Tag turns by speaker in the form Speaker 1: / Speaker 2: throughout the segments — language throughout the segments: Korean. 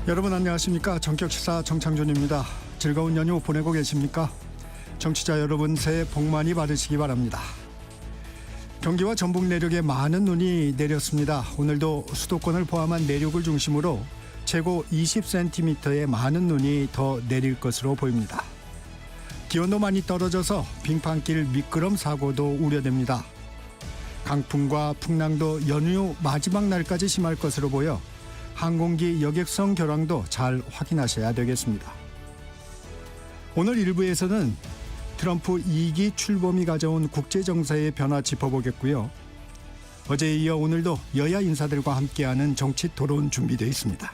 Speaker 1: 여러분 안녕하십니까? 정격시사 정창준입니다. 즐거운 연휴 보내고 계십니까? 정치자 여러분 새해 복 많이 받으시기 바랍니다. 경기와 전북 내륙에 많은 눈이 내렸습니다. 오늘도 수도권을 포함한 내륙을 중심으로 최고 20cm의 많은 눈이 더 내릴 것으로 보입니다. 기온도 많이 떨어져서 빙판길 미끄럼 사고도 우려됩니다. 강풍과 풍랑도 연휴 마지막 날까지 심할 것으로 보여 항공기 여객선 결항도 잘 확인하셔야 되겠습니다. 오늘 1부에서는 트럼프 2기 출범이 가져온 국제정세의 변화 짚어보겠고요. 어제에 이어 오늘도 여야 인사들과 함께하는 정치 토론 준비되어 있습니다.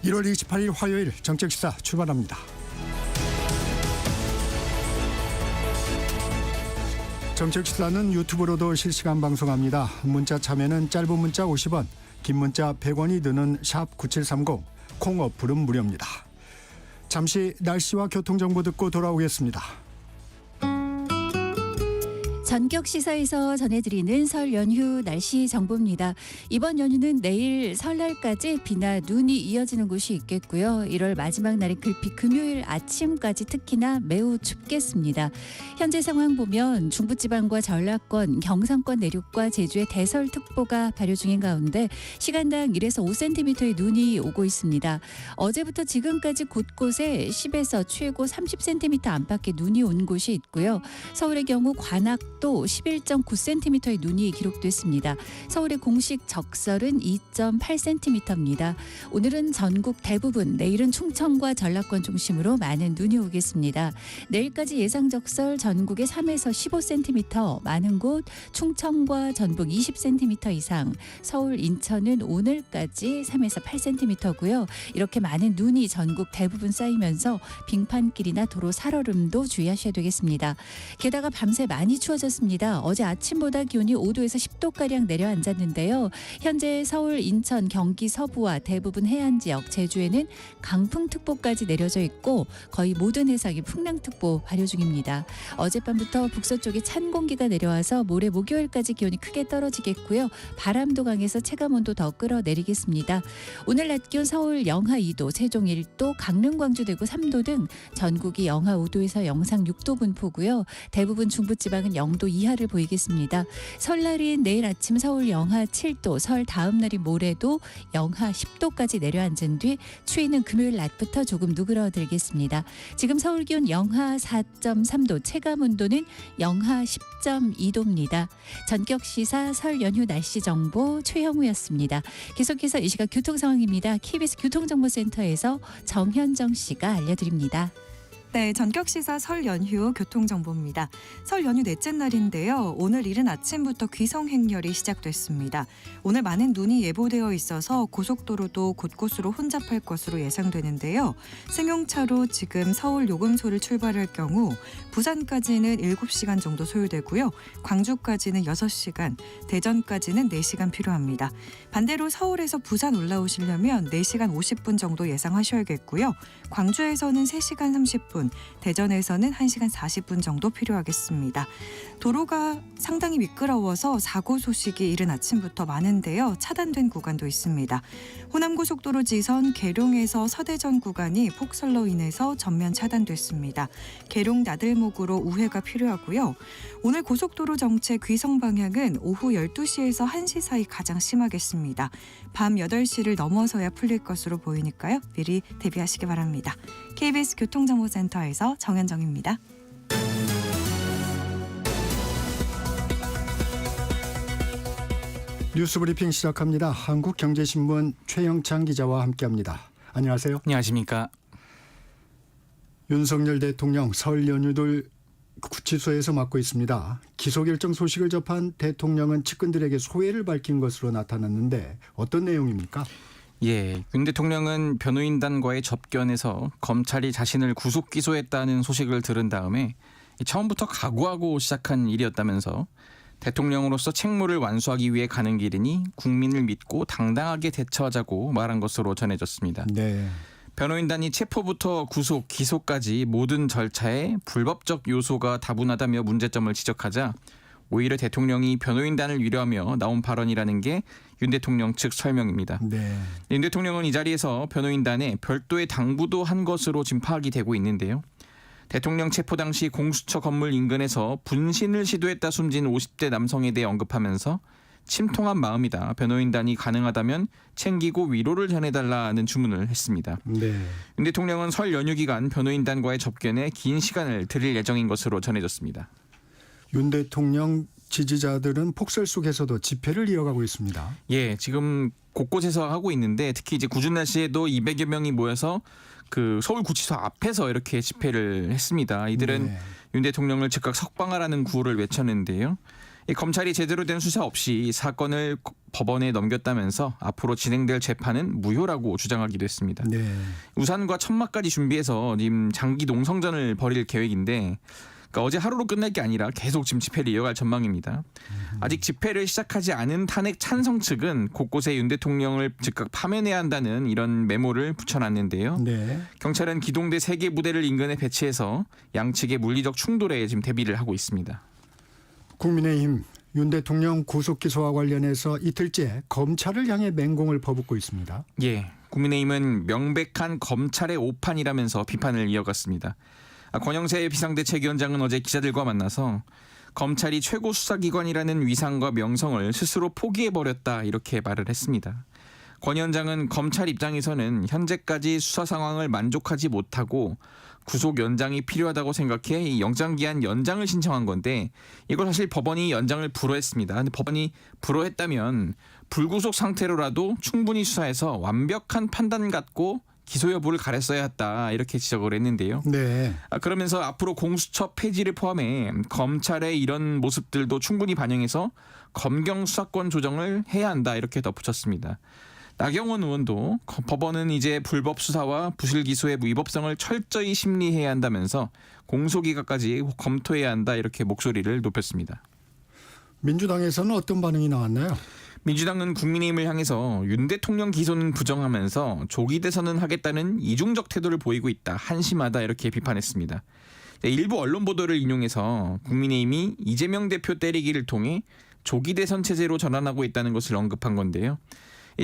Speaker 1: 1월 28일 화요일 정책시사 출발합니다. 정책시사는 유튜브로도 실시간 방송합니다. 문자 참여는 짧은 문자 50원, 긴 문자 100원이 드는 샵 9730, 콩 어플은 무료입니다. 잠시 날씨와 교통정보 듣고 돌아오겠습니다.
Speaker 2: 전격 시사에서 전해드리는 설 연휴 날씨 정보입니다. 이번 연휴는 내일 설날까지 비나 눈이 이어지는 곳이 있겠고요. 1월 마지막 날인 금요일 아침까지 특히나 매우 춥겠습니다. 현재 상황 보면 중부지방과 전라권, 경상권 내륙과 제주에 대설특보가 발효 중인 가운데 시간당 1에서 5cm의 눈이 오고 있습니다. 어제부터 지금까지 곳곳에 10에서 최고 30cm 안팎의 눈이 온 곳이 있고요. 서울의 경우 관악도 11.9cm의 눈이 기록됐습니다. 서울의 공식 적설은 2.8cm입니다. 오늘은 전국 대부분, 내일은 충청과 전라권 중심으로 많은 눈이 오겠습니다. 내일까지 예상 적설 전국에 3에서 15cm, 많은 곳 충청과 전북 20cm 이상, 서울, 인천은 오늘까지 3에서 8cm고요. 이렇게 많은 눈이 전국 대부분 쌓이면서 빙판길이나 도로 살얼음도 주의하셔야 되겠습니다. 게다가 밤새 많이 추워졌습니다. 어제 아침보다 기온이 5도에서 10도가량 내려앉았는데요. 현재 서울, 인천, 경기 서부와 대부분 해안 지역, 제주에는 강풍특보까지 내려져 있고 거의 모든 해상이 풍랑특보 발효 중입니다. 어젯밤부터 북서쪽에 찬 공기가 내려와서 모레 목요일까지 기온이 크게 떨어지겠고요. 바람도 강해서 체감온도 더 끌어내리겠습니다. 오늘 낮 기온 서울 영하 2도, 세종 1도, 강릉, 광주, 대구 3도 등 전국이 영하 5도에서 영상 6도 분포고요. 대부분 중부지방은 0도 이하를 보이겠습니다. 설날인 내일 아침 서울 영하 7도, 설 다음 날인 모레도 영하 10도까지 내려앉은 뒤 추위는 금요일 낮부터 조금 누그러들겠습니다. 지금 서울 기온 영하 4.3도, 체감 온도는 영하 10.2도입니다. 전격 시사 설 연휴 날씨 정보 최형우였습니다. 계속해서 이 시각 교통 상황입니다. KBS 교통정보센터에서 정현정 씨가 알려드립니다.
Speaker 3: 네, 전격시사 설 연휴 교통정보입니다. 설 연휴 넷째 날인데요. 오늘 이른 아침부터 귀성 행렬이 시작됐습니다. 오늘 많은 눈이 예보되어 있어서 고속도로도 곳곳으로 혼잡할 것으로 예상되는데요. 승용차로 지금 서울 요금소를 출발할 경우 부산까지는 7시간 정도 소요되고요. 광주까지는 6시간, 대전까지는 4시간 필요합니다. 반대로 서울에서 부산 올라오시려면 4시간 50분 정도 예상하셔야겠고요. 광주에서는 3시간 30분, 대전에서는 1시간 40분 정도 필요하겠습니다. 도로가 상당히 미끄러워서 사고 소식이 이른 아침부터 많은데요. 차단된 구간도 있습니다. 호남고속도로 지선 계룡에서 서대전 구간이 폭설로 인해서 전면 차단됐습니다. 계룡 나들목으로 우회가 필요하고요. 오늘 고속도로 정체 귀성 방향은 오후 12시에서 1시 사이 가장 심하겠습니다. 밤 8시를 넘어서야 풀릴 것으로 보이니까요. 미리 대비하시기 바랍니다. KBS 교통정보센터에서 정현정입니다.
Speaker 1: 뉴스브리핑 시작합니다. 한국경제신문 최영창 기자와 함께합니다. 안녕하세요.
Speaker 4: 안녕하십니까.
Speaker 1: 윤석열 대통령 설 연휴를 구치소에서 맡고 있습니다. 기소 결정 소식을 접한 대통령은 측근들에게 소회를 밝힌 것으로 나타났는데 어떤 내용입니까?
Speaker 4: 예, 윤 대통령은 변호인단과의 접견에서 검찰이 자신을 구속 기소했다는 소식을 들은 다음에 처음부터 각오하고 시작한 일이었다면서 대통령으로서 책무를 완수하기 위해 가는 길이니 국민을 믿고 당당하게 대처하자고 말한 것으로 전해졌습니다.
Speaker 1: 네.
Speaker 4: 변호인단이 체포부터 구속, 기소까지 모든 절차에 불법적 요소가 다분하다며 문제점을 지적하자 오히려 대통령이 변호인단을 위로하며 나온 발언이라는 게 윤 대통령 측 설명입니다.
Speaker 1: 네.
Speaker 4: 윤 대통령은 이 자리에서 변호인단에 별도의 당부도 한 것으로 지금 파악이 되고 있는데요. 대통령 체포 당시 공수처 건물 인근에서 분신을 시도했다 숨진 50대 남성에 대해 언급하면서 침통한 마음이다. 변호인단이 가능하다면 챙기고 위로를 전해달라는 주문을 했습니다.
Speaker 1: 네.
Speaker 4: 윤 대통령은 설 연휴 기간 변호인단과의 접견에 긴 시간을 들일 예정인 것으로 전해졌습니다.
Speaker 1: 윤 대통령 지지자들은 폭설 속에서도 집회를 이어가고 있습니다.
Speaker 4: 예, 지금 곳곳에서 하고 있는데 특히 이제 궂은 날씨에도 200여 명이 모여서 그 서울구치소 앞에서 이렇게 집회를 했습니다. 이들은
Speaker 1: 네.
Speaker 4: 윤 대통령을 즉각 석방하라는 구호를 외쳤는데요. 이 검찰이 제대로 된 수사 없이 사건을 법원에 넘겼다면서 앞으로 진행될 재판은 무효라고 주장하기도 했습니다.
Speaker 1: 네.
Speaker 4: 우산과 천막까지 준비해서 지금 장기 농성전을 벌일 계획인데 그러니까 어제 하루로 끝날 게 아니라 계속 지금 집회를 이어갈 전망입니다. 아직 집회를 시작하지 않은 탄핵 찬성 측은 곳곳에 윤 대통령을 즉각 파면해야 한다는 이런 메모를 붙여놨는데요.
Speaker 1: 네.
Speaker 4: 경찰은 기동대 3개 부대를 인근에 배치해서 양측의 물리적 충돌에 지금 대비를 하고 있습니다.
Speaker 1: 국민의힘 윤 대통령 구속 기소와 관련해서 이틀째 검찰을 향해 맹공을 퍼붓고 있습니다.
Speaker 4: 예, 국민의힘은 명백한 검찰의 오판이라면서 비판을 이어갔습니다. 권영세 비상대책위원장은 어제 기자들과 만나서 검찰이 최고 수사기관이라는 위상과 명성을 스스로 포기해버렸다 이렇게 말을 했습니다. 권 위원장은 검찰 입장에서는 현재까지 수사 상황을 만족하지 못하고 구속 연장이 필요하다고 생각해 이 영장기한 연장을 신청한 건데 이걸 사실 법원이 연장을 불허했습니다. 근데 법원이 불허했다면 불구속 상태로라도 충분히 수사해서 완벽한 판단 갖고 기소 여부를 가렸어야 했다 이렇게 지적을 했는데요.
Speaker 1: 네.
Speaker 4: 그러면서 앞으로 공수처 폐지를 포함해 검찰의 이런 모습들도 충분히 반영해서 검경 수사권 조정을 해야 한다 이렇게 덧붙였습니다. 나경원 의원도 법원은 이제 불법 수사와 부실 기소의 위법성을 철저히 심리해야 한다면서 공소기각까지 검토해야 한다 이렇게 목소리를 높였습니다.
Speaker 1: 민주당에서는 어떤 반응이 나왔나요?
Speaker 4: 민주당은 국민의힘을 향해서 윤 대통령 기소는 부정하면서 조기 대선은 하겠다는 이중적 태도를 보이고 있다. 한심하다 이렇게 비판했습니다. 일부 언론 보도를 인용해서 국민의힘이 이재명 대표 때리기를 통해 조기 대선 체제로 전환하고 있다는 것을 언급한 건데요.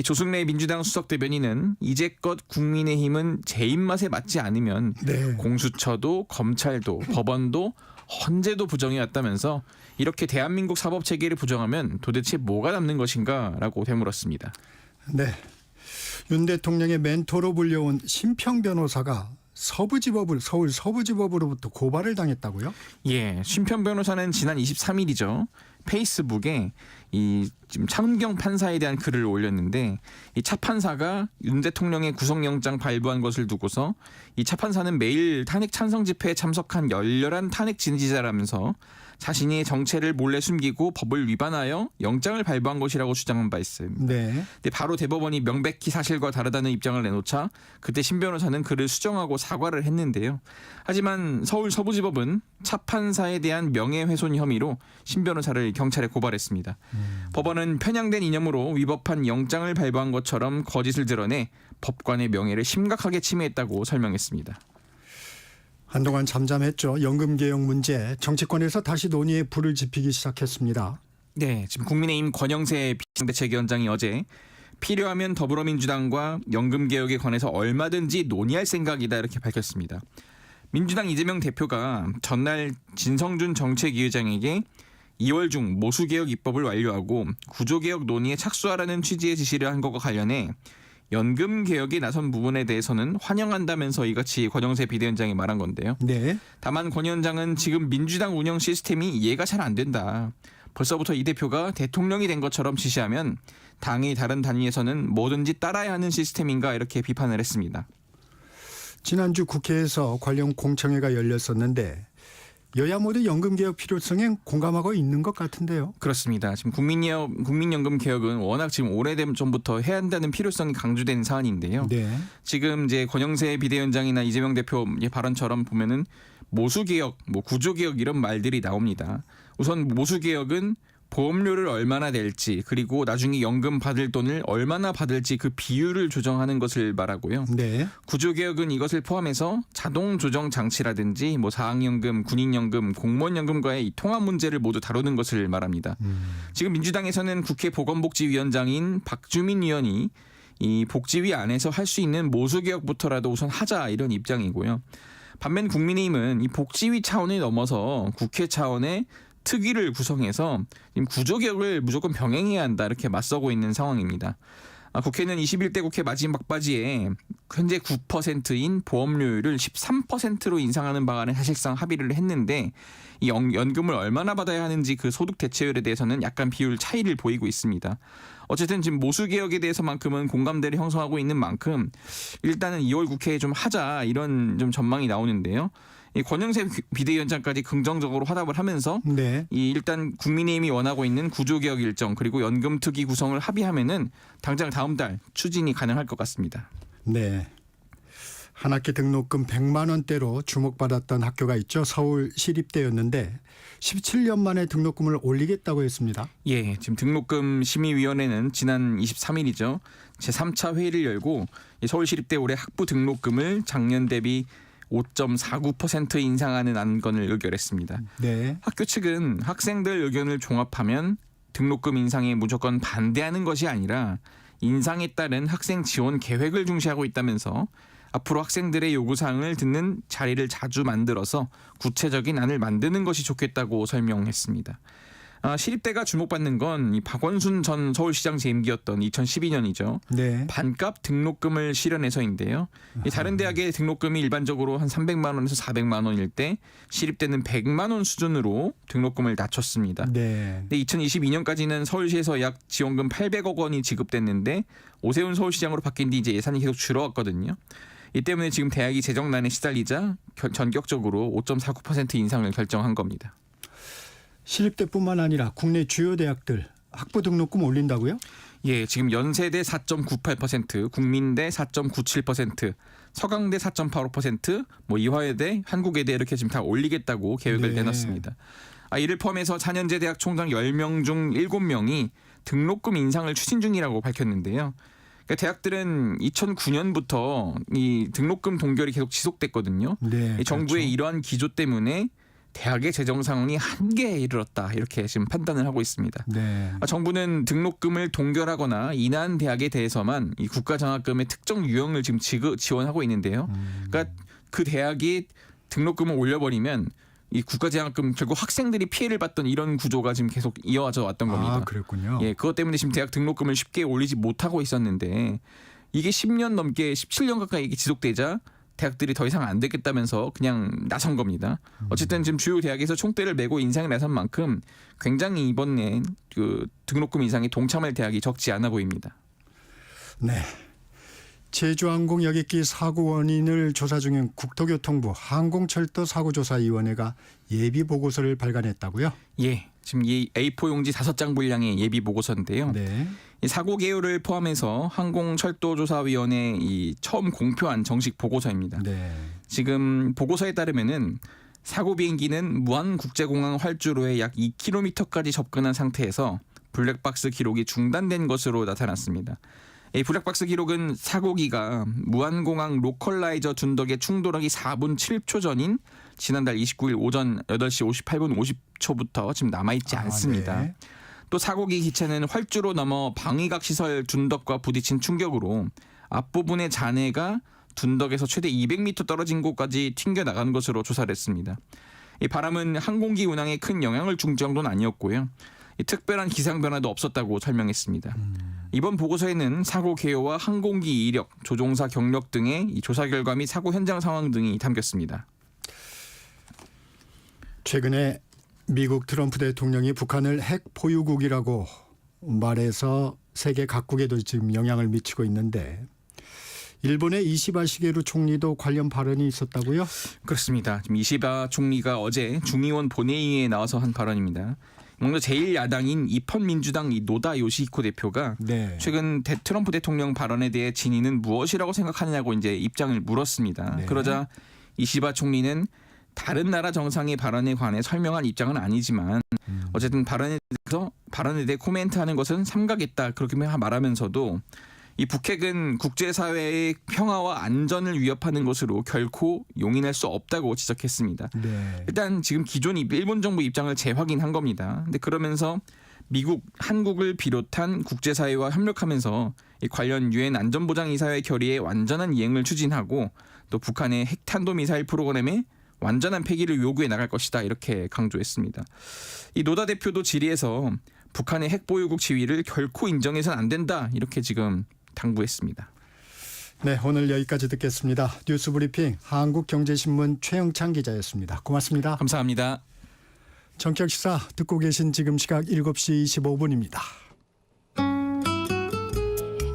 Speaker 4: 조승래 민주당 수석 대변인은 이제껏 국민의힘은 제 입맛에 맞지 않으면
Speaker 1: 네.
Speaker 4: 공수처도 검찰도 법원도 헌재도 부정해왔다면서 이렇게 대한민국 사법체계를 부정하면 도대체 뭐가 남는 것인가라고 되물었습니다.
Speaker 1: 네. 윤 대통령의 멘토로 불려온 심평 변호사가 서울 서부지법으로부터 고발을 당했다고요?
Speaker 4: 예, 심평 변호사는 지난 23일이죠. 페이스북에 이 지금 차은경 판사에 대한 글을 올렸는데 이 차 판사가 윤 대통령의 구속영장 발부한 것을 두고서 이 차 판사는 매일 탄핵 찬성 집회에 참석한 열렬한 탄핵 지지자라면서 자신이 정체를 몰래 숨기고 법을 위반하여 영장을 발부한 것이라고 주장한 바 있습니다.
Speaker 1: 네.
Speaker 4: 근데 바로 대법원이 명백히 사실과 다르다는 입장을 내놓자 그때 심 변호사는 그를 수정하고 사과를 했는데요. 하지만 서울 서부지법은 차 판사에 대한 명예훼손 혐의로 심 변호사를 경찰에 고발했습니다. 법원은 편향된 이념으로 위법한 영장을 발부한 것처럼 거짓을 드러내 법관의 명예를 심각하게 침해했다고 설명했습니다.
Speaker 1: 한동안 잠잠했죠. 연금개혁 문제 정치권에서 다시 논의에 불을 지피기 시작했습니다.
Speaker 4: 네, 지금 국민의힘 권영세 비상대책위원장이 어제 필요하면 더불어민주당과 연금개혁에 관해서 얼마든지 논의할 생각이다 이렇게 밝혔습니다. 민주당 이재명 대표가 전날 진성준 정책위의장에게 2월 중 모수개혁 입법을 완료하고 구조개혁 논의에 착수하라는 취지의 지시를 한 것과 관련해 연금 개혁에 나선 부분에 대해서는 환영한다면서 이같이 권영세 비대위원장이 말한 건데요.
Speaker 1: 네.
Speaker 4: 다만 권 위원장은 지금 민주당 운영 시스템이 이해가 잘 안 된다. 벌써부터 이 대표가 대통령이 된 것처럼 지시하면 당의 다른 단위에서는 뭐든지 따라야 하는 시스템인가 이렇게 비판을 했습니다.
Speaker 1: 지난주 국회에서 관련 공청회가 열렸었는데 여야 모두 연금개혁 필요성에 공감하고 있는 것 같은데요.
Speaker 4: 그렇습니다. 지금 국민연금 개혁은 워낙 지금 오래된 전부터 해야 한다는 필요성이 강조된 사안인데요.
Speaker 1: 네.
Speaker 4: 지금 이제 권영세 비대위원장이나 이재명 대표 발언처럼 보면은 모수개혁, 구조개혁 이런 말들이 나옵니다. 우선 모수개혁은 보험료를 얼마나 낼지 그리고 나중에 연금 받을 돈을 얼마나 받을지 그 비율을 조정하는 것을 말하고요.
Speaker 1: 네.
Speaker 4: 구조개혁은 이것을 포함해서 자동 조정 장치라든지 뭐 사학연금, 군인연금, 공무원연금과의 이 통합 문제를 모두 다루는 것을 말합니다. 지금 민주당에서는 국회 보건복지위원장인 박주민 의원이 이 복지위 안에서 할 수 있는 모수개혁부터라도 우선 하자 이런 입장이고요. 반면 국민의힘은 이 복지위 차원을 넘어서 국회 차원의 특위를 구성해서 지금 구조개혁을 무조건 병행해야 한다 이렇게 맞서고 있는 상황입니다. 국회는 21대 국회 마지막 막바지에 현재 9%인 보험료율을 13%로 인상하는 방안에 사실상 합의를 했는데 이 연금을 얼마나 받아야 하는지 그 소득 대체율에 대해서는 약간 비율 차이를 보이고 있습니다. 어쨌든 지금 모수개혁에 대해서만큼은 공감대를 형성하고 있는 만큼 일단은 2월 국회에 좀 하자 이런 좀 전망이 나오는데요. 이 권영세 비대위원장까지 긍정적으로 화답을 하면서
Speaker 1: 네.
Speaker 4: 이 일단 국민의힘이 원하고 있는 구조개혁 일정 그리고 연금특위 구성을 합의하면은 당장 다음 달 추진이 가능할 것 같습니다.
Speaker 1: 네. 한 학기 등록금 100만 원대로 주목받았던 학교가 있죠. 서울 시립대였는데 17년 만에 등록금을 올리겠다고 했습니다.
Speaker 4: 예, 지금 등록금 심의위원회는 지난 23일이죠. 제3차 회의를 열고 서울시립대 올해 학부 등록금을 작년 대비 5.49% 인상하는 안건을 의결했습니다.
Speaker 1: 네.
Speaker 4: 학교 측은 학생들 의견을 종합하면 등록금 인상에 무조건 반대하는 것이 아니라 인상에 따른 학생 지원 계획을 중시하고 있다면서 앞으로 학생들의 요구사항을 듣는 자리를 자주 만들어서 구체적인 안을 만드는 것이 좋겠다고 설명했습니다. 시립대가 주목받는 건 이 박원순 전 서울시장 재임기였던 2012년이죠.
Speaker 1: 네.
Speaker 4: 반값 등록금을 실현해서인데요. 이 다른 대학의 등록금이 일반적으로 한 300만 원에서 400만 원일 때 시립대는 100만 원 수준으로 등록금을 낮췄습니다.
Speaker 1: 네.
Speaker 4: 근데 2022년까지는 서울시에서 약 지원금 800억 원이 지급됐는데 오세훈 서울시장으로 바뀐 뒤 이제 예산이 계속 줄어왔거든요. 이 때문에 지금 대학이 재정난에 시달리자 전격적으로 5.49% 인상을 결정한 겁니다.
Speaker 1: 시립대뿐만 아니라 국내 주요 대학들 학부 등록금 올린다고요?
Speaker 4: 예, 지금 연세대 4.98%, 국민대 4.97%, 서강대 4.85%, 뭐 이화여대, 한국외대 이렇게 지금 다 올리겠다고 계획을
Speaker 1: 네.
Speaker 4: 내놨습니다. 이를 포함해서 4년제 대학 총장 10명 중 7명이 등록금 인상을 추진 중이라고 밝혔는데요. 그러니까 대학들은 2009년부터 이 등록금 동결이 계속 지속됐거든요.
Speaker 1: 네.
Speaker 4: 이 정부의
Speaker 1: 그렇죠.
Speaker 4: 이러한 기조 때문에 대학의 재정 상황이 한계에 이르렀다 이렇게 지금 판단을 하고 있습니다.
Speaker 1: 네.
Speaker 4: 정부는 등록금을 동결하거나 인하한 대학에 대해서만 이 국가장학금의 특정 유형을 지금 지원하고 있는데요. 그러니까 그 대학이 등록금을 올려버리면 이 국가장학금 결국 학생들이 피해를 봤던 이런 구조가 지금 계속 이어져 왔던 겁니다.
Speaker 1: 아, 그랬군요.
Speaker 4: 예, 그것 때문에 지금 대학 등록금을 쉽게 올리지 못하고 있었는데 이게 10년 넘게 17년 가까이 이게 지속되자 대학들이 더 이상 안 되겠다면서 그냥 나선 겁니다. 어쨌든 지금 주요 대학에서 총대를 메고 인상에 나선 만큼 굉장히 이번에 그 등록금 인상에 동참할 대학이 적지 않아 보입니다.
Speaker 1: 네. 제주항공 여객기 사고 원인을 조사 중인 국토교통부 항공철도사고조사위원회가 예비 보고서를 발간했다고요?
Speaker 4: 예, 지금 이 A4 용지 5장 분량의 예비 보고서인데요.
Speaker 1: 네.
Speaker 4: 이 사고 개요를 포함해서 항공철도조사위원회 이 처음 공표한 정식 보고서입니다.
Speaker 1: 네.
Speaker 4: 지금 보고서에 따르면은 사고 비행기는 무안국제공항 활주로에 약 2km까지 접근한 상태에서 블랙박스 기록이 중단된 것으로 나타났습니다. 이 블랙박스 기록은 사고기가 무안공항 로컬라이저 둔덕에 충돌하기 4분 7초 전인 지난달 29일 오전 8시 58분 50초부터 지금 남아있지 않습니다.
Speaker 1: 네.
Speaker 4: 또 사고기 기체는 활주로 넘어 방위각 시설 둔덕과 부딪힌 충격으로 앞부분의 잔해가 둔덕에서 최대 200m 떨어진 곳까지 튕겨나간 것으로 조사를 했습니다. 이 바람은 항공기 운항에 큰 영향을 준 정도는 아니었고요. 특별한 기상 변화도 없었다고 설명했습니다. 이번 보고서에는 사고 개요와 항공기 이력, 조종사 경력 등의 이 조사 결과 및 사고 현장 상황 등이 담겼습니다.
Speaker 1: 최근에 미국 트럼프 대통령이 북한을 핵 보유국이라고 말해서 세계 각국에도 지금 영향을 미치고 있는데 일본의 이시바 시게루 총리도 관련 발언이 있었다고요?
Speaker 4: 그렇습니다. 지금 이시바 총리가 어제 중의원 본회의에 나와서 한 발언입니다. 먼저 제1야당인 입헌민주당 이 노다 요시히코 대표가
Speaker 1: 네.
Speaker 4: 최근 트럼프 대통령 발언에 대해 진위는 무엇이라고 생각하느냐고 이제 입장을 물었습니다.
Speaker 1: 네.
Speaker 4: 그러자 이시바 총리는 다른 나라 정상의 발언에 관해 설명한 입장은 아니지만 어쨌든 발언에 대해 코멘트하는 것은 삼가겠다 그렇게 말하면서도 이 북핵은 국제사회의 평화와 안전을 위협하는 것으로 결코 용인할 수 없다고 지적했습니다.
Speaker 1: 네.
Speaker 4: 일단 지금 기존 일본 정부 입장을 재확인한 겁니다. 근데 그러면서 미국, 한국을 비롯한 국제사회와 협력하면서 이 관련 유엔 안전보장이사회 결의의 완전한 이행을 추진하고 또 북한의 핵탄도미사일 프로그램의 완전한 폐기를 요구해 나갈 것이다 이렇게 강조했습니다. 이 노다 대표도 질의에서 북한의 핵보유국 지위를 결코 인정해서는 안 된다 이렇게 지금 당부했습니다.
Speaker 1: 네, 오늘 여기까지 듣겠습니다. 뉴스브리핑 한국경제신문 최영창 기자였습니다. 고맙습니다.
Speaker 4: 감사합니다.
Speaker 1: 전격시사 듣고 계신 지금 시각 7시 25분입니다.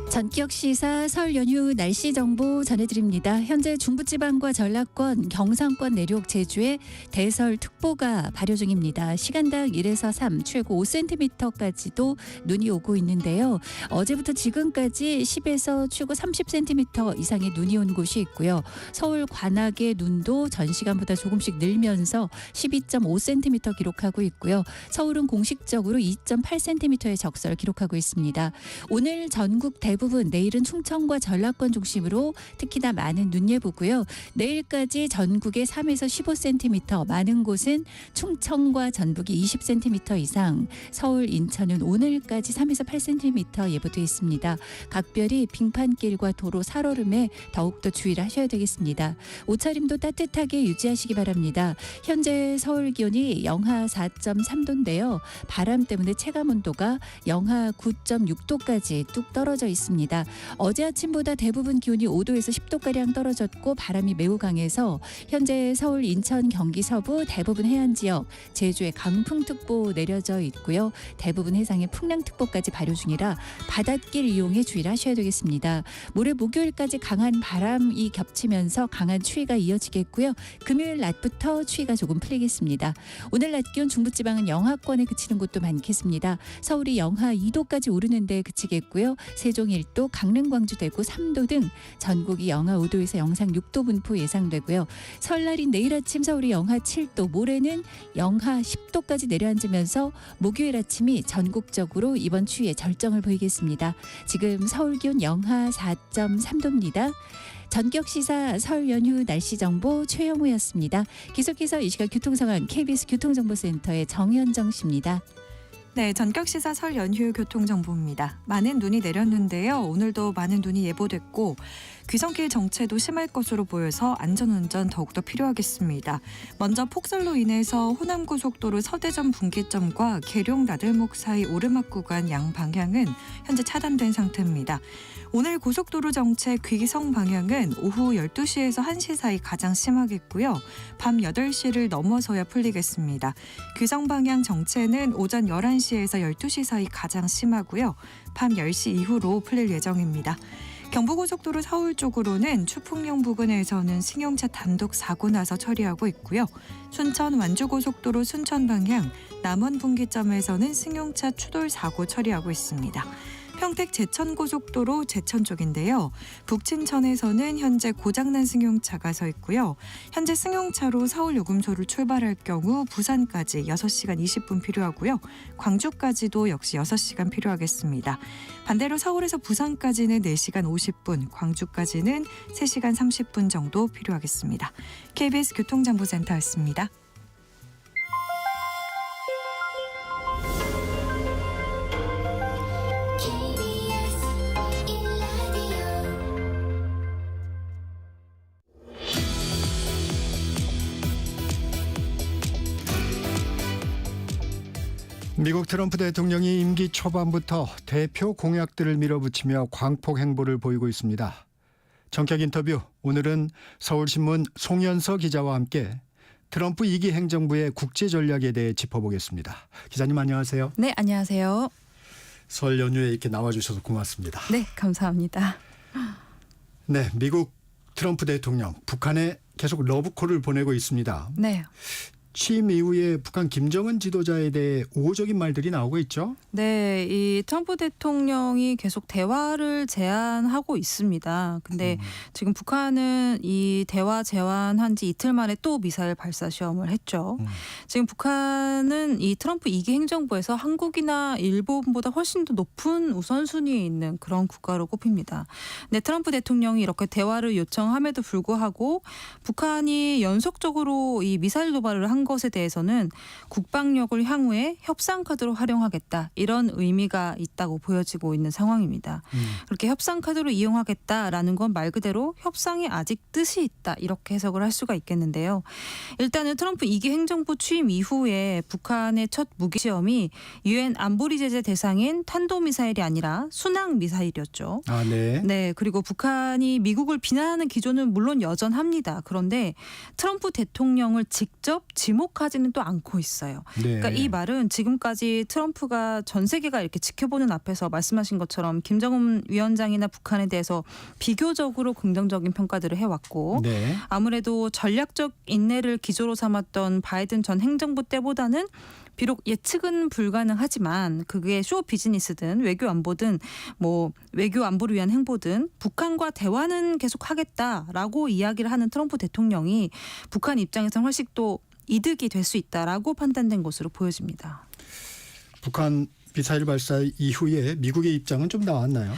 Speaker 2: 전격 시사 설 연휴 날씨 정보 전해드립니다. 현재 중부지방과 전라권, 경상권 내륙, 제주에 대설특보가 발효 중입니다. 시간당 1에서 3, 최고 5cm까지도 눈이 오고 있는데요. 어제부터 지금까지 10에서 최고 30cm 이상의 눈이 온 곳이 있고요. 서울 관악의 눈도 전 시간보다 조금씩 늘면서 12.5cm 기록하고 있고요. 서울은 공식적으로 2.8cm의 적설 기록하고 있습니다. 오늘 전국 대부분, 내일은 충청과 전라권 중심으로 특히나 많은 눈 예보고요. 내일까지 전국에 3에서 15cm, 많은 곳은 충청과 전북이 20cm 이상, 서울, 인천은 오늘까지 3에서 8cm 예보돼 있습니다. 각별히 빙판길과 도로 살얼음에 더욱더 주의를 하셔야 되겠습니다. 옷차림도 따뜻하게 유지하시기 바랍니다. 현재 서울 기온이 영하 4.3도인데요. 바람 때문에 체감온도가 영하 9.6도까지 뚝 떨어져 있습니다. 어제 아침보다 대부분 기온이 5도에서 10도가량 떨어졌고 바람이 매우 강해서 현재 서울, 인천, 경기 서부 대부분 해안 지역, 제주에 강풍특보 내려져 있고요. 대부분 해상에 풍랑특보까지 발효 중이라 바닷길 이용에 주의를 하셔야 되겠습니다. 모레 목요일까지 강한 바람이 겹치면서 강한 추위가 이어지겠고요. 금요일 낮부터 추위가 조금 풀리겠습니다. 오늘 낮 기온 중부지방은 영하권에 그치는 곳도 많겠습니다. 서울이 영하 2도까지 오르는데 그치겠고요. 세종 1도, 강릉, 광주, 대구 3도 등 전국이 영하 5도에서 영상 6도 분포 예상되고요. 설날인 내일 아침 서울이 영하 7도, 모레는 영하 10도까지 내려앉으면서 목요일 아침이 전국적으로 이번 추위의 절정을 보이겠습니다. 지금 서울 기온 영하 4.3도입니다. 전격시사 설 연휴 날씨 정보 최영우였습니다. 계속해서 이 시각 교통상황 KBS 교통정보센터의 정현정 씨입니다.
Speaker 3: 네, 전격시사 설 연휴 교통정보입니다. 많은 눈이 내렸는데요. 오늘도 많은 눈이 예보됐고 귀성길 정체도 심할 것으로 보여서 안전운전 더욱더 필요하겠습니다. 먼저 폭설로 인해서 호남고속도로 서대전 분기점과 계룡 나들목 사이 오르막 구간 양방향은 현재 차단된 상태입니다. 오늘 고속도로 정체 귀성 방향은 오후 12시에서 1시 사이 가장 심하겠고요. 밤 8시를 넘어서야 풀리겠습니다. 귀성 방향 정체는 오전 11시에서 12시 사이 가장 심하고요. 밤 10시 이후로 풀릴 예정입니다. 경부고속도로 서울 쪽으로는 추풍령 부근에서는 승용차 단독 사고 나서 처리하고 있고요. 순천 완주고속도로 순천 방향 남원 분기점에서는 승용차 추돌 사고 처리하고 있습니다. 평택 제천고속도로 제천 쪽인데요. 북친천에서는 현재 고장난 승용차가 서 있고요. 현재 승용차로 서울 요금소를 출발할 경우 부산까지 6시간 20분 필요하고요. 광주까지도 역시 6시간 필요하겠습니다. 반대로 서울에서 부산까지는 4시간 50분, 광주까지는 3시간 30분 정도 필요하겠습니다. KBS 교통정보센터였습니다.
Speaker 1: 미국 트럼프 대통령이 임기 초반부터 대표 공약들을 밀어붙이며 광폭 행보를 보이고 있습니다. 전격 인터뷰, 오늘은 서울신문 송현서 기자와 함께 트럼프 2기 행정부의 국제 전략에 대해 짚어보겠습니다. 기자님 안녕하세요.
Speaker 5: 네, 안녕하세요.
Speaker 1: 설 연휴에 이렇게 나와주셔서 고맙습니다.
Speaker 5: 네, 감사합니다.
Speaker 1: 네, 미국 트럼프 대통령 북한에 계속 러브콜을 보내고 있습니다.
Speaker 5: 네.
Speaker 1: 취임 이후에 북한 김정은 지도자에 대해 우호적인 말들이 나오고 있죠.
Speaker 5: 네, 이 트럼프 대통령이 계속 대화를 제안하고 있습니다. 근데 지금 북한은 이 대화 제안한 지 이틀 만에 또 미사일 발사 시험을 했죠. 지금 북한은 이 트럼프 2기 행정부에서 한국이나 일본보다 훨씬 더 높은 우선순위에 있는 그런 국가로 꼽힙니다. 근데 트럼프 대통령이 이렇게 대화를 요청함에도 불구하고 북한이 연속적으로 이 미사일 도발을 한 것에 대해서는 국방력을 향후에 협상 카드로 활용하겠다. 이런 의미가 있다고 보여지고 있는 상황입니다. 그렇게 협상 카드로 이용하겠다라는 건 말 그대로 협상에 아직 뜻이 있다. 이렇게 해석을 할 수가 있겠는데요. 일단은 트럼프 2기 행정부 취임 이후에 북한의 첫 무기 시험이 유엔 안보리 제재 대상인 탄도미사일이 아니라 순항미사일이었죠.
Speaker 1: 아, 네.
Speaker 5: 네, 그리고 북한이 미국을 비난하는 기조는 물론 여전합니다. 그런데 트럼프 대통령을 직접 지목하지는 또 않고 있어요.
Speaker 1: 네.
Speaker 5: 그러니까 이 말은 지금까지 트럼프가 전 세계가 이렇게 지켜보는 앞에서 말씀하신 것처럼 김정은 위원장이나 북한에 대해서 비교적으로 긍정적인 평가들을 해왔고
Speaker 1: 네.
Speaker 5: 아무래도 전략적 인내를 기조로 삼았던 바이든 전 행정부 때보다는 비록 예측은 불가능하지만 그게 쇼 비즈니스든 외교 안보든 뭐 외교 안보를 위한 행보든 북한과 대화는 계속하겠다라고 이야기를 하는 트럼프 대통령이 북한 입장에서는 훨씬 또 이득이 될 수 있다라고 판단된 것으로 보여집니다.
Speaker 1: 북한 미사일 발사 이후에 미국의 입장은 좀 나왔나요?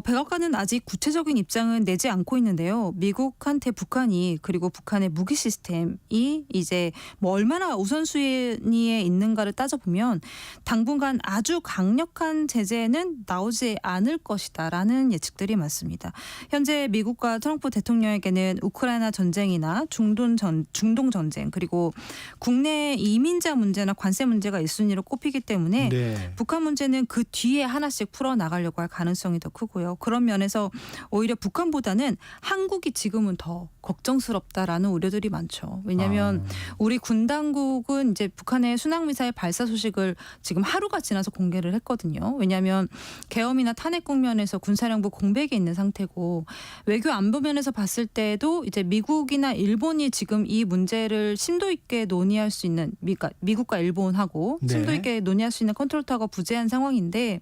Speaker 5: 백악관은 아직 구체적인 입장은 내지 않고 있는데요. 미국한테 북한이 그리고 북한의 무기 시스템이 이제 뭐 얼마나 우선순위에 있는가를 따져보면 당분간 아주 강력한 제재는 나오지 않을 것이다라는 예측들이 많습니다. 현재 미국과 트럼프 대통령에게는 우크라이나 전쟁이나 중동 전쟁 그리고 국내 이민자 문제나 관세 문제가 1순위로 꼽히기 때문에
Speaker 1: 네.
Speaker 5: 북한 문제는 그 뒤에 하나씩 풀어나가려고 할 가능성이 더 크고요. 그런 면에서 오히려 북한보다는 한국이 지금은 더 걱정스럽다라는 우려들이 많죠. 왜냐하면 우리 군 당국은 이제 북한의 순항미사일 발사 소식을 지금 하루가 지나서 공개를 했거든요. 왜냐하면 계엄이나 탄핵 국면에서 군사령부 공백이 있는 상태고 외교 안보 면에서 봤을 때도 이제 미국이나 일본이 지금 이 문제를 심도 있게 논의할 수 있는 미국과 일본하고
Speaker 1: 네.
Speaker 5: 심도 있게 논의할 수 있는 컨트롤 타워가 부재한 상황인데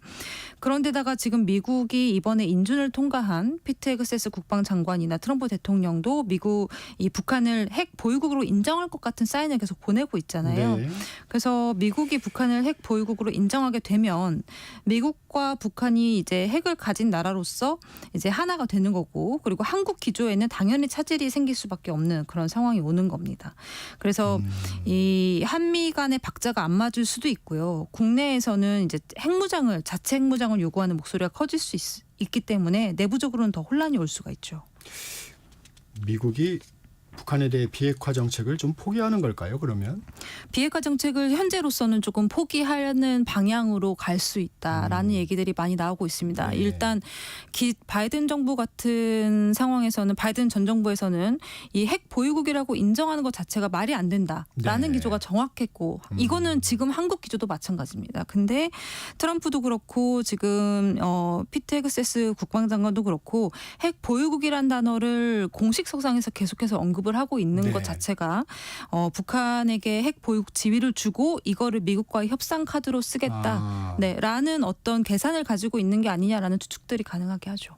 Speaker 5: 그런데다가 지금 미국이 이번에 인준을 통과한 피트 헤그세스 국방장관이나 트럼프 대통령도 미국 이 북한을 핵 보유국으로 인정할 것 같은 사인을 계속 보내고 있잖아요.
Speaker 1: 네.
Speaker 5: 그래서 미국이 북한을 핵 보유국으로 인정하게 되면 미국과 북한이 이제 핵을 가진 나라로서 이제 하나가 되는 거고 그리고 한국 기조에는 당연히 차질이 생길 수밖에 없는 그런 상황이 오는 겁니다. 그래서 이 한미 간의 박자가 안 맞을 수도 있고요. 국내에서는 이제 자체 핵무장을 요구하는 목소리가 커질 수 있기 때문에 내부적으로는 더 혼란이 올 수가 있죠.
Speaker 1: 미국이 북한에 대해 비핵화 정책을 좀 포기하는 걸까요? 그러면?
Speaker 5: 비핵화 정책을 현재로서는 조금 포기하는 방향으로 갈 수 있다라는 얘기들이 많이 나오고 있습니다.
Speaker 1: 네.
Speaker 5: 일단 바이든 정부 같은 상황에서는 바이든 전 정부에서는 이 핵 보유국이라고 인정하는 것 자체가 말이 안 된다라는
Speaker 1: 네.
Speaker 5: 기조가 정확했고 이거는 지금 한국 기조도 마찬가지입니다. 근데 트럼프도 그렇고 지금 피트 헤그세스 국방장관도 그렇고 핵 보유국이란 단어를 공식 석상에서 계속해서 언급을 하고 있는
Speaker 1: 네.
Speaker 5: 것 자체가 북한에게 핵 보유국 지위를 주고 이거를 미국과의 협상 카드로 쓰겠다. 네, 라는 어떤 계산을 가지고 있는 게 아니냐라는 추측들이 가능하게 하죠.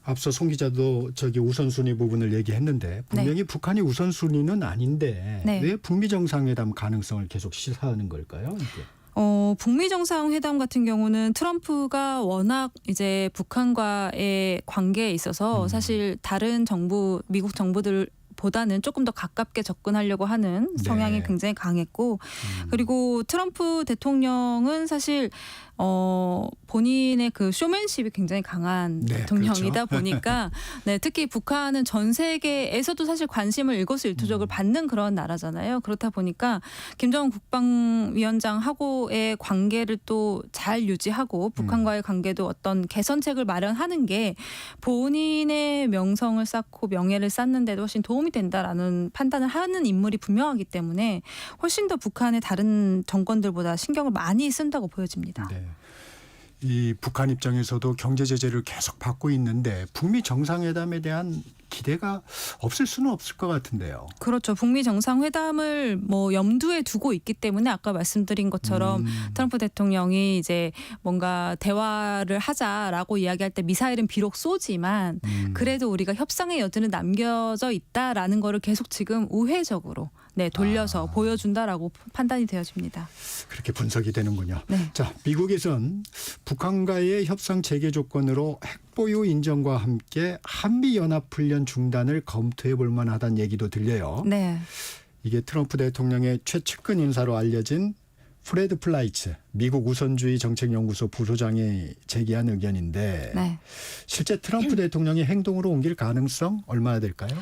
Speaker 1: 앞서 송 기자도 저기 우선순위 부분을 얘기했는데 분명히 북한이 우선순위는 아닌데
Speaker 5: 네.
Speaker 1: 왜 북미 정상회담 가능성을 계속 시사하는 걸까요? 이게?
Speaker 5: 북미 정상회담 같은 경우는 트럼프가 워낙 이제 북한과의 관계에 있어서 사실 다른 미국 정부들보다는 조금 더 가깝게 접근하려고 하는 성향이
Speaker 1: 네.
Speaker 5: 굉장히 강했고 그리고 트럼프 대통령은 사실 본인의 그 쇼맨십이 굉장히 강한
Speaker 1: 네,
Speaker 5: 대통령이다
Speaker 1: 그렇죠.
Speaker 5: 보니까 네, 특히 북한은 전 세계에서도 사실 관심을 일거수일투족을 받는 그런 나라잖아요. 그렇다 보니까 김정은 국방위원장하고의 관계를 또 잘 유지하고 북한과의 관계도 어떤 개선책을 마련하는 게 본인의 명성을 쌓고 명예를 쌓는 데도 훨씬 도움이 된다라는 판단을 하는 인물이 분명하기 때문에 훨씬 더 북한의 다른 정권들보다 신경을 많이 쓴다고 보여집니다.
Speaker 1: 네. 이 북한 입장에서도 경제 제재를 계속 받고 있는데 북미 정상회담에 대한 기대가 없을 수는 없을 것 같은데요.
Speaker 5: 그렇죠. 북미 정상회담을 뭐 염두에 두고 있기 때문에 아까 말씀드린 것처럼 트럼프 대통령이 이제 뭔가 대화를 하자라고 이야기할 때 미사일은 비록 쏘지만 그래도 우리가 협상의 여지는 남겨져 있다라는 거를 계속 지금 우회적으로 돌려서 보여준다라고 판단이 되어집니다.
Speaker 1: 그렇게 분석이 되는군요.
Speaker 5: 네.
Speaker 1: 자, 미국에선 북한과의 협상 재개 조건으로 핵보유 인정과 함께 한미연합훈련 중단을 검토해 볼 만하다는 얘기도 들려요.
Speaker 5: 네.
Speaker 1: 이게 트럼프 대통령의 최측근 인사로 알려진 프레드 플라이츠 미국 우선주의 정책연구소 부소장이 제기한 의견인데
Speaker 5: 네.
Speaker 1: 실제 트럼프 대통령이 행동으로 옮길 가능성 얼마나 될까요?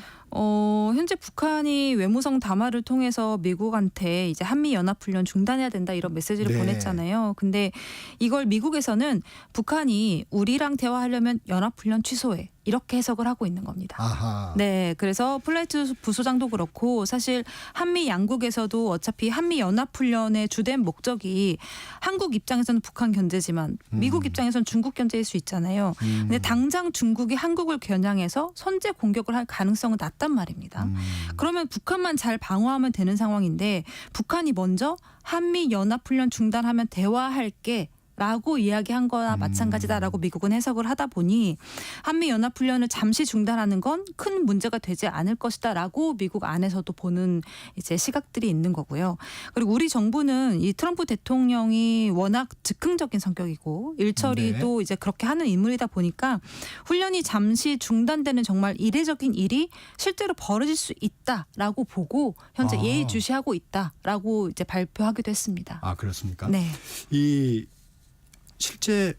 Speaker 5: 현재 북한이 외무성 담화를 통해서 미국한테 이제 한미 연합훈련 중단해야 된다 이런 메시지를
Speaker 1: 네.
Speaker 5: 보냈잖아요. 근데 이걸 미국에서는 북한이 우리랑 대화하려면 연합훈련 취소해 이렇게 해석을 하고 있는 겁니다.
Speaker 1: 아하.
Speaker 5: 네, 그래서 플라이트 부소장도 그렇고 사실 한미 양국에서도 어차피 한미 연합훈련의 주된 목적이 한국 입장에서는 북한 견제지만 미국 입장에서는 중국 견제일 수 있잖아요. 근데 당장 중국이 한국을 겨냥해서 선제 공격을 할 가능성은 낮단 말입니다. 그러면 북한만 잘 방어하면 되는 상황인데 북한이 먼저 한미 연합훈련 중단하면 대화할게 라고 이야기한 거나 마찬가지다라고 미국은 해석을 하다 보니 한미연합훈련을 잠시 중단하는 건 큰 문제가 되지 않을 것이다라고 미국 안에서도 보는 이제 시각들이 있는 거고요. 그리고 우리 정부는 이 트럼프 대통령이 워낙 즉흥적인 성격이고 일처리도 이제 그렇게 하는 인물이다 보니까 훈련이 잠시 중단되는 정말 이례적인 일이 실제로 벌어질 수 있다라고 보고 현재 예의주시하고 있다라고 이제 발표하기도 했습니다.
Speaker 1: 아, 그렇습니까?
Speaker 5: 네.
Speaker 1: 이 실제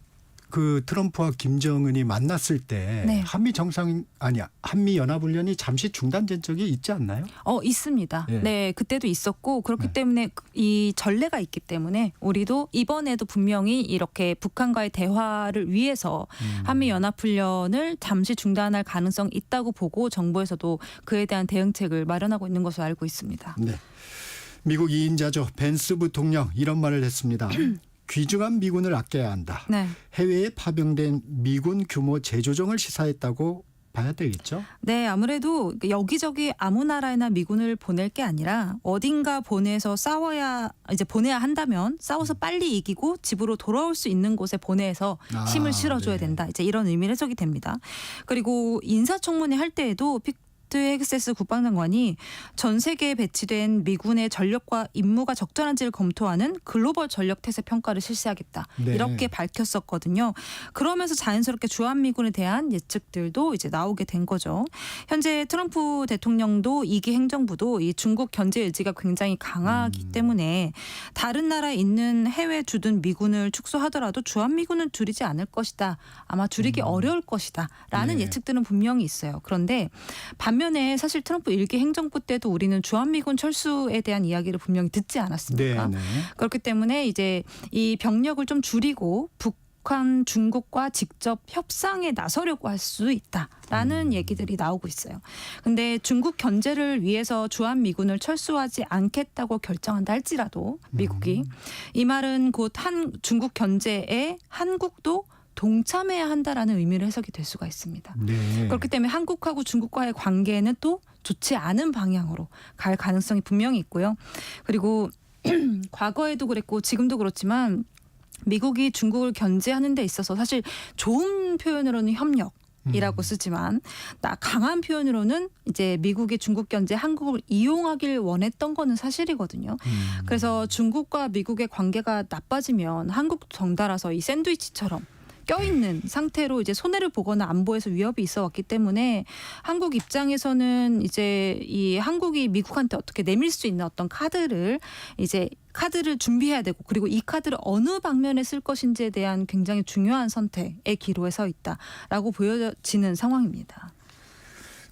Speaker 1: 그 트럼프와 김정은이 만났을 때
Speaker 5: 네.
Speaker 1: 한미 연합훈련이 잠시 중단된 적이 있지 않나요?
Speaker 5: 있습니다.
Speaker 1: 예.
Speaker 5: 네, 그때도 있었고 그렇기
Speaker 1: 네.
Speaker 5: 때문에 이 전례가 있기 때문에 우리도 이번에도 분명히 이렇게 북한과의 대화를 위해서 한미 연합훈련을 잠시 중단할 가능성이 있다고 보고 정부에서도 그에 대한 대응책을 마련하고 있는 것으로 알고 있습니다.
Speaker 1: 네. 미국 2인자죠. 벤스 부통령 이런 말을 했습니다. 귀중한 미군을 아껴야 한다.
Speaker 5: 네.
Speaker 1: 해외에 파병된 미군 규모 재조정을 시사했다고 봐야 되겠죠?
Speaker 5: 네, 아무래도 여기저기 아무 나라에나 미군을 보낼 게 아니라 어딘가 보내서 보내야 한다면 싸워서 빨리 이기고 집으로 돌아올 수 있는 곳에 보내서 힘을 실어줘야
Speaker 1: 네.
Speaker 5: 된다. 이제 이런 의미로 해석이 됩니다. 그리고 인사청문회 할 때에도 헤그세스 국방장관이 전 세계에 배치된 미군의 전력과 임무가 적절한지를 검토하는 글로벌 전력 태세 평가를 실시하겠다.
Speaker 1: 네.
Speaker 5: 이렇게 밝혔었거든요. 그러면서 자연스럽게 주한미군에 대한 예측들도 이제 나오게 된 거죠. 현재 트럼프 대통령도 2기 행정부도 이 중국 견제 의지가 굉장히 강하기 때문에 다른 나라에 있는 해외 주둔 미군을 축소하더라도 주한미군은 줄이지 않을 것이다. 아마 줄이기 어려울 것이다. 라는
Speaker 1: 네.
Speaker 5: 예측들은 분명히 있어요. 그런데 반면에 사실 트럼프 1기 행정부 때도 우리는 주한미군 철수에 대한 이야기를 분명히 듣지 않았습니까?
Speaker 1: 네, 네.
Speaker 5: 그렇기 때문에 이제 이 병력을 좀 줄이고 북한, 중국과 직접 협상에 나서려고 할 수 있다라는 얘기들이 나오고 있어요. 근데 중국 견제를 위해서 주한미군을 철수하지 않겠다고 결정한다 할지라도 미국이 이 말은 곧 중국 견제에 한국도 동참해야 한다라는 의미로 해석이 될 수가 있습니다.
Speaker 1: 네.
Speaker 5: 그렇기 때문에 한국하고 중국과의 관계는 또 좋지 않은 방향으로 갈 가능성이 분명히 있고요. 그리고 과거에도 그랬고 지금도 그렇지만 미국이 중국을 견제하는 데 있어서 사실 좋은 표현으로는 협력이라고 쓰지만 강한 표현으로는 이제 미국이 중국 견제 한국을 이용하길 원했던 거는 사실이거든요. 그래서 중국과 미국의 관계가 나빠지면 한국도 덩달아서 이 샌드위치처럼 껴있는 상태로 이제 손해를 보거나 안보에서 위협이 있어 왔기 때문에 한국 입장에서는 이제 이 한국이 미국한테 어떻게 내밀 수 있는 어떤 카드를 준비해야 되고 그리고 이 카드를 어느 방면에 쓸 것인지에 대한 굉장히 중요한 선택의 기로에 서 있다라고 보여지는 상황입니다.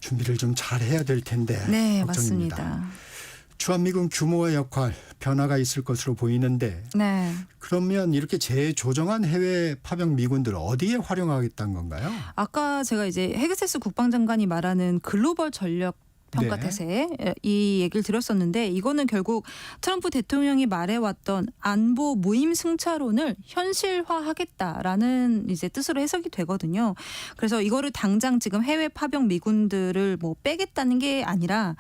Speaker 1: 준비를 좀 잘 해야 될 텐데
Speaker 5: 네,
Speaker 1: 걱정입니다.
Speaker 5: 맞습니다.
Speaker 1: 주한미군 규모와 역할 변화가 있을 것으로 보이는데
Speaker 5: 네.
Speaker 1: 그러면 이렇게 재조정한 해외 파병 미군들 어디에 활용하겠다는 건가요?
Speaker 5: 아까 제가 이제 헤그세스 국방장관이 말하는 글로벌 전력 평가
Speaker 1: 네.
Speaker 5: 태세 이 얘기를 드렸었는데 이거는 결국 트럼프 대통령이 말해왔던 안보 무임 승차론을 현실화하겠다라는 이제 뜻으로 해석이 되거든요. 그래서 이거를 당장 지금 해외 파병 미군들을 뭐 빼겠다는 게 아니라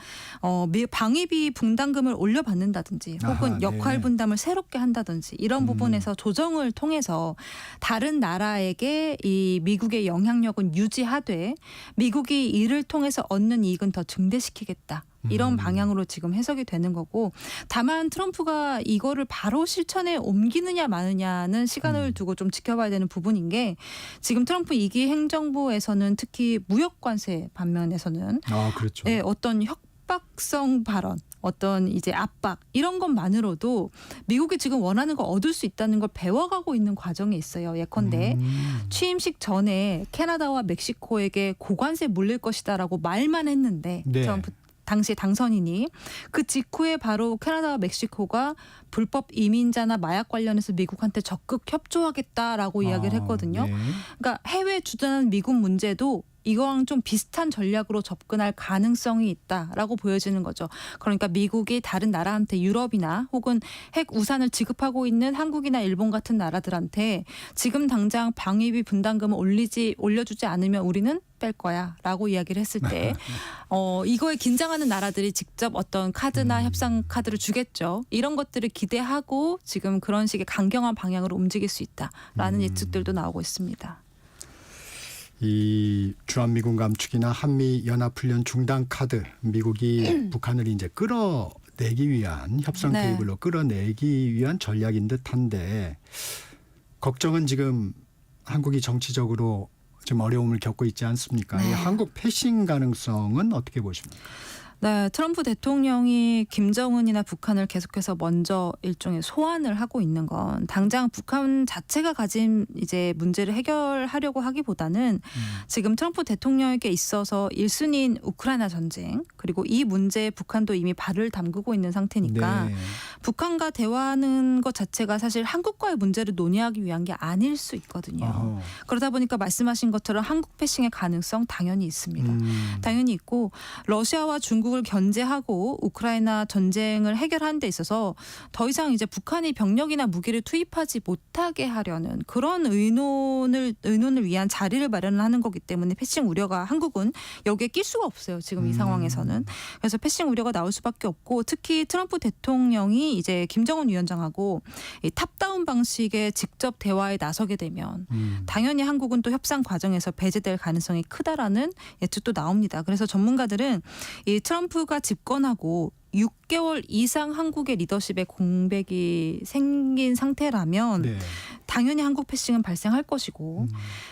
Speaker 5: 방위비 분담금을 올려받는다든지 혹은
Speaker 1: 아하,
Speaker 5: 역할
Speaker 1: 네.
Speaker 5: 분담을 새롭게 한다든지 이런 부분에서 조정을 통해서 다른 나라에게 이 미국의 영향력은 유지하되 미국이 이를 통해서 얻는 이익은 더 증대시키겠다. 이런 방향으로 지금 해석이 되는 거고 다만 트럼프가 이거를 바로 실천에 옮기느냐 마느냐는 시간을 두고 좀 지켜봐야 되는 부분인 게 지금 트럼프 2기 행정부에서는 특히 무역 관세 반면에서는
Speaker 1: 그렇죠.
Speaker 5: 네, 어떤 협박성 발언 어떤 이제 압박 이런 것만으로도 미국이 지금 원하는 걸 얻을 수 있다는 걸 배워가고 있는 과정에 있어요. 예컨대 취임식 전에 캐나다와 멕시코에게 고관세 물릴 것이다라고 말만 했는데
Speaker 1: 네.
Speaker 5: 트럼프 당시 당선인이 그 직후에 바로 캐나다와 멕시코가 불법 이민자나 마약 관련해서 미국한테 적극 협조하겠다라고 이야기를 했거든요.
Speaker 1: 네.
Speaker 5: 그러니까 해외 주둔하는 미국 문제도 이거랑 좀 비슷한 전략으로 접근할 가능성이 있다라고 보여지는 거죠. 그러니까 미국이 다른 나라한테 유럽이나 혹은 핵 우산을 지급하고 있는 한국이나 일본 같은 나라들한테 지금 당장 방위비 분담금을 올려주지 않으면 우리는 뺄 거야라고 이야기를 했을 때 이거에 긴장하는 나라들이 직접 어떤 카드나 협상 카드를 주겠죠. 이런 것들을 기대하고 지금 그런 식의 강경한 방향으로 움직일 수 있다라는 예측들도 나오고 있습니다.
Speaker 1: 이 주한미군 감축이나 한미 연합훈련 중단 카드, 미국이 북한을 이제 끌어내기 위한 협상
Speaker 5: 네.
Speaker 1: 테이블로 끌어내기 위한 전략인 듯한데 걱정은 지금 한국이 정치적으로 좀 어려움을 겪고 있지 않습니까?
Speaker 5: 네.
Speaker 1: 이 한국 패싱 가능성은 어떻게 보십니까?
Speaker 5: 네, 트럼프 대통령이 김정은이나 북한을 계속해서 먼저 일종의 소환을 하고 있는 건 당장 북한 자체가 가진 이제 문제를 해결하려고 하기보다는 지금 트럼프 대통령에게 있어서 1순위인 우크라이나 전쟁 그리고 이 문제에 북한도 이미 발을 담그고 있는 상태니까
Speaker 1: 네.
Speaker 5: 북한과 대화하는 것 자체가 사실 한국과의 문제를 논의하기 위한 게 아닐 수 있거든요.
Speaker 1: 어허.
Speaker 5: 그러다 보니까 말씀하신 것처럼 한국 패싱의 가능성 당연히 있습니다. 당연히 있고 러시아와 중국을 견제하고 우크라이나 전쟁을 해결하는 데 있어서 더 이상 이제 북한이 병력이나 무기를 투입하지 못하게 하려는 그런 의논을 위한 자리를 마련하는 거기 때문에 패싱 우려가 한국은 여기에 낄 수가 없어요. 지금 이 상황에서는. 그래서 패싱 우려가 나올 수밖에 없고 특히 트럼프 대통령이 이제 김정은 위원장하고 이 탑다운 방식의 직접 대화에 나서게 되면 당연히 한국은 또 협상 과정에서 배제될 가능성이 크다라는 예측도 나옵니다. 그래서 전문가들은 이 트럼프가 집권하고 6개월 이상 한국의 리더십에 공백이 생긴 상태라면
Speaker 1: 네.
Speaker 5: 당연히 한국 패싱은 발생할 것이고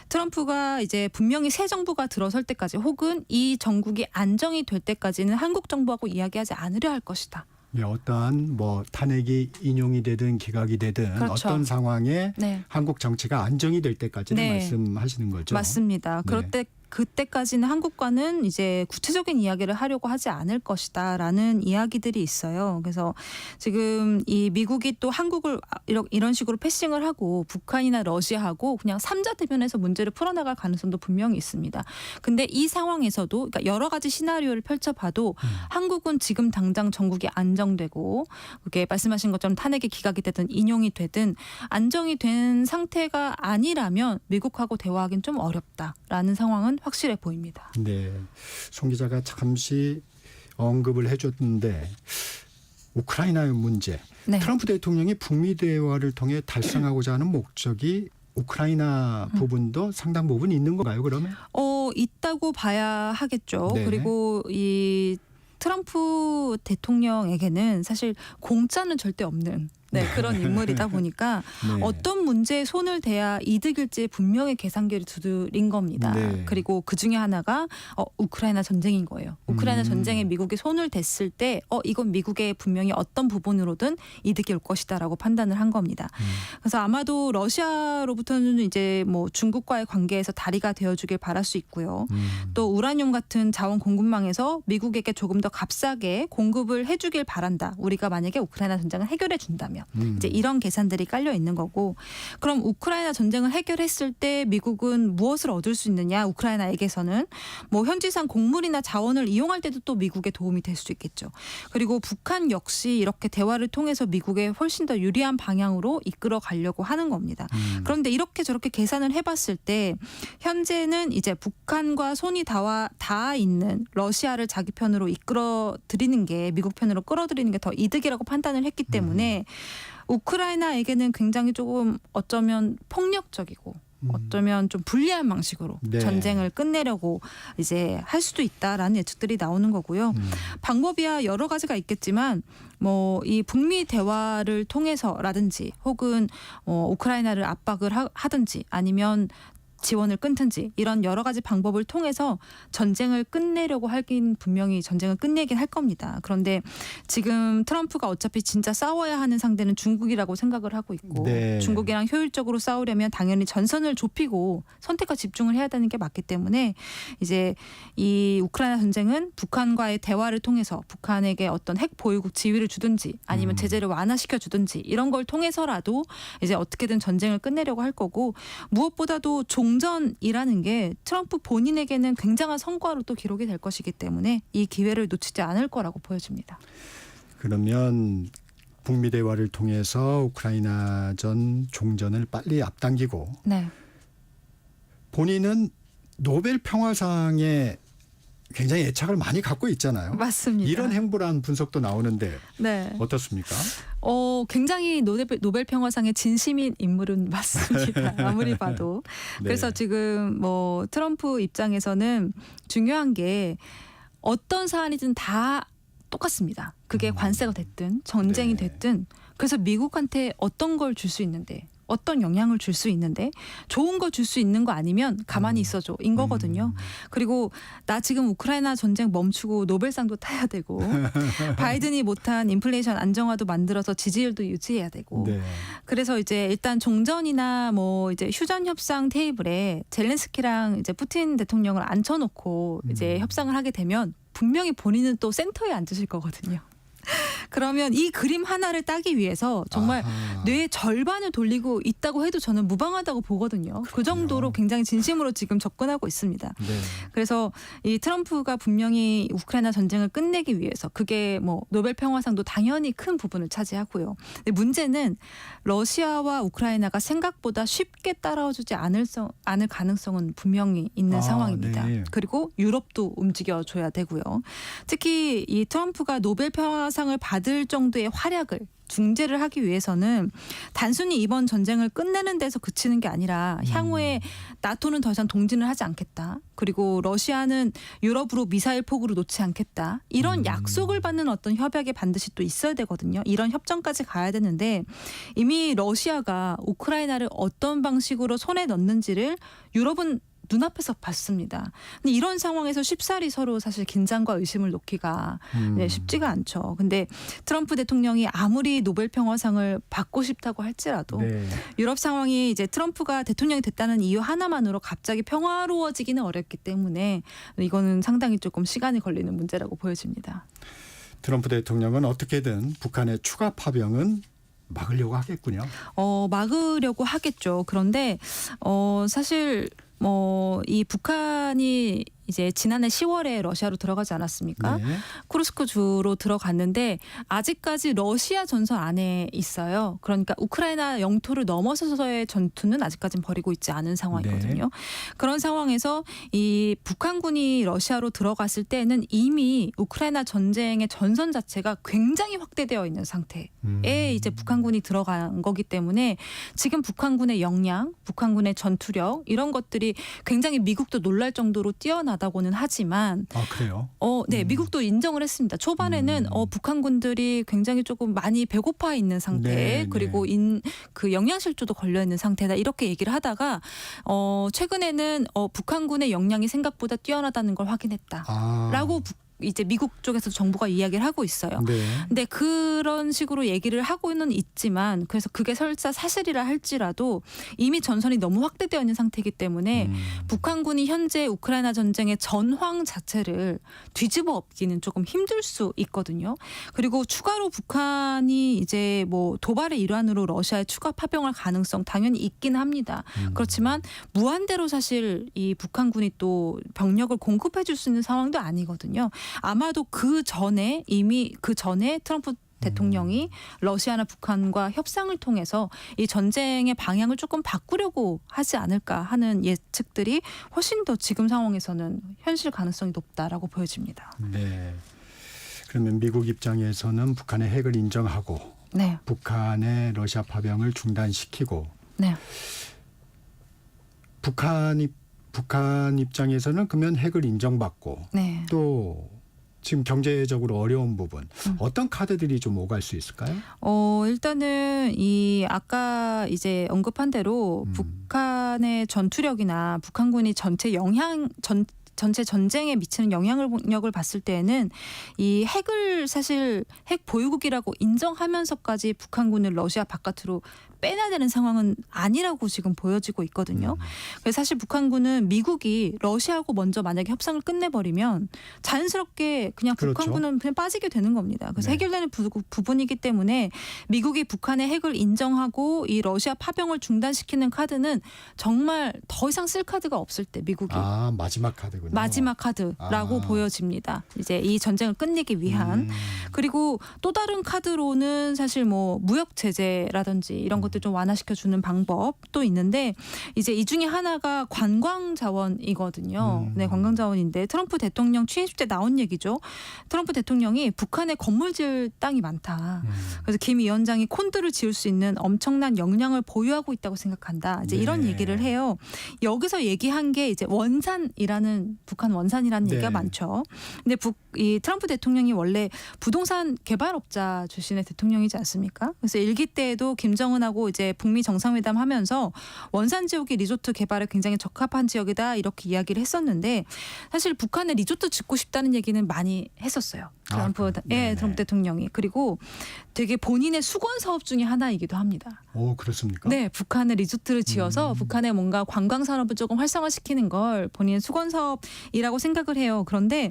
Speaker 5: 트럼프가 이제 분명히 새 정부가 들어설 때까지 혹은 이 정국이 안정이 될 때까지는 한국 정부하고 이야기하지 않으려 할 것이다.
Speaker 1: 예, 어떠한 뭐 탄핵이 인용이 되든 기각이 되든
Speaker 5: 그렇죠.
Speaker 1: 어떤 상황에
Speaker 5: 네.
Speaker 1: 한국 정치가 안정이 될 때까지는
Speaker 5: 네.
Speaker 1: 말씀하시는 거죠.
Speaker 5: 맞습니다.
Speaker 1: 네.
Speaker 5: 그럴 때 그때까지는 한국과는 이제 구체적인 이야기를 하려고 하지 않을 것이다라는 이야기들이 있어요. 그래서 지금 이 미국이 또 한국을 이런 식으로 패싱을 하고 북한이나 러시아하고 그냥 삼자 대면에서 문제를 풀어나갈 가능성도 분명히 있습니다. 근데 이 상황에서도 그러니까 여러 가지 시나리오를 펼쳐봐도 한국은 지금 당장 전국이 안정되고 그게 말씀하신 것처럼 탄핵이 기각이 되든 인용이 되든 안정이 된 상태가 아니라면 미국하고 대화하기는 좀 어렵다라는 상황은 확실해 보입니다.
Speaker 1: 네, 송 기자가 잠시 언급을 해줬는데 우크라이나의 문제.
Speaker 5: 네.
Speaker 1: 트럼프 대통령이 북미 대화를 통해 달성하고자 하는 목적이 우크라이나 부분도 상당 부분 있는 건가요? 그러면?
Speaker 5: 있다고 봐야 하겠죠.
Speaker 1: 네.
Speaker 5: 그리고 이 트럼프 대통령에게는 사실 공짜는 절대 없는 그런 인물이다 보니까
Speaker 1: 네.
Speaker 5: 어떤 문제에 손을 대야 이득일지 분명히 계산기를 두드린 겁니다.
Speaker 1: 네.
Speaker 5: 그리고 그중에 하나가 우크라이나 전쟁인 거예요. 우크라이나 전쟁에 미국이 손을 댔을 때 이건 미국의 분명히 어떤 부분으로든 이득이 올 것이다라고 판단을 한 겁니다. 그래서 아마도 러시아로부터는 이제 뭐 중국과의 관계에서 다리가 되어주길 바랄 수 있고요. 또 우라늄 같은 자원 공급망에서 미국에게 조금 더 값싸게 공급을 해주길 바란다. 우리가 만약에 우크라이나 전쟁을 해결해 준다면. 되면 이제 이런 계산들이 깔려 있는 거고 그럼 우크라이나 전쟁을 해결했을 때 미국은 무엇을 얻을 수 있느냐 우크라이나에게서는 뭐 현지산 곡물이나 자원을 이용할 때도 또 미국에 도움이 될 수 있겠죠. 그리고 북한 역시 이렇게 대화를 통해서 미국에 훨씬 더 유리한 방향으로 이끌어 가려고 하는 겁니다. 그런데 이렇게 저렇게 계산을 해봤을 때 현재는 이제 북한과 손이 닿아 있는 러시아를 자기 편으로 이끌어 들이는 게 미국 편으로 끌어들이는 게 더 이득이라고 판단을 했기 때문에 우크라이나에게는 굉장히 조금 어쩌면 폭력적이고 어쩌면 좀 불리한 방식으로
Speaker 1: 네.
Speaker 5: 전쟁을 끝내려고 이제 할 수도 있다라는 예측들이 나오는 거고요. 방법이야 여러 가지가 있겠지만 뭐 이 북미 대화를 통해서라든지 혹은 우크라이나를 압박을 하든지 아니면 지원을 끊든지 이런 여러 가지 방법을 통해서 전쟁을 끝내려고 하긴 분명히 전쟁을 끝내긴 할 겁니다. 그런데 지금 트럼프가 어차피 진짜 싸워야 하는 상대는 중국이라고 생각을 하고 있고
Speaker 1: 네.
Speaker 5: 중국이랑 효율적으로 싸우려면 당연히 전선을 좁히고 선택과 집중을 해야 되는 게 맞기 때문에 이제 이 우크라이나 전쟁은 북한과의 대화를 통해서 북한에게 어떤 핵 보유국 지위를 주든지 아니면 제재를 완화시켜 주든지 이런 걸 통해서라도 이제 어떻게든 전쟁을 끝내려고 할 거고 무엇보다도 종전이라는 게 트럼프 본인에게는 굉장한 성과로 또 기록이 될 것이기 때문에 이 기회를 놓치지 않을 거라고 보여집니다.
Speaker 1: 그러면 북미 대화를 통해서 우크라이나전 종전을 빨리 앞당기고
Speaker 5: 네.
Speaker 1: 본인은 노벨 평화상에 굉장히 애착을 많이 갖고 있잖아요.
Speaker 5: 맞습니다.
Speaker 1: 이런 행보란 분석도 나오는데
Speaker 5: 네.
Speaker 1: 어떻습니까?
Speaker 5: 굉장히 노벨 평화상의 진심인 인물은 맞습니다. 아무리 봐도.
Speaker 1: 네.
Speaker 5: 그래서 지금 뭐 트럼프 입장에서는 중요한 게 어떤 사안이든 다 똑같습니다. 그게 관세가 됐든 전쟁이
Speaker 1: 네.
Speaker 5: 됐든 그래서 미국한테 어떤 걸 줄 수 있는데 어떤 영향을 줄 수 있는데 좋은 거 줄 수 있는 거 아니면 가만히 있어줘인 거거든요. 그리고 나 지금 우크라이나 전쟁 멈추고 노벨상도 타야 되고 바이든이 못한 인플레이션 안정화도 만들어서 지지율도 유지해야 되고
Speaker 1: 네.
Speaker 5: 그래서 이제 일단 종전이나 뭐 이제 휴전 협상 테이블에 젤렌스키랑 이제 푸틴 대통령을 앉혀놓고 이제 협상을 하게 되면 분명히 본인은 또 센터에 앉으실 거거든요. 그러면 이 그림 하나를 따기 위해서 정말
Speaker 1: 아하.
Speaker 5: 뇌의 절반을 돌리고 있다고 해도 저는 무방하다고 보거든요. 그 정도로 굉장히 진심으로 지금 접근하고 있습니다.
Speaker 1: 네.
Speaker 5: 그래서 이 트럼프가 분명히 우크라이나 전쟁을 끝내기 위해서 그게 뭐 노벨 평화상도 당연히 큰 부분을 차지하고요. 근데 문제는 러시아와 우크라이나가 생각보다 쉽게 따라와주지 않을 가능성은 분명히 있는 상황입니다.
Speaker 1: 네.
Speaker 5: 그리고 유럽도 움직여줘야 되고요. 특히 이 트럼프가 노벨 평화상을 받을 정도의 활약을 중재를 하기 위해서는 단순히 이번 전쟁을 끝내는 데서 그치는 게 아니라 향후에 나토는 더 이상 동진을 하지 않겠다. 그리고 러시아는 유럽으로 미사일 폭으로 놓지 않겠다. 이런 약속을 받는 어떤 협약이 반드시 또 있어야 되거든요. 이런 협정까지 가야 되는데 이미 러시아가 우크라이나를 어떤 방식으로 손에 넣는지를 유럽은 눈앞에서 봤습니다. 근데 이런 상황에서 쉽사리 서로 사실 긴장과 의심을 놓기가 쉽지가 않죠. 근데 트럼프 대통령이 아무리 노벨 평화상을 받고 싶다고 할지라도
Speaker 1: 네.
Speaker 5: 유럽 상황이 이제 트럼프가 대통령이 됐다는 이유 하나만으로 갑자기 평화로워지기는 어렵기 때문에 이거는 상당히 조금 시간이 걸리는 문제라고 보여집니다.
Speaker 1: 트럼프 대통령은 어떻게든 북한의 추가 파병은 막으려고 하겠군요.
Speaker 5: 막으려고 하겠죠. 그런데 사실 이 북한이 이제 지난해 10월에 러시아로 들어가지 않았습니까?
Speaker 1: 네.
Speaker 5: 쿠르스크 주로 들어갔는데 아직까지 러시아 전선 안에 있어요. 그러니까 우크라이나 영토를 넘어서서의 전투는 아직까지는 벌이고 있지 않은 상황이거든요.
Speaker 1: 네.
Speaker 5: 그런 상황에서 이 북한군이 러시아로 들어갔을 때는 이미 우크라이나 전쟁의 전선 자체가 굉장히 확대되어 있는 상태에 이제 북한군이 들어간 거기 때문에 지금 북한군의 역량, 북한군의 전투력 이런 것들이 굉장히 미국도 놀랄 정도로 뛰어나다고는 하지만
Speaker 1: 그래요?
Speaker 5: 네, 미국도 인정을 했습니다. 초반에는 북한군들이 굉장히 조금 많이 배고파 있는 상태,
Speaker 1: 네,
Speaker 5: 그리고 그 영양실조도 걸려 있는 상태다 이렇게 얘기를 하다가 최근에는 북한군의 역량이 생각보다 뛰어나다는 걸 확인했다라고 이제 미국 쪽에서 정부가 이야기를 하고 있어요.
Speaker 1: 네.
Speaker 5: 근데 그런 식으로 얘기를 하고는 있지만 그래서 그게 설사 사실이라 할지라도 이미 전선이 너무 확대되어 있는 상태이기 때문에 북한군이 현재 우크라이나 전쟁의 전황 자체를 뒤집어 엎기는 조금 힘들 수 있거든요. 그리고 추가로 북한이 이제 뭐 도발의 일환으로 러시아에 추가 파병할 가능성 당연히 있긴 합니다. 그렇지만 무한대로 사실 이 북한군이 또 병력을 공급해 줄 수 있는 상황도 아니거든요. 아마도 이미 그 전에 트럼프 대통령이 러시아나 북한과 협상을 통해서 이 전쟁의 방향을 조금 바꾸려고 하지 않을까 하는 예측들이 훨씬 더 지금 상황에서는 현실 가능성이 높다라고 보여집니다.
Speaker 1: 네. 그러면 미국 입장에서는 북한의 핵을 인정하고
Speaker 5: 네.
Speaker 1: 북한의 러시아 파병을 중단시키고
Speaker 5: 네.
Speaker 1: 북한 입장에서는 그러면 핵을 인정받고
Speaker 5: 네.
Speaker 1: 또 지금 경제적으로 어려운 부분 어떤 카드들이 좀 오갈 수 있을까요?
Speaker 5: 일단은 이 아까 이제 언급한 대로 북한의 전투력이나 북한군이 전체 전쟁에 미치는 영향력을 봤을 때에는 이 핵 보유국이라고 인정하면서까지 북한군을 러시아 바깥으로 빼놔야 되는 상황은 아니라고 지금 보여지고 있거든요. 그래서 사실 북한군은 미국이 러시아하고 먼저 만약에 협상을 끝내버리면 자연스럽게 그냥
Speaker 1: 그렇죠.
Speaker 5: 북한군은 그냥 빠지게 되는 겁니다. 그래서
Speaker 1: 네.
Speaker 5: 해결되는 부분이기 때문에 미국이 북한의 핵을 인정하고 이 러시아 파병을 중단시키는 카드는 정말 더 이상 쓸 카드가 없을 때 미국이
Speaker 1: 마지막 카드군요.
Speaker 5: 마지막 카드라고 보여집니다. 이제 이 전쟁을 끝내기 위한. 그리고 또 다른 카드로는 사실 뭐 무역 제재라든지 이런 것들 좀 완화시켜주는 방법도 있는데 이제 이 중에 하나가 관광 자원이거든요. 네, 관광 자원인데 트럼프 대통령 취임식 때 나온 얘기죠. 트럼프 대통령이 북한에 건물 지을 땅이 많다. 그래서 김 위원장이 콘도를 지을 수 있는 엄청난 역량을 보유하고 있다고 생각한다. 이제 이런
Speaker 1: 네.
Speaker 5: 얘기를 해요. 여기서 얘기한 게 이제 북한 원산이라는
Speaker 1: 네.
Speaker 5: 얘기가 많죠. 근데 이 트럼프 대통령이 원래 부동산 개발업자 출신의 대통령이지 않습니까? 그래서 일기 때에도 김정은하고 이제 북미 정상회담 하면서 원산 지역이 리조트 개발에 굉장히 적합한 지역이다 이렇게 이야기를 했었는데 사실 북한에 리조트 짓고 싶다는 얘기는 많이 했었어요. 트럼프 대통령이. 그리고 되게 본인의 수건 사업 중에 하나이기도 합니다.
Speaker 1: 오, 그렇습니까?
Speaker 5: 네, 북한에 리조트를 지어서 북한의 뭔가 관광 산업을 조금 활성화시키는 걸 본인의 수건 사업이라고 생각을 해요. 그런데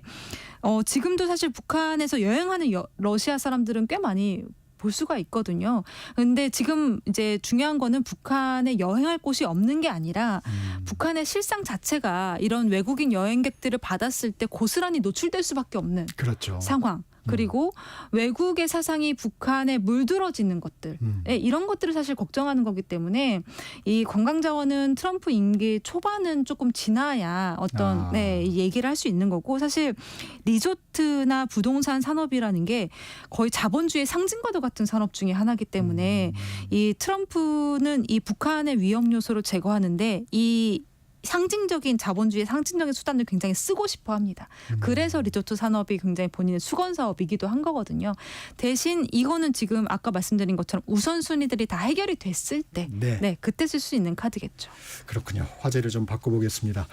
Speaker 5: 지금도 사실 북한에서 여행하는 러시아 사람들은 꽤 많이 볼 수가 있거든요. 근데 지금 이제 중요한 거는 북한에 여행할 곳이 없는 게 아니라 북한의 실상 자체가 이런 외국인 여행객들을 받았을 때 고스란히 노출될 수밖에 없는
Speaker 1: 그렇죠.
Speaker 5: 상황. 그리고 외국의 사상이 북한에 물들어지는 것들 이런 것들을 사실 걱정하는 거기 때문에 이 관광 자원은 트럼프 임기 초반은 조금 지나야 어떤 이 얘기를 할 수 있는 거고 사실 리조트나 부동산 산업이라는 게 거의 자본주의의 상징과도 같은 산업 중에 하나이기 때문에 이 트럼프는 이 북한의 위험 요소를 제거하는데 이 상징적인 자본주의의 상징적인 수단을 굉장히 쓰고 싶어 합니다. 그래서 리조트 산업이 굉장히 본인의 수건 사업이기도 한 거거든요. 대신 이거는 지금 아까 말씀드린 것처럼 우선순위들이 다 해결이 됐을 때 그때 쓸 수 있는 카드겠죠.
Speaker 1: 그렇군요. 화제를 좀 바꿔보겠습니다.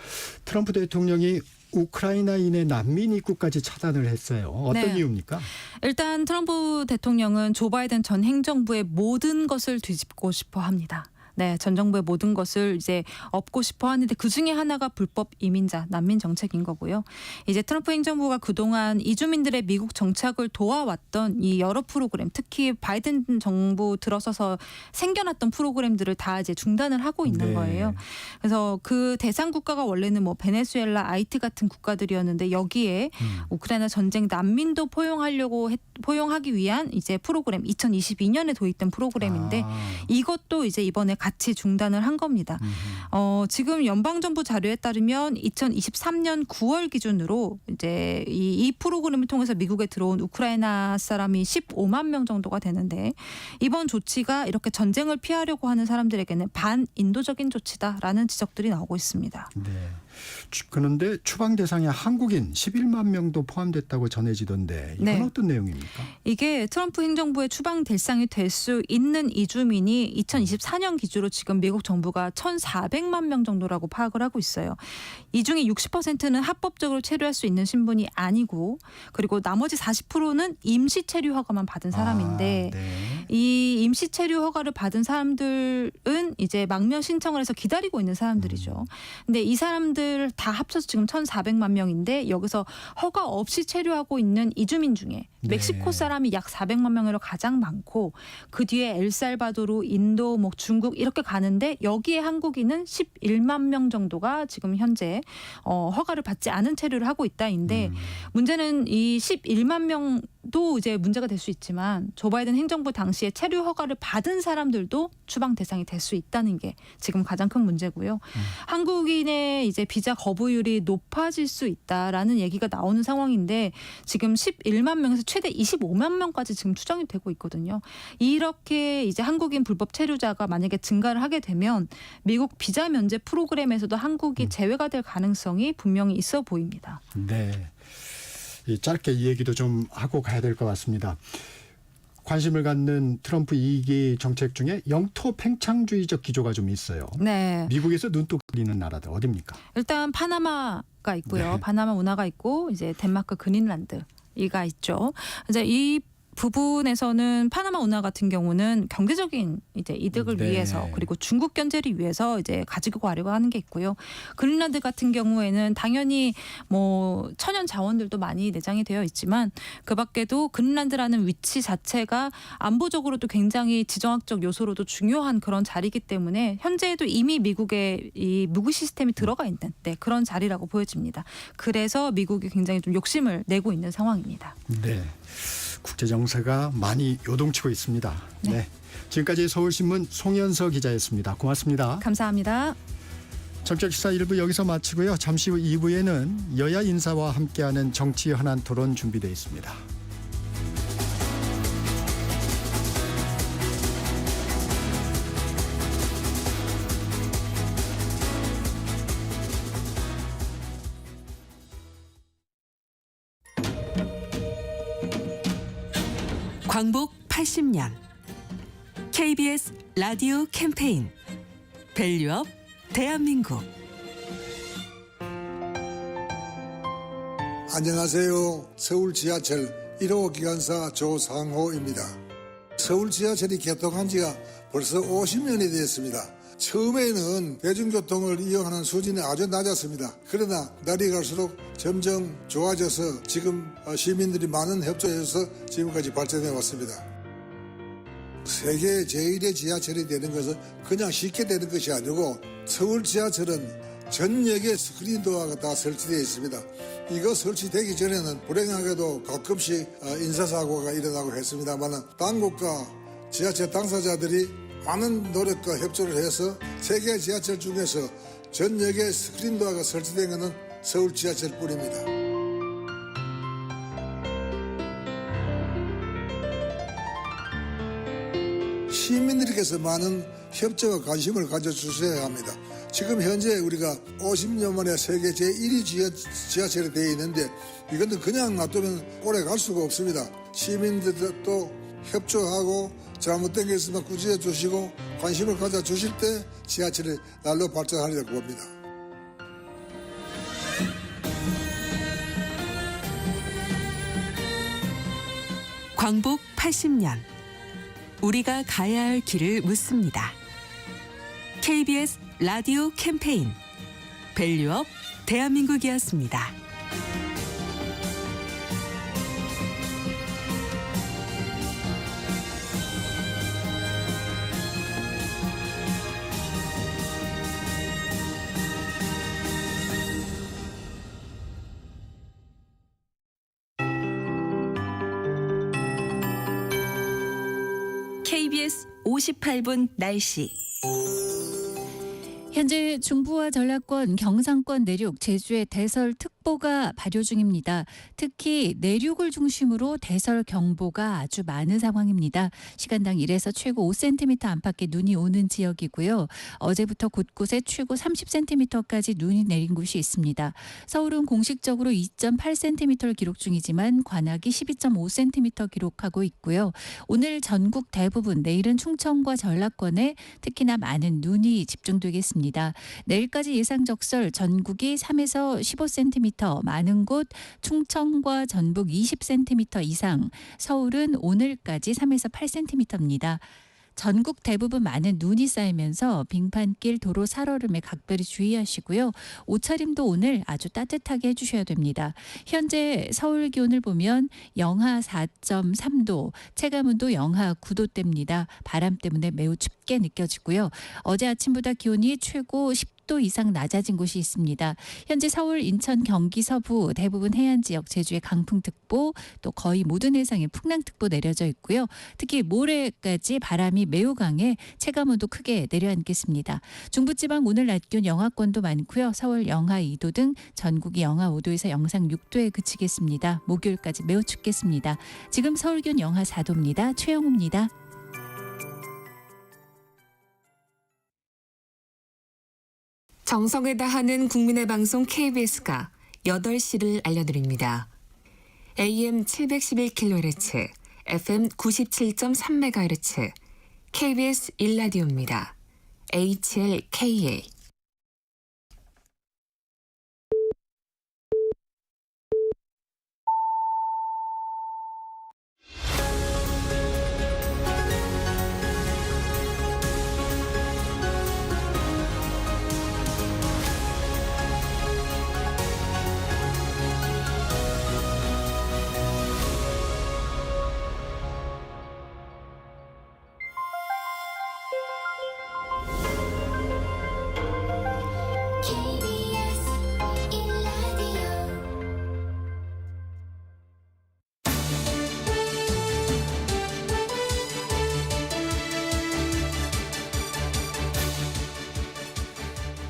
Speaker 1: 트럼프 대통령이 우크라이나인의 난민 입국까지 차단을 했어요. 어떤 이유입니까?
Speaker 5: 일단 트럼프 대통령은 조 바이든 전 행정부의 모든 것을 뒤집고 싶어 합니다. 네, 전 정부의 모든 것을 이제 엎고 싶어 하는데 그 중에 하나가 불법 이민자, 난민 정책인 거고요. 이제 트럼프 행정부가 그동안 이주민들의 미국 정착을 도와왔던 이 여러 프로그램, 특히 바이든 정부 들어서서 생겨났던 프로그램들을 다 이제 중단을 하고 있는 거예요. 그래서 그 대상 국가가 원래는 뭐 베네수엘라, 아이티 같은 국가들이었는데 여기에 우크라이나 전쟁 난민도 포용하기 위한 이제 프로그램 2022년에 도입된 프로그램인데 이것도 이제 이번에 같이 중단을 한 겁니다. 지금 연방정부 자료에 따르면 2023년 9월 기준으로 이제 이 프로그램을 통해서 미국에 들어온 우크라이나 사람이 15만 명 정도가 되는데 이번 조치가 이렇게 전쟁을 피하려고 하는 사람들에게는 반인도적인 조치다라는 지적들이 나오고 있습니다.
Speaker 1: 네. 그런데 추방 대상에 한국인 11만 명도 포함됐다고 전해지던데 이건
Speaker 5: 네.
Speaker 1: 어떤 내용입니까?
Speaker 5: 이게 트럼프 행정부의 추방 대상이 될 수 있는 이주민이 2024년 기준으로 지금 미국 정부가 1,400만 명 정도라고 파악을 하고 있어요. 이 중에 60%는 합법적으로 체류할 수 있는 신분이 아니고 그리고 나머지 40%는 임시 체류 허가만 받은 사람인데
Speaker 1: 네.
Speaker 5: 이 임시 체류 허가를 받은 사람들은 이제 망명 신청을 해서 기다리고 있는 사람들이죠. 근데 이 사람들 다 합쳐서 지금 1,400만 명인데 여기서 허가 없이 체류하고 있는 이주민 중에 멕시코 사람이 약 400만 명으로 가장 많고 그 뒤에 엘살바도르, 인도, 뭐 중국 이렇게 가는데 여기에 한국인은 11만 명 정도가 지금 현재 허가를 받지 않은 체류를 하고 있다인데 문제는 이 11만 명도 이제 문제가 될 수 있지만 조 바이든 행정부 당시에 체류 허가를 받은 사람들도 추방 대상이 될 수 있다는 게 지금 가장 큰 문제고요. 한국인의 이제 비자 거부율이 높아질 수 있다라는 얘기가 나오는 상황인데 지금 11만 명에서 최대 25만 명까지 지금 추정이 되고 있거든요. 이렇게 이제 한국인 불법 체류자가 만약에 증가를 하게 되면 미국 비자 면제 프로그램에서도 한국이 제외가 될 가능성이 분명히 있어 보입니다.
Speaker 1: 네. 짧게 이 얘기도 좀 하고 가야 될 것 같습니다. 관심을 갖는 트럼프 2기 정책 중에 영토 팽창주의적 기조가 좀 있어요.
Speaker 5: 네.
Speaker 1: 미국에서 눈독 들이는 나라들 어디입니까?
Speaker 5: 일단 파나마가 있고요.
Speaker 1: 네.
Speaker 5: 파나마 운하가 있고 이제 덴마크 그린란드 이가 있죠. 이제 이 부분에서는 파나마 운하 같은 경우는 경제적인 이제 이득을
Speaker 1: 네.
Speaker 5: 위해서 그리고 중국 견제를 위해서 이제 가지고 가려고 하는 게 있고요. 그린란드 같은 경우에는 당연히 뭐 천연 자원들도 많이 내장이 되어 있지만 그 밖에도 그린란드라는 위치 자체가 안보적으로도 굉장히 지정학적 요소로도 중요한 그런 자리이기 때문에 현재에도 이미 미국의 이 무기 시스템이 들어가 있는 그런 자리라고 보여집니다. 그래서 미국이 굉장히 좀 욕심을 내고 있는 상황입니다.
Speaker 1: 네. 국제 정세가 많이 요동치고 있습니다. 네. 지금까지 서울신문 송현서 기자였습니다. 고맙습니다.
Speaker 5: 감사합니다.
Speaker 1: 정책시사 1부 여기서 마치고요. 잠시 후 2부에는 여야 인사와 함께하는 정치 현안 토론 준비되어 있습니다.
Speaker 6: 광복 80년 KBS 라디오 캠페인 밸류업 대한민국.
Speaker 7: 안녕하세요. 서울 지하철 1호 기관사 조상호입니다. 서울 지하철이 개통한 지가 벌써 50년이 되었습니다. 처음에는 대중교통을 이용하는 수준이 아주 낮았습니다. 그러나 날이 갈수록 점점 좋아져서 지금 시민들이 많은 협조해서 지금까지 발전해 왔습니다. 세계 제1의 지하철이 되는 것은 그냥 쉽게 되는 것이 아니고 서울 지하철은 전 역에 스크린 도어가 다 설치되어 있습니다. 이거 설치되기 전에는 불행하게도 가끔씩 인사사고가 일어나고 했습니다만 당국과 지하철 당사자들이 많은 노력과 협조를 해서 세계 지하철 중에서 전 역에 스크린 도어가 설치된 것은 서울 지하철뿐입니다. 시민들께서 많은 협조와 관심을 가져주셔야 합니다. 지금 현재 우리가 50년 만에 세계 제1위 지하철이 되어 있는데 이것도 그냥 놔두면 오래 갈 수가 없습니다. 시민들도 협조하고 잘못된 게 있으면 꾸짖어 주시고 관심을 가져주실 때 지하철이 날로 발전하리라고 봅니다.
Speaker 6: 광복 80년 우리가 가야 할 길을 묻습니다. KBS 라디오 캠페인 밸류업 대한민국이었습니다. KBS 58분 날씨.
Speaker 2: 현재 중부와 전라권, 경상권 내륙, 제주의 대설 특보 특보가 발효 중입니다. 특히 내륙을 중심으로 대설 경보가 아주 많은 상황입니다. 시간당 1에서 최고 5cm 안팎의 눈이 오는 지역이고요. 어제부터 곳곳에 최고 30cm까지 눈이 내린 곳이 있습니다. 서울은 공식적으로 2.8cm를 기록 중이지만 관악이 12.5cm 기록하고 있고요. 오늘 전국 대부분, 내일은 충청과 전라권에 특히나 많은 눈이 집중되겠습니다. 내일까지 예상 적설 전국이 3에서 15cm, 많은 곳 충청과 전북 20cm 이상, 서울은 오늘까지 3에서 8cm입니다. 전국 대부분 많은 눈이 쌓이면서 빙판길, 도로 살얼음에 각별히 주의하시고요. 옷차림도 오늘 아주 따뜻하게 해주셔야 됩니다. 현재 서울 기온을 보면 영하 4.3도, 체감온도 영하 9도대입니다. 바람 때문에 매우 춥게 느껴지고요. 어제 아침보다 기온이 최고 10도 이상 낮아진 곳이 있습니다. 현재 서울, 인천, 경기 서부 대부분 해안 지역, 제주에 강풍특보, 또 거의 모든 해상에 풍랑특보 내려져 있고요. 특히 모레까지 바람이 매우 강해 체감온도 크게 내려앉겠습니다. 중부지방 오늘 낮 기온 영하권도 많고요. 서울 영하 2도 등 전국이 영하 5도에서 영상 6도에 그치겠습니다. 목요일까지 매우 춥겠습니다. 지금 서울 기온 영하 4도입니다. 최영우입니다.
Speaker 6: 정성을 다하는 국민의 방송 KBS가 8시를 알려드립니다. AM 711kHz, FM 97.3MHz, KBS 1라디오입니다. HLKA.
Speaker 8: KBS 1라디오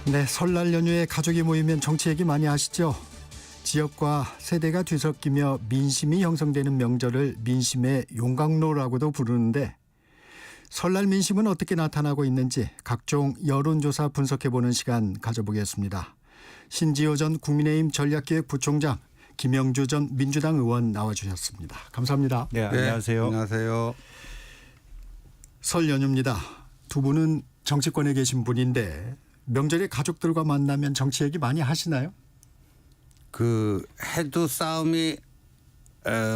Speaker 1: 네, 설날 연휴에 가족이 모이면 정치 얘기 많이 하시죠? 지역과 세대가 뒤섞이며 민심이 형성되는 명절을 민심의 용광로라고도 부르는데 설날 민심은 어떻게 나타나고 있는지 각종 여론조사 분석해보는 시간 가져보겠습니다. 신지호 전 국민의힘 전략기획부총장, 김영주 전 민주당 의원 나와주셨습니다. 감사합니다.
Speaker 9: 네, 안녕하세요.
Speaker 10: 안녕하세요.
Speaker 1: 설 연휴입니다. 두 분은 정치권에 계신 분인데 명절에 가족들과 만나면 정치 얘기 많이 하시나요?
Speaker 10: 해도 싸움이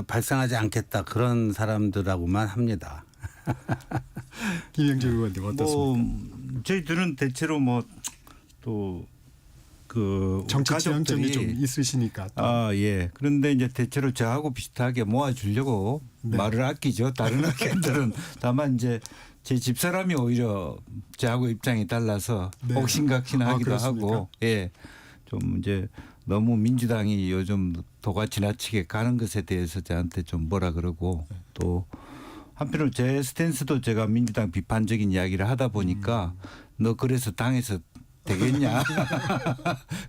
Speaker 10: 발생하지 않겠다 그런 사람들하고만 합니다.
Speaker 1: 김영주 의원님 어떻습니까?
Speaker 9: 저희들은 대체로
Speaker 1: 정치 지향점이 좀 있으시니까.
Speaker 9: 예. 그런데 이제 대체로 저하고 비슷하게 모아주려고
Speaker 1: 네.
Speaker 9: 말을 아끼죠. 다른 학교들은 다만 이제 제 집사람이 오히려 저하고 입장이 달라서
Speaker 1: 네.
Speaker 9: 옥신각신하기도
Speaker 1: 그렇습니까?
Speaker 9: 하고, 예, 좀 이제 너무 민주당이 요즘 도가 지나치게 가는 것에 대해서 저한테 좀 뭐라 그러고 또 한편으로 제 스탠스도 제가 민주당 비판적인 이야기를 하다 보니까 너 그래서 당에서 되겠냐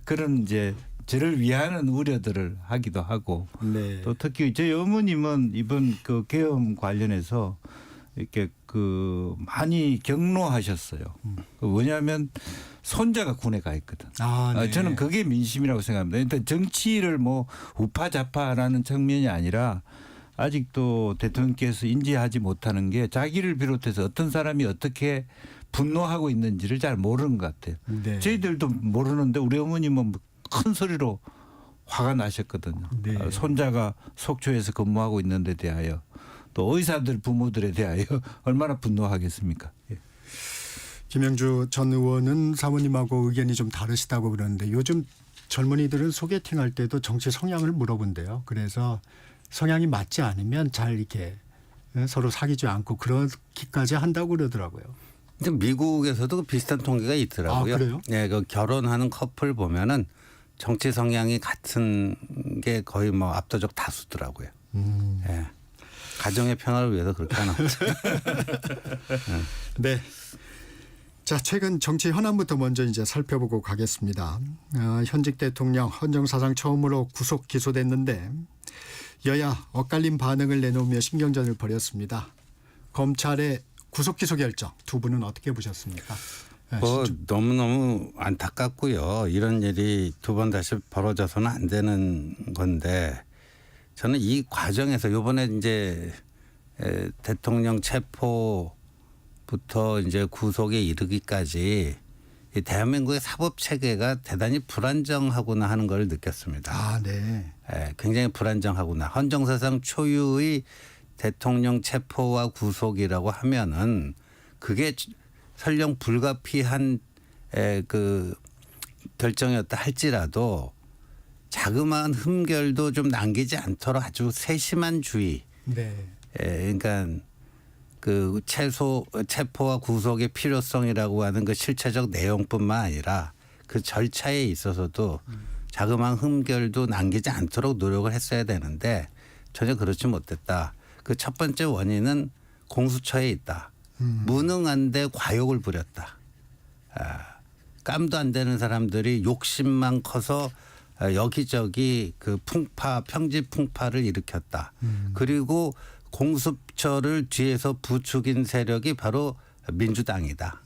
Speaker 9: 그런 이제 저를 위하는 우려들을 하기도 하고
Speaker 1: 네.
Speaker 9: 또 특히 저희 어머님은 이번 그 계엄 관련해서 이렇게 많이 경로하셨어요. 왜냐하면 손자가 군에 가 있거든.
Speaker 1: 네.
Speaker 9: 저는 그게 민심이라고 생각합니다. 일단 정치를 우파 좌파라는 측면이 아니라 아직도 대통령께서 인지하지 못하는 게 자기를 비롯해서 어떤 사람이 어떻게 분노하고 있는지를 잘 모르는 것 같아요.
Speaker 1: 네.
Speaker 9: 저희들도 모르는데 우리 어머님은 큰 소리로 화가 나셨거든요.
Speaker 1: 네.
Speaker 9: 손자가 속초에서 근무하고 있는 데 대하여 또 의사들 부모들에 대하여 얼마나 분노하겠습니까? 예.
Speaker 1: 김영주 전 의원은 사모님하고 의견이 좀 다르시다고 그러는데 요즘 젊은이들은 소개팅할 때도 정치 성향을 물어본대요. 그래서 성향이 맞지 않으면 잘 이렇게 서로 사귀지 않고 그렇게까지 한다고 그러더라고요.
Speaker 10: 근데 미국에서도 비슷한 통계가 있더라고요.
Speaker 1: 아, 그래요?
Speaker 10: 네, 결혼하는 커플 보면은 정치 성향이 같은 게 거의 압도적 다수더라고요. 네. 가정의 평화를 위해서 그렇게 하나.
Speaker 1: 네. 자, 최근 정치 현안부터 먼저 이제 살펴보고 가겠습니다. 현직 대통령 헌정사상 처음으로 구속 기소됐는데 여야 엇갈린 반응을 내놓으며 신경전을 벌였습니다. 검찰의 구속 기소 결정 두 분은 어떻게 보셨습니까?
Speaker 10: 뭐 너무너무 안타깝고요. 이런 일이 두 번 다시 벌어져서는 안 되는 건데 저는 이 과정에서 이번에 이제 대통령 체포부터 이제 구속에 이르기까지 이 대한민국의 사법 체계가 대단히 불안정하구나 하는 걸 느꼈습니다.
Speaker 1: 아, 네.
Speaker 10: 굉장히 불안정하구나. 헌정사상 초유의 대통령 체포와 구속이라고 하면은 그게 설령 불가피한 그 결정이었다 할지라도 자그마한 흠결도 좀 남기지 않도록 아주 세심한 주의.
Speaker 1: 네.
Speaker 10: 그러니까 그 체포와 구속의 필요성이라고 하는 그 실체적 내용뿐만 아니라 그 절차에 있어서도 자그마한 흠결도 남기지 않도록 노력을 했어야 되는데 전혀 그렇지 못했다. 그 첫 번째 원인은 공수처에 있다. 무능한데 과욕을 부렸다. 깜도 안 되는 사람들이 욕심만 커서 여기저기 그 평지 풍파를 일으켰다. 그리고 공수처를 뒤에서 부추긴 세력이 바로 민주당이다.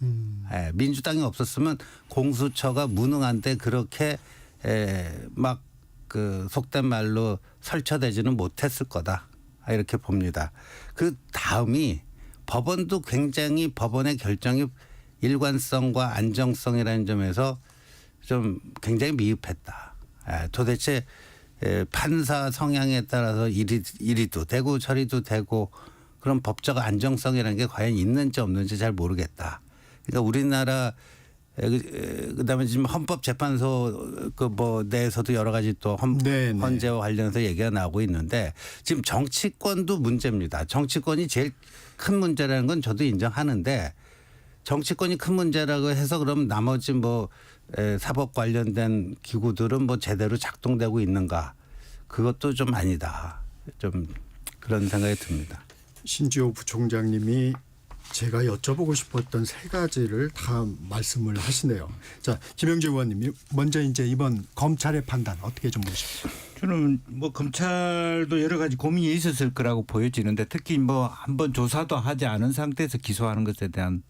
Speaker 10: 민주당이 없었으면 공수처가 무능한데 그렇게 막 그 속된 말로 설쳐되지는 못했을 거다. 이렇게 봅니다. 그 다음이 법원도 굉장히 법원의 결정이 일관성과 안정성이라는 점에서 좀 굉장히 미흡했다. 도대체 판사 성향에 따라서 이리도 되고 저리도 되고 그런 법적 안정성이라는 게 과연 있는지 없는지 잘 모르겠다. 그러니까 우리나라 그다음에 지금 헌법재판소 그 뭐 내에서도 여러 가지 또 헌재와 관련해서 얘기가 나오고 있는데 지금 정치권도 문제입니다. 정치권이 제일 큰 문제라는 건 저도 인정하는데 정치권이 큰 문제라고 해서 그럼 나머지 뭐 사법 관련된 기구들은 뭐 제대로 작동되고 있는가? 그것도 좀 아니다. 좀 그런 생각이 듭니다.
Speaker 1: 신지호 부총장님이 제가 여쭤보고 싶었던 세 가지를 다 말씀을 하시네요. 자, 김영재 의원님 먼저 이제 이번 검찰의 판단 어떻게 좀 보십니까?
Speaker 9: 저는 뭐 검찰도 여러 가지 고민이 있었을 거라고 보여지는데 특히 뭐 한번 조사도 하지 않은 상태에서 기소하는 것에 대한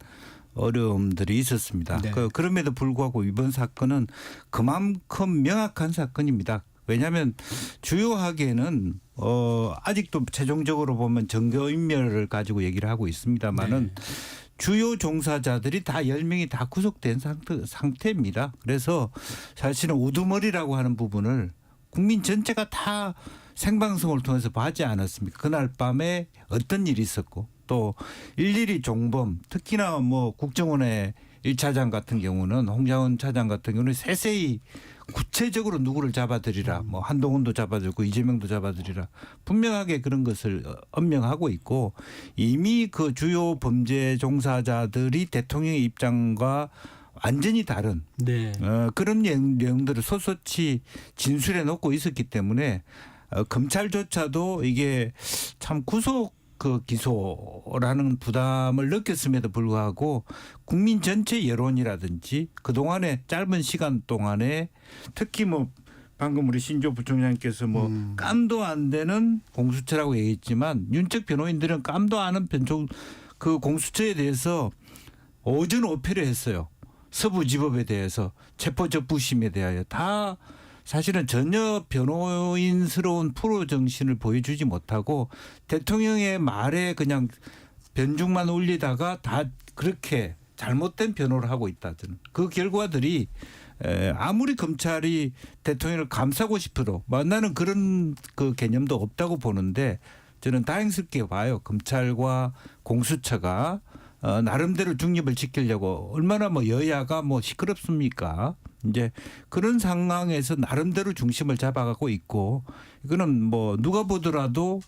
Speaker 9: 어려움들이 있었습니다.
Speaker 1: 네.
Speaker 9: 그럼에도 불구하고 이번 사건은 그만큼 명확한 사건입니다. 왜냐하면 주요하게는 아직도 최종적으로 보면 정교인멸을 가지고 얘기를 하고 있습니다만은
Speaker 1: 네.
Speaker 9: 주요 종사자들이 다 10명이 다 구속된 상태입니다. 그래서 사실은 우두머리라고 하는 부분을 국민 전체가 다 생방송을 통해서 보지 않았습니까? 그날 밤에 어떤 일이 있었고 또 일일이 종범 특히나 뭐 국정원의 1차장 같은 경우는 홍장원 차장 같은 경우는 세세히 구체적으로 누구를 잡아들이라 뭐 한동훈도 잡아들고 이재명도 잡아들이라 분명하게 그런 것을 엄명하고 있고 이미 그 주요 범죄 종사자들이 대통령의 입장과 완전히 다른
Speaker 1: 네.
Speaker 9: 그런 내용들을 솟솟이 진술해 놓고 있었기 때문에 검찰조차도 이게 참 구속 그 기소라는 부담을 느꼈음에도 불구하고 국민 전체 여론이라든지 그동안의 짧은 시간 동안에 특히 뭐 방금 우리 신조 부총장님께서 뭐 깜도 안 되는 공수처라고 얘기했지만 윤책 변호인들은 깜도 안 하는 그 공수처에 대해서 오전 오피를 했어요. 서부지법에 대해서 체포적부심에 대하여 다 사실은 전혀 변호인스러운 프로 정신을 보여주지 못하고 대통령의 말에 그냥 변죽만 올리다가 다 그렇게 잘못된 변호를 하고 있다. 저는 그 결과들이 아무리 검찰이 대통령을 감싸고 싶어도 만나는 그런 그 개념도 없다고 보는데 저는 다행스럽게 봐요. 검찰과 공수처가 나름대로 중립을 지키려고 얼마나 뭐 여야가 뭐 시끄럽습니까? 이제 그런 상황에서 나름대로 중심을 잡아가고 있고 이거는 뭐 누가 보더라도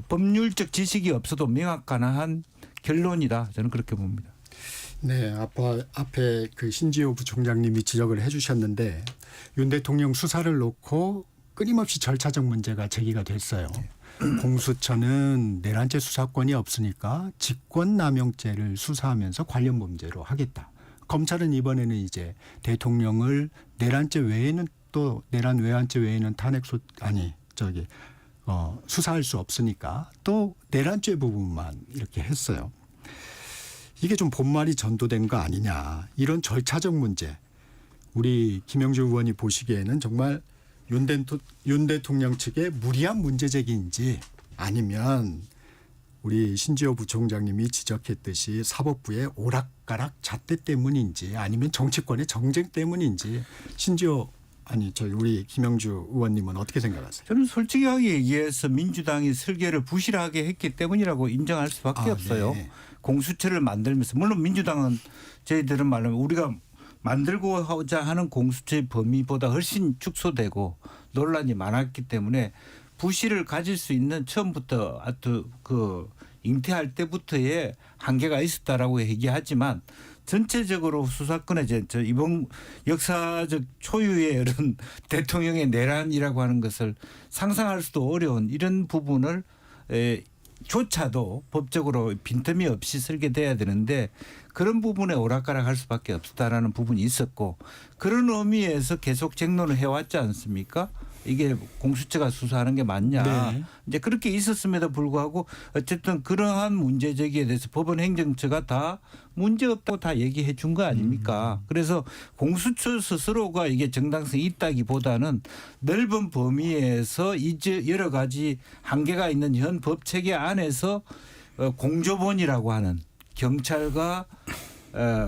Speaker 9: 법률적 지식이 없어도 명확한 결론이다. 저는 그렇게 봅니다.
Speaker 1: 네, 앞에 그 신지호 부총장님이 지적을 해주셨는데 윤 대통령 수사를 놓고 끊임없이 절차적 문제가 제기가 됐어요. 공수처는 내란죄 수사권이 없으니까 직권남용죄를 수사하면서 관련 범죄로 하겠다. 검찰은 이번에는 이제 대통령을 내란죄 외에는 또 내란 외환죄 외에는 수사할 수 없으니까 또 내란죄 부분만 이렇게 했어요. 이게 좀 본말이 전도된 거 아니냐. 이런 절차적 문제. 우리 김영주 의원이 보시기에는 정말 윤 대통령 측의 무리한 문제제기인지 아니면 우리 신지호 부총장님이 지적했듯이 사법부의 오락가락 잣대 때문인지 아니면 정치권의 정쟁 때문인지 우리 김영주 의원님은 어떻게 생각하세요?
Speaker 9: 저는 솔직하게 얘기해서 민주당이 설계를 부실하게 했기 때문이라고 인정할 수밖에 없어요.
Speaker 1: 네.
Speaker 9: 공수처를 만들면서 물론 민주당은 저희들은 말하면 우리가 만들고자 하는 공수처의 범위보다 훨씬 축소되고 논란이 많았기 때문에 부실을 가질 수 있는 처음부터 잉태할 때부터의 한계가 있었다라고 얘기하지만 전체적으로 수사권에 이번 역사적 초유의 이런 대통령의 내란이라고 하는 것을 상상할 수도 어려운 이런 부분을 조차도 법적으로 빈틈이 없이 설계돼야 되는데 그런 부분에 오락가락할 수밖에 없었다라는 부분이 있었고 그런 의미에서 계속 쟁론을 해왔지 않습니까? 이게 공수처가 수사하는 게 맞냐.
Speaker 1: 네.
Speaker 9: 이제 그렇게 있었음에도 불구하고 어쨌든 그러한 문제 제기에 대해서 법원 행정처가 다 문제없다고 다 얘기해 준 거 아닙니까? 그래서 공수처 스스로가 이게 정당성이 있다기보다는 넓은 범위에서 이제 여러 가지 한계가 있는 현 법 체계 안에서 공조본이라고 하는 경찰과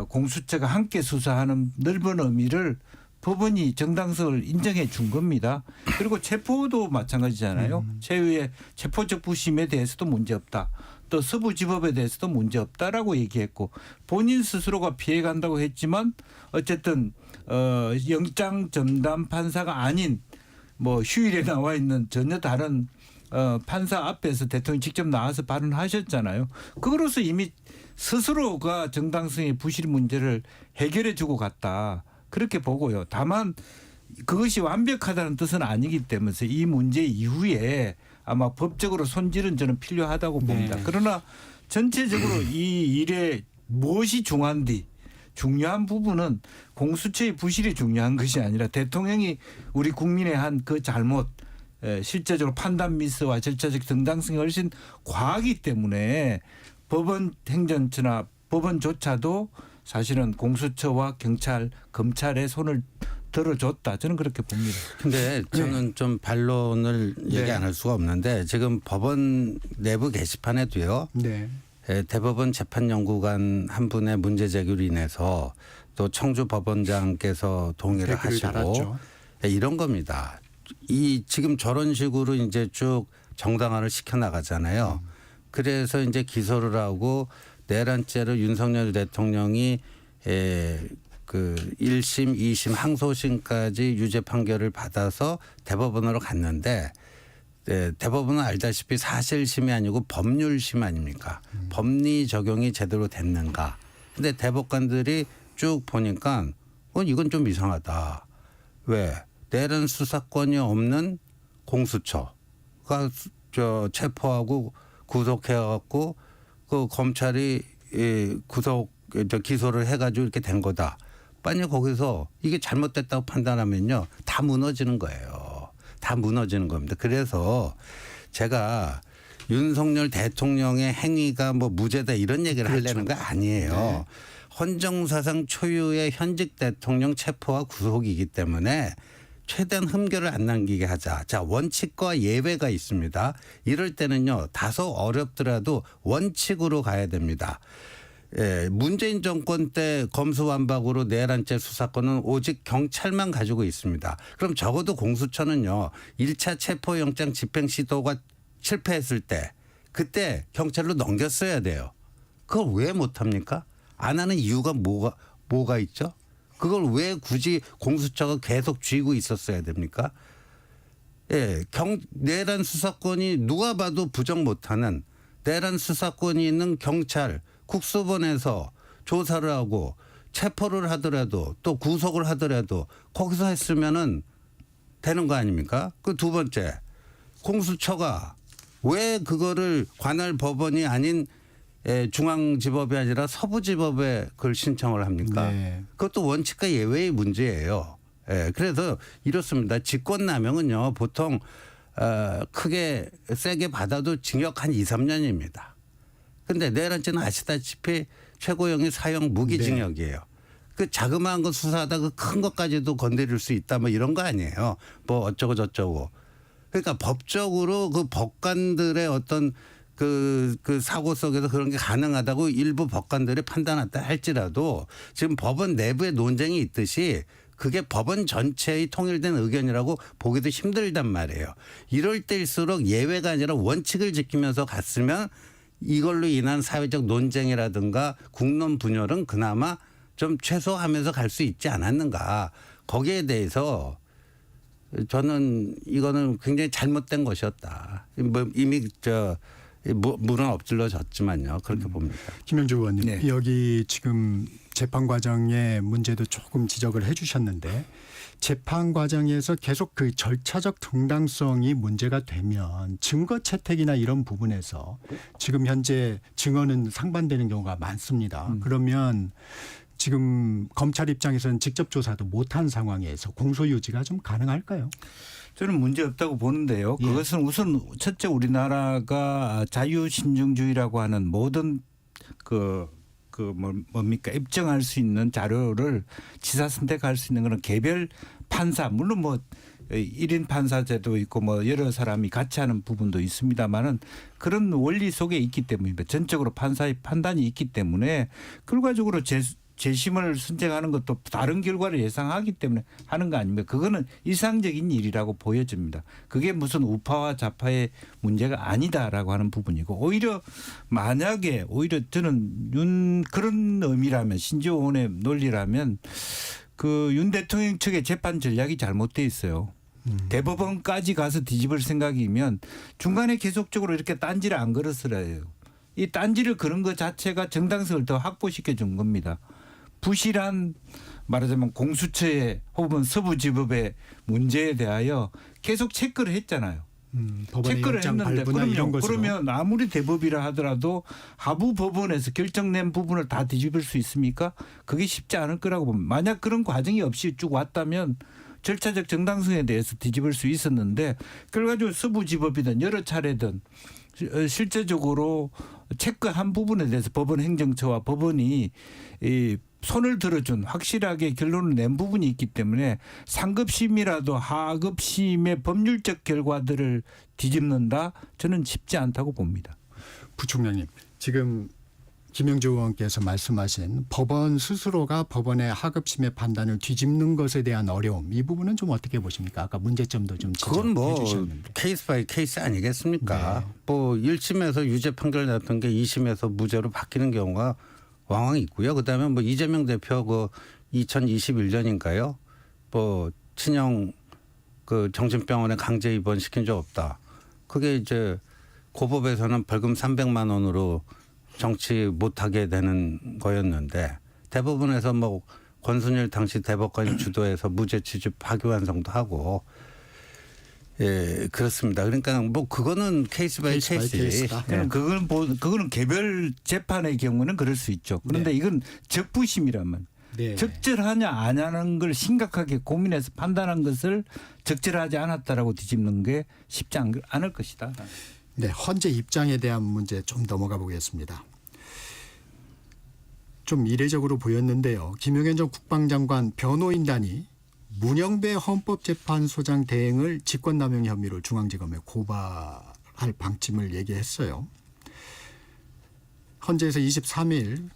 Speaker 9: 공수처가 함께 수사하는 넓은 의미를 법원이 정당성을 인정해 준 겁니다. 그리고 체포도 마찬가지잖아요. 최후의 체포적 부심에 대해서도 문제없다. 또 서부지법에 대해서도 문제없다라고 얘기했고 본인 스스로가 피해간다고 했지만 어쨌든 영장 전담 판사가 아닌 휴일에 나와 있는 전혀 다른 판사 앞에서 대통령이 직접 나와서 발언하셨잖아요. 그거로서 이미 스스로가 정당성의 부실 문제를 해결해 주고 갔다. 그렇게 보고요. 다만 그것이 완벽하다는 뜻은 아니기 때문에 이 문제 이후에 아마 법적으로 손질은 저는 필요하다고 봅니다.
Speaker 1: 네.
Speaker 9: 그러나 전체적으로 이 일에 무엇이 중요한 부분은 공수처의 부실이 중요한 것이 아니라 대통령이 우리 국민의 한 그 잘못 실제적으로 판단 미스와 절차적 정당성이 훨씬 과하기 때문에 법원 행정처나 법원조차도 사실은 공수처와 경찰, 검찰의 손을 들어줬다. 저는 그렇게 봅니다.
Speaker 10: 근데 저는 좀 반론을 얘기 안 할 수가 없는데 지금 법원 내부 게시판에도요.
Speaker 1: 네.
Speaker 10: 대법원 재판연구관 한 분의 문제 제기로 인해서 또 청주 법원장께서 동의를
Speaker 1: 댓글을
Speaker 10: 하시고
Speaker 1: 달았죠.
Speaker 10: 이런 겁니다. 이 지금 저런 식으로 이제 쭉 정당화를 시켜 나가잖아요. 그래서 이제 기소를 하고 내란죄로 윤석열 대통령이 그 1심, 2심, 항소심까지 유죄 판결을 받아서 대법원으로 갔는데 대법원은 알다시피 사실심이 아니고 법률심 아닙니까? 법리 적용이 제대로 됐는가. 근데 대법관들이 쭉 보니까 이건 좀 이상하다. 왜? 내란 수사권이 없는 공수처가 체포하고 구속해갖고 그 검찰이 기소를 해가지고 이렇게 된 거다. 만약 거기서 이게 잘못됐다고 판단하면요. 다 무너지는 거예요. 다 무너지는 겁니다. 그래서 제가 윤석열 대통령의 행위가 무죄다 이런 얘기를 하려는 거 아니에요.
Speaker 1: 네.
Speaker 10: 헌정사상 초유의 현직 대통령 체포와 구속이기 때문에 최대한 흠결을 안 남기게 하자. 자, 원칙과 예외가 있습니다. 이럴 때는요. 다소 어렵더라도 원칙으로 가야 됩니다. 문재인 정권 때 검수완박으로 내란죄 수사권은 오직 경찰만 가지고 있습니다. 그럼 적어도 공수처는요. 1차 체포영장 집행 시도가 실패했을 때 그때 경찰로 넘겼어야 돼요. 그걸 왜 못합니까? 안 하는 이유가 뭐가 있죠? 그걸 왜 굳이 공수처가 계속 쥐고 있었어야 됩니까? 내란 수사권이 누가 봐도 부정 못하는 내란 수사권이 있는 경찰 국수본에서 조사를 하고 체포를 하더라도 또 구속을 하더라도 거기서 했으면은 되는 거 아닙니까? 그 두 번째 공수처가 왜 그거를 관할 법원이 아닌 중앙지법이 아니라 서부지법에 그걸 신청을 합니까?
Speaker 1: 네.
Speaker 10: 그것도 원칙과 예외의 문제예요. 예, 그래서 이렇습니다. 직권남용은요 보통 크게 세게 받아도 징역 한 2, 3년입니다. 근데 내란죄는 아시다시피 최고형이 사형 무기징역이에요. 그 자그마한 거 수사하다 그 큰 것까지도 건드릴 수 있다 뭐 이런 거 아니에요. 뭐 어쩌고 저쩌고. 그러니까 법적으로 그 법관들의 어떤 그 사고 속에서 그런 게 가능하다고 일부 법관들이 판단했다 할지라도 지금 법원 내부에 논쟁이 있듯이 그게 법원 전체의 통일된 의견이라고 보기도 힘들단 말이에요. 이럴 때일수록 예외가 아니라 원칙을 지키면서 갔으면 이걸로 인한 사회적 논쟁이라든가 국론 분열은 그나마 좀 최소화하면서 갈 수 있지 않았는가. 거기에 대해서 저는 이거는 굉장히 잘못된 것이었다. 뭐 이미 물은 엎질러졌지만요. 그렇게 봅니다.
Speaker 1: 김영주 의원님,
Speaker 9: 네.
Speaker 1: 여기 지금 재판 과정의 문제도 조금 지적을 해주셨는데 재판 과정에서 계속 그 절차적 정당성이 문제가 되면 증거 채택이나 이런 부분에서 지금 현재 증언은 상반되는 경우가 많습니다. 그러면 지금 검찰 입장에서는 직접 조사도 못한 상황에서 공소 유지가 좀 가능할까요?
Speaker 9: 저는 문제 없다고 보는데요.
Speaker 1: 예.
Speaker 9: 그것은 우선 첫째 우리나라가 자유신중주의라고 하는 모든 뭡니까 입증할 수 있는 자료를 지사 선택할 수 있는 그런 개별 판사 물론 뭐 1인 판사제도 있고 뭐 여러 사람이 같이 하는 부분도 있습니다만은 그런 원리 속에 있기 때문입니다. 전적으로 판사의 판단이 있기 때문에 결과적으로 재심을 선택하는 것도 다른 결과를 예상하기 때문에 하는 거 아닙니까? 그거는 일상적인 일이라고 보여집니다. 그게 무슨 우파와 좌파의 문제가 아니다라고 하는 부분이고 오히려 만약에 오히려 저는 그런 의미라면 신지호 의원의 논리라면 그 윤 대통령 측의 재판 전략이 잘못돼 있어요. 대법원까지 가서 뒤집을 생각이면 중간에 계속적으로 이렇게 딴지를 안 걸었으라 해요. 이 딴지를 그런 것 자체가 정당성을 더 확보시켜 준 겁니다. 부실한 말하자면 공수처의 혹은 서부지법의 문제에 대하여 계속 체크를 했잖아요. 체크를 했는데 그러면 아무리 대법이라 하더라도 하부 법원에서 결정낸 부분을 다 뒤집을 수 있습니까? 그게 쉽지 않을 거라고 봅니다. 만약 그런 과정이 없이 쭉 왔다면 절차적 정당성에 대해서 뒤집을 수 있었는데 결과적으로 서부지법이든 여러 차례든 실제적으로 체크한 부분에 대해서 법원 행정처와 법원이 손을 들어준 확실하게 결론을 낸 부분이 있기 때문에 상급심이라도 하급심의 법률적 결과들을 뒤집는다 저는 쉽지 않다고 봅니다.
Speaker 1: 부총장님, 지금 김영주 의원께서 말씀하신 법원 스스로가 법원의 하급심의 판단을 뒤집는 것에 대한 어려움 이 부분은 좀 어떻게 보십니까? 아까 문제점도 좀
Speaker 10: 그건 뭐
Speaker 1: 지적해 주셨는데.
Speaker 10: 케이스 바이 케이스 아니겠습니까?
Speaker 1: 네.
Speaker 10: 뭐 1심에서 유죄 판결 났던 게 2심에서 무죄로 바뀌는 경우가 왕왕 있고요. 그다음에 뭐 이재명 대표 그 2021년인가요? 뭐 친형 그 정신병원에 강제 입원시킨 적 없다. 그게 이제 고법에서는 벌금 300만 원으로 정치 못하게 되는 거였는데 대법원에서 뭐 권순일 당시 대법관이 주도해서 무죄 취집 파기환송도 하고 예 그렇습니다. 그러니까 뭐 그거는 케이스 바이 케이스지.
Speaker 1: 네.
Speaker 9: 그거는 개별 재판의 경우는 그럴 수 있죠. 그런데
Speaker 1: 네.
Speaker 9: 이건 적부심이라면
Speaker 1: 네.
Speaker 9: 적절하냐 안 하는 걸 심각하게 고민해서 판단한 것을 적절하지 않았다라고 뒤집는 게 쉽지 않을 것이다.
Speaker 1: 네, 헌재 입장에 대한 문제 좀 넘어가 보겠습니다. 좀 이례적으로 보였는데요. 김용현 전 국방장관 변호인단이 문영배 헌법재판소장 대행을 직권남용 혐의로 중앙지검에 고발할 방침을 얘기했어요. 헌재에서 23일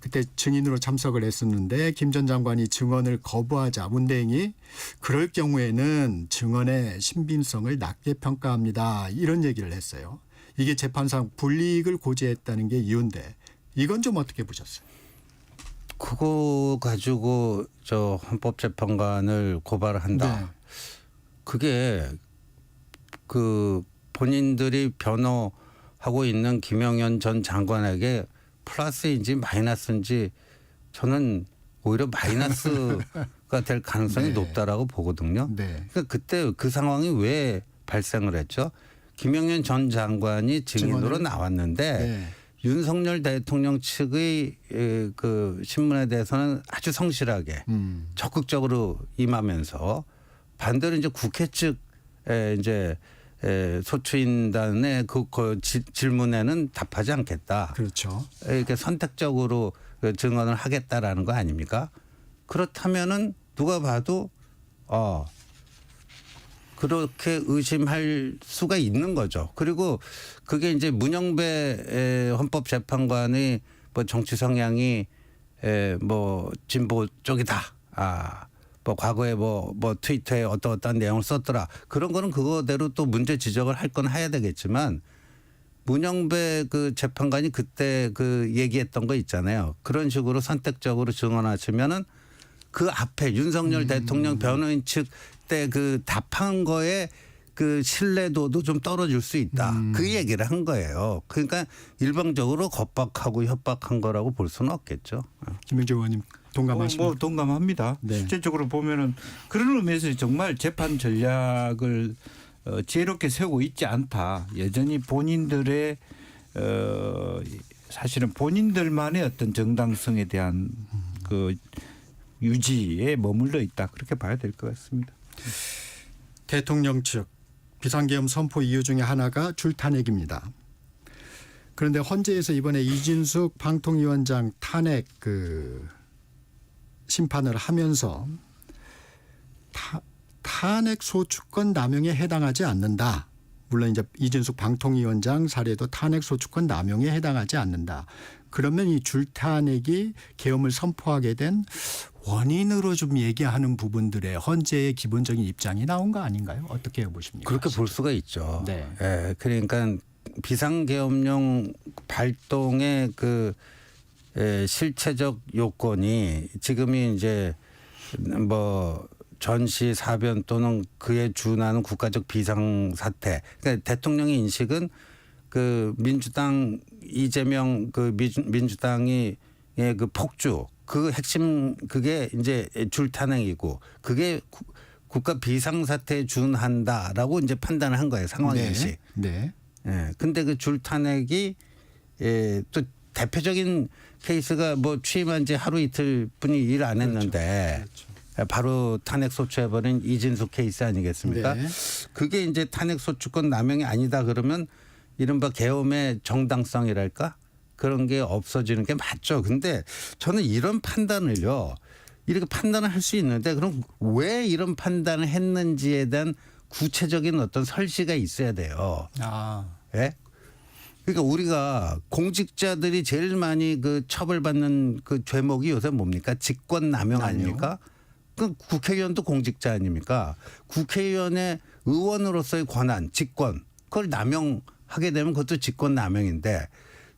Speaker 1: 그때 증인으로 참석을 했었는데 김 전 장관이 증언을 거부하자 문 대행이 그럴 경우에는 증언의 신빙성을 낮게 평가합니다. 이런 얘기를 했어요. 이게 재판상 불이익을 고지했다는 게 이유인데 이건 좀 어떻게 보셨어요?
Speaker 10: 그거 가지고 저 헌법재판관을 고발한다.
Speaker 1: 네.
Speaker 10: 그게 그 본인들이 변호하고 있는 김영현 전 장관에게 플러스인지 마이너스인지 저는 오히려 마이너스가 될 가능성이
Speaker 1: 네.
Speaker 10: 높다라고 보거든요.
Speaker 1: 네.
Speaker 10: 그러니까 그때 그 상황이 왜 발생을 했죠? 김영현 전 장관이 증인으로
Speaker 1: 증언을?
Speaker 10: 나왔는데
Speaker 1: 네.
Speaker 10: 윤석열 대통령 측의 그 신문에 대해서는 아주 성실하게 적극적으로 임하면서 반대로 이제 국회 측에 이제 소추인단의 그 질문에는 답하지 않겠다.
Speaker 1: 그렇죠.
Speaker 10: 이렇게 선택적으로 증언을 하겠다라는 거 아닙니까? 그렇다면은 누가 봐도 그렇게 의심할 수가 있는 거죠. 그리고 그게 이제 문영배 헌법재판관의 뭐 정치 성향이 뭐 진보 쪽이다. 뭐 과거에 뭐 트위터에 어떠한 내용을 썼더라. 그런 거는 그거대로 또 문제 지적을 할 건 해야 되겠지만 문영배 그 재판관이 그때 그 얘기했던 거 있잖아요. 그런 식으로 선택적으로 증언하시면은 그 앞에 윤석열 대통령 변호인 측 때 그 답한 거에 그 신뢰도도 좀 떨어질 수 있다. 그 얘기를 한 거예요. 그러니까 일방적으로 겁박하고 협박한 거라고 볼 수는 없겠죠.
Speaker 1: 김영재 의원님 동감하십니까?
Speaker 9: 뭐 동감합니다.
Speaker 1: 네.
Speaker 9: 실질적으로 보면은 그런 의미에서 정말 재판 전략을 지혜롭게 세우고 있지 않다. 여전히 본인들의 사실은 본인들만의 어떤 정당성에 대한 그 유지에 머물러 있다. 그렇게 봐야 될 것 같습니다.
Speaker 1: 대통령 측 비상계엄 선포 이유 중에 하나가 줄탄핵입니다. 그런데 헌재에서 이번에 이진숙 방통위원장 탄핵 그 심판을 하면서 탄핵 소추권 남용에 해당하지 않는다. 물론 이제 이진숙 방통위원장 사례도 탄핵 소추권 남용에 해당하지 않는다. 그러면 이 줄탄핵이 계엄을 선포하게 된 원인으로 좀 얘기하는 부분들의 헌재의 기본적인 입장이 나온 거 아닌가요? 어떻게 보십니까?
Speaker 10: 그렇게 볼 수가 있죠.
Speaker 1: 네.
Speaker 10: 예, 그러니까 비상계엄령 발동의 그 실체적 요건이 지금이 이제 뭐 전시 사변 또는 그에 준하는 국가적 비상사태. 그러니까 대통령의 인식은 그 민주당 이재명 그 민주당이 그 폭주 그 핵심 그게 이제 줄탄핵이고 그게 국가 비상사태에 준한다라고 이제 판단을 한 거예요. 상황인식.
Speaker 1: 네.
Speaker 10: 예. 근데 그 줄탄핵이 또 대표적인 케이스가 뭐 취임한 지 하루 이틀 뿐이 일 안 했는데
Speaker 1: 그렇죠.
Speaker 10: 바로 탄핵 소추해버린 이진숙 케이스 아니겠습니까?
Speaker 1: 네.
Speaker 10: 그게 이제 탄핵 소추권 남용이 아니다 그러면 이른바 계엄의 정당성이랄까? 그런 게 없어지는 게 맞죠. 근데 저는 이런 판단을요. 이렇게 판단을 할 수 있는데 그럼 왜 이런 판단을 했는지에 대한 구체적인 어떤 설시가 있어야 돼요. 예? 그러니까 우리가 공직자들이 제일 많이 그 처벌받는 그 죄목이 요새 뭡니까? 직권남용 아닙니까? 그 국회의원도 공직자 아닙니까? 국회의원의 의원으로서의 권한, 직권 그걸 남용하게 되면 그것도 직권남용인데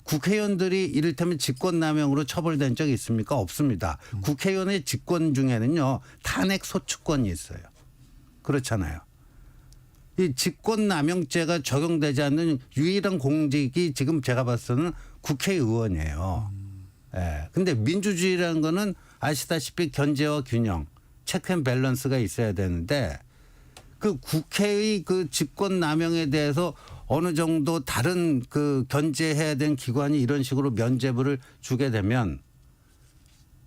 Speaker 10: 국회의원들이 이를테면 직권남용으로 처벌된 적이 있습니까? 없습니다. 국회의원의 직권 중에는요. 탄핵 소추권이 있어요. 그렇잖아요. 이 직권남용죄가 적용되지 않는 유일한 공직이 지금 제가 봤을 때는 국회의원이에요. 예. 근데 민주주의라는 거는 아시다시피 견제와 균형, 체크 앤 밸런스가 있어야 되는데 그 국회의 그 직권남용에 대해서 어느 정도 다른 그 견제해야 되는 기관이 이런 식으로 면죄부를 주게 되면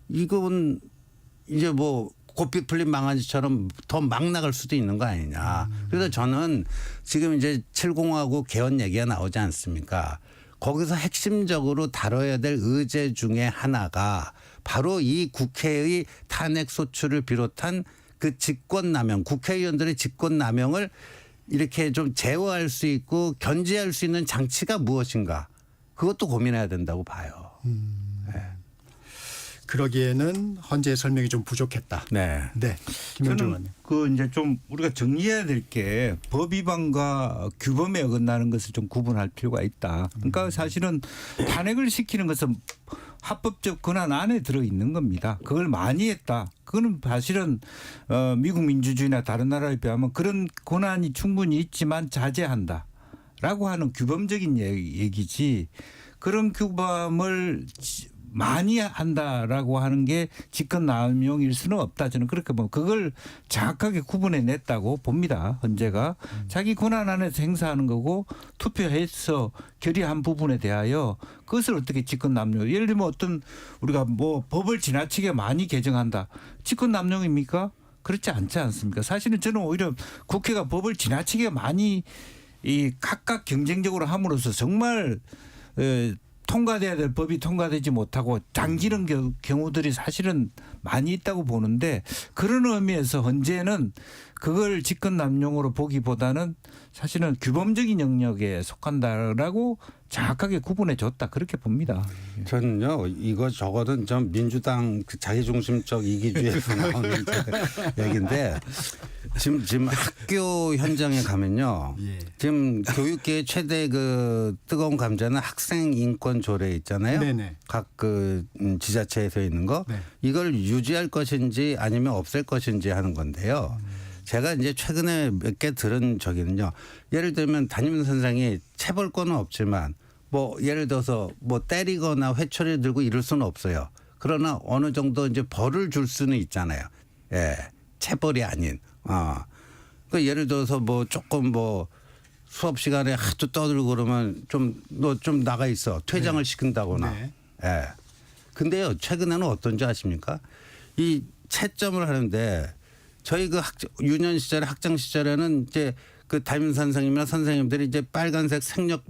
Speaker 10: 이건 이제 뭐 고삐 풀린 망아지처럼 더 막 나갈 수도 있는 거 아니냐. 그래서 저는 지금 이제 7공하고 개헌 얘기가 나오지 않습니까? 거기서 핵심적으로 다뤄야 될 의제 중에 하나가 바로 이 국회의 탄핵 소추를 비롯한 그 직권남용, 국회의원들의 직권남용을 이렇게 좀 제어할 수 있고 견제할 수 있는 장치가 무엇인가. 그것도 고민해야 된다고 봐요. 네.
Speaker 1: 그러기에는 헌재의 설명이 좀 부족했다.
Speaker 10: 네.
Speaker 1: 네. 김영준
Speaker 9: 저는
Speaker 1: 의원님.
Speaker 9: 그 이제 좀 우리가 정리해야 될 게 법 위반과 규범에 어긋나는 것을 좀 구분할 필요가 있다. 그러니까 사실은 탄핵을 시키는 것은 합법적 권한 안에 들어 있는 겁니다. 그걸 많이 했다. 그거는 사실은 미국 민주주의나 다른 나라에 비하면 그런 권한이 충분히 있지만 자제한다라고 하는 규범적인 얘기지. 그런 규범을 많이 한다라고 하는 게 직권남용일 수는 없다. 저는 그렇게 보면 그걸 정확하게 구분해냈다고 봅니다. 헌재가 자기 권한 안에서 행사하는 거고 투표해서 결의한 부분에 대하여 그것을 어떻게 직권남용? 예를 들면 어떤 우리가 뭐 법을 지나치게 많이 개정한다. 직권남용입니까? 그렇지 않지 않습니까? 사실은 저는 오히려 국회가 법을 지나치게 많이 이 각각 경쟁적으로 함으로써 정말 통과돼야 될 법이 통과되지 못하고 당기는 경우들이 사실은 많이 있다고 보는데 그런 의미에서 헌재는 그걸 직권남용으로 보기보다는 사실은 규범적인 영역에 속한다라고 정확하게 구분해 줬다 그렇게 봅니다.
Speaker 10: 저는요 이거 저거는 좀 민주당 그 자기중심적 이기주의에서 나오는 얘기인데 지금 학교 현장에 가면요 지금 교육계의 최대 그 뜨거운 감자는 학생 인권 조례 있잖아요.
Speaker 1: 네네.
Speaker 10: 각 그 지자체에서 있는 거
Speaker 1: 네.
Speaker 10: 이걸 유지할 것인지 아니면 없앨 것인지 하는 건데요. 제가 이제 최근에 몇 개 들은 저기는요. 예를 들면 담임 선생이 체벌권은 없지만 뭐 예를 들어서 뭐 때리거나 회초리 들고 이럴 수는 없어요. 그러나 어느 정도 이제 벌을 줄 수는 있잖아요. 예. 체벌이 아닌. 그 예를 들어서 뭐 조금 뭐 수업 시간에 하도 떠들고 그러면 너 좀 나가 있어. 퇴장을 시킨다거나.
Speaker 1: 네.
Speaker 10: 예. 근데요. 최근에는 어떤지 아십니까? 이 채점을 하는데 저희 그 유년 시절에 학창 시절에는 이제 그 담임 선생님이나 선생님들이 이제 빨간색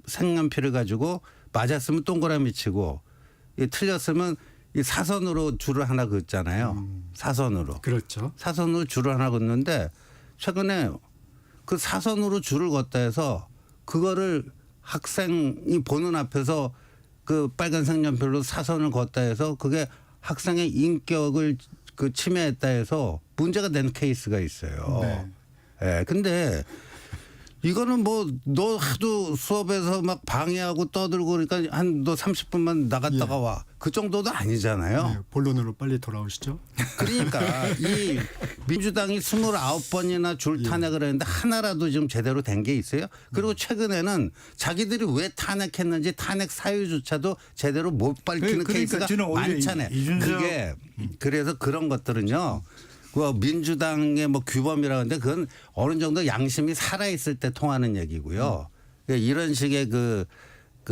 Speaker 10: 색연필을 가지고 맞았으면 동그라미 치고 틀렸으면 이 사선으로 줄을 하나 긋잖아요. 사선으로.
Speaker 1: 그렇죠.
Speaker 10: 사선으로 줄을 하나 긋는데 최근에 그 사선으로 줄을 걷다 해서 그거를 학생이 보는 앞에서 그 빨간색 연필로 사선을 걷다 해서 그게 학생의 인격을 그 침해했다 해서 문제가 된 케이스가 있어요.
Speaker 1: 네.
Speaker 10: 예. 근데 이거는 뭐 너 하도 수업에서 막 방해하고 떠들고 그러니까 한 너 30분만 나갔다가
Speaker 1: 예.
Speaker 10: 와. 그 정도도 아니잖아요.
Speaker 1: 네, 본론으로 빨리 돌아오시죠.
Speaker 10: 그러니까 이 민주당이 29번이나 줄 탄핵을 했는데 하나라도 지금 제대로 된 게 있어요. 그리고 최근에는 자기들이 왜 탄핵했는지 탄핵 사유조차도 제대로 못 밝히는
Speaker 9: 그러니까
Speaker 10: 케이스가
Speaker 9: 저는 오히려
Speaker 10: 많잖아요.
Speaker 9: 이준석
Speaker 10: 그게 그래서 그런 것들은요. 그 민주당의 뭐 규범이라고 하는데 그건 어느 정도 양심이 살아있을 때 통하는 얘기고요. 이런 식의 그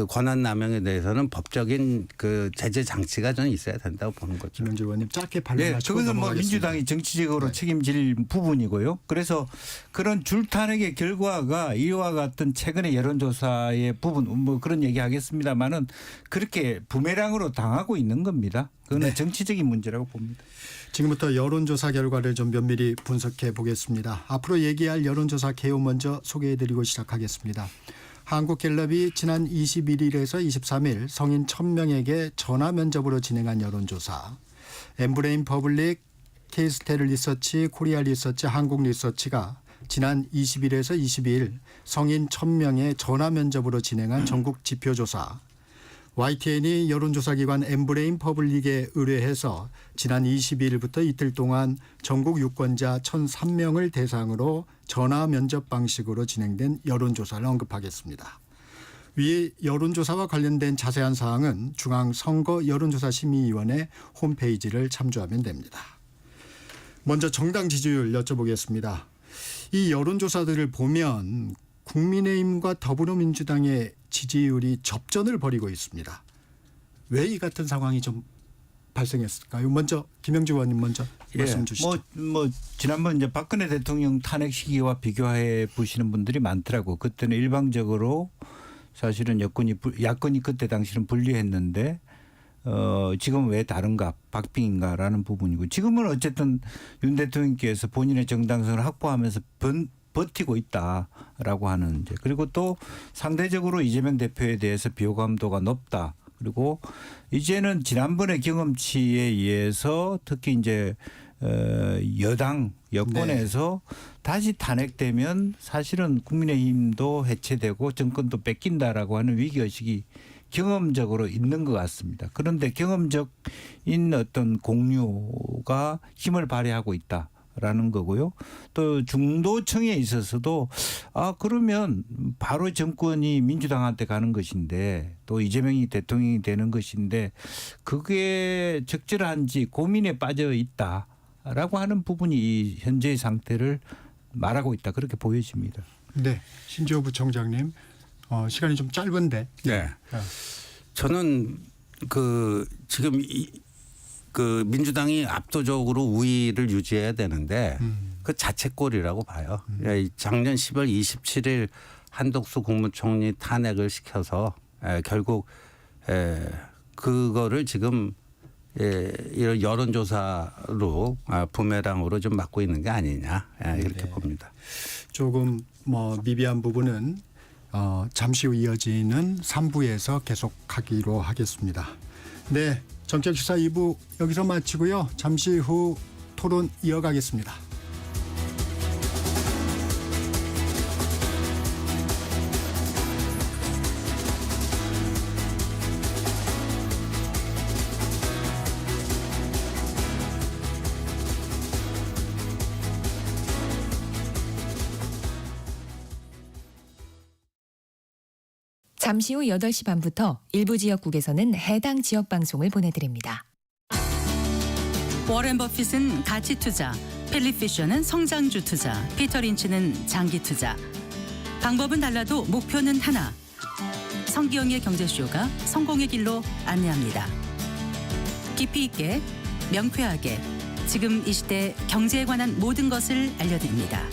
Speaker 10: 권한 남용에 대해서는 법적인 그 제재 장치가 저는 있어야 된다고 보는 거죠.
Speaker 1: 김영주 의원님 짧게
Speaker 9: 네,
Speaker 1: 발언하시고
Speaker 9: 그것은 뭐
Speaker 1: 넘어가겠습니다.
Speaker 9: 민주당이 정치적으로
Speaker 1: 네.
Speaker 9: 책임질 부분이고요. 그래서 그런 줄탄핵의 결과가 이와 같은 최근의 여론조사의 부분 뭐 그런 얘기하겠습니다만은 그렇게 부메랑으로 당하고 있는 겁니다. 그거는
Speaker 1: 네.
Speaker 9: 정치적인 문제라고 봅니다.
Speaker 1: 지금부터 여론조사 결과를 좀 면밀히 분석해 보겠습니다. 앞으로 얘기할 여론조사 개요 먼저 소개해드리고 시작하겠습니다. 한국갤럽이 지난 21일에서 23일 성인 1000명에게 전화 면접으로 진행한 여론조사, 엠브레인 퍼블릭, 케이스테르 리서치, 코리아 리서치, 한국 리서치가 지난 20일에서 22일 성인 1000명의 전화 면접으로 진행한 전국 지표조사, YTN이 여론조사기관 엠브레인 퍼블릭에 의뢰해서 지난 22일부터 이틀 동안 전국 유권자 1,003명을 대상으로 전화 면접 방식으로 진행된 여론조사를 언급하겠습니다. 위 여론조사와 관련된 자세한 사항은 중앙선거 여론조사심의위원회 홈페이지를 참조하면 됩니다. 먼저 정당 지지율 여쭤보겠습니다. 이 여론조사들을 보면 국민의힘과 더불어민주당의 지지율이 접전을 벌이고 있습니다. 왜 이 같은 상황이 좀 발생했을까요? 먼저 김영주 의원님 먼저 말씀 주시죠.
Speaker 9: 뭐 지난번 이제 박근혜 대통령 탄핵 시기와 비교해 보시는 분들이 많더라고. 그때는 일방적으로 사실은 야권이 그때 당시는 불리했는데 지금 왜 다른가 박빙인가라는 부분이고 지금은 어쨌든 윤 대통령께서 본인의 정당성을 확보하면서 버티고 있다라고 하는 이제 그리고 또 상대적으로 이재명 대표에 대해서 비호감도가 높다. 그리고 이제는 지난번의 경험치에 의해서 특히 이제 여권에서 다시 탄핵되면 사실은 국민의힘도 해체되고 정권도 뺏긴다라고 하는 위기의식이 경험적으로 있는 것 같습니다. 그런데 경험적인 어떤 공유가 힘을 발휘하고 있다. 라는 거고요. 또 중도층에 있어서도 그러면 바로 정권이 민주당한테 가는 것인데 또 이재명이 대통령이 되는 것인데 그게 적절한지 고민에 빠져 있다라고 하는 부분이 이 현재의 상태를 말하고 있다 그렇게 보여집니다.
Speaker 1: 네, 신지호 부총장님 시간이 좀 짧은데.
Speaker 10: 네. 저는 지금 그 민주당이 압도적으로 우위를 유지해야 되는데 그 자책골이라고 봐요. 작년 10월 27일 한덕수 국무총리 탄핵을 시켜서 결국 그거를 지금 이런 여론조사로 부메랑으로 좀 맞고 있는 게 아니냐 이렇게 봅니다.
Speaker 1: 조금 미비한 부분은 잠시 후 이어지는 3부에서 계속하기로 하겠습니다. 네, 정책시사 2부 여기서 마치고요. 잠시 후 토론 이어가겠습니다.
Speaker 6: 잠시 후 8시 반부터 일부 지역국에서는 해당 지역 방송을 보내드립니다.
Speaker 11: 워렌 버핏은 가치 투자, 필립 피셔는 성장주 투자, 피터 린치는 장기 투자. 방법은 달라도 목표는 하나. 성기영의 경제쇼가 성공의 길로 안내합니다. 깊이 있게, 명쾌하게, 지금 이 시대 경제에 관한 모든 것을 알려드립니다.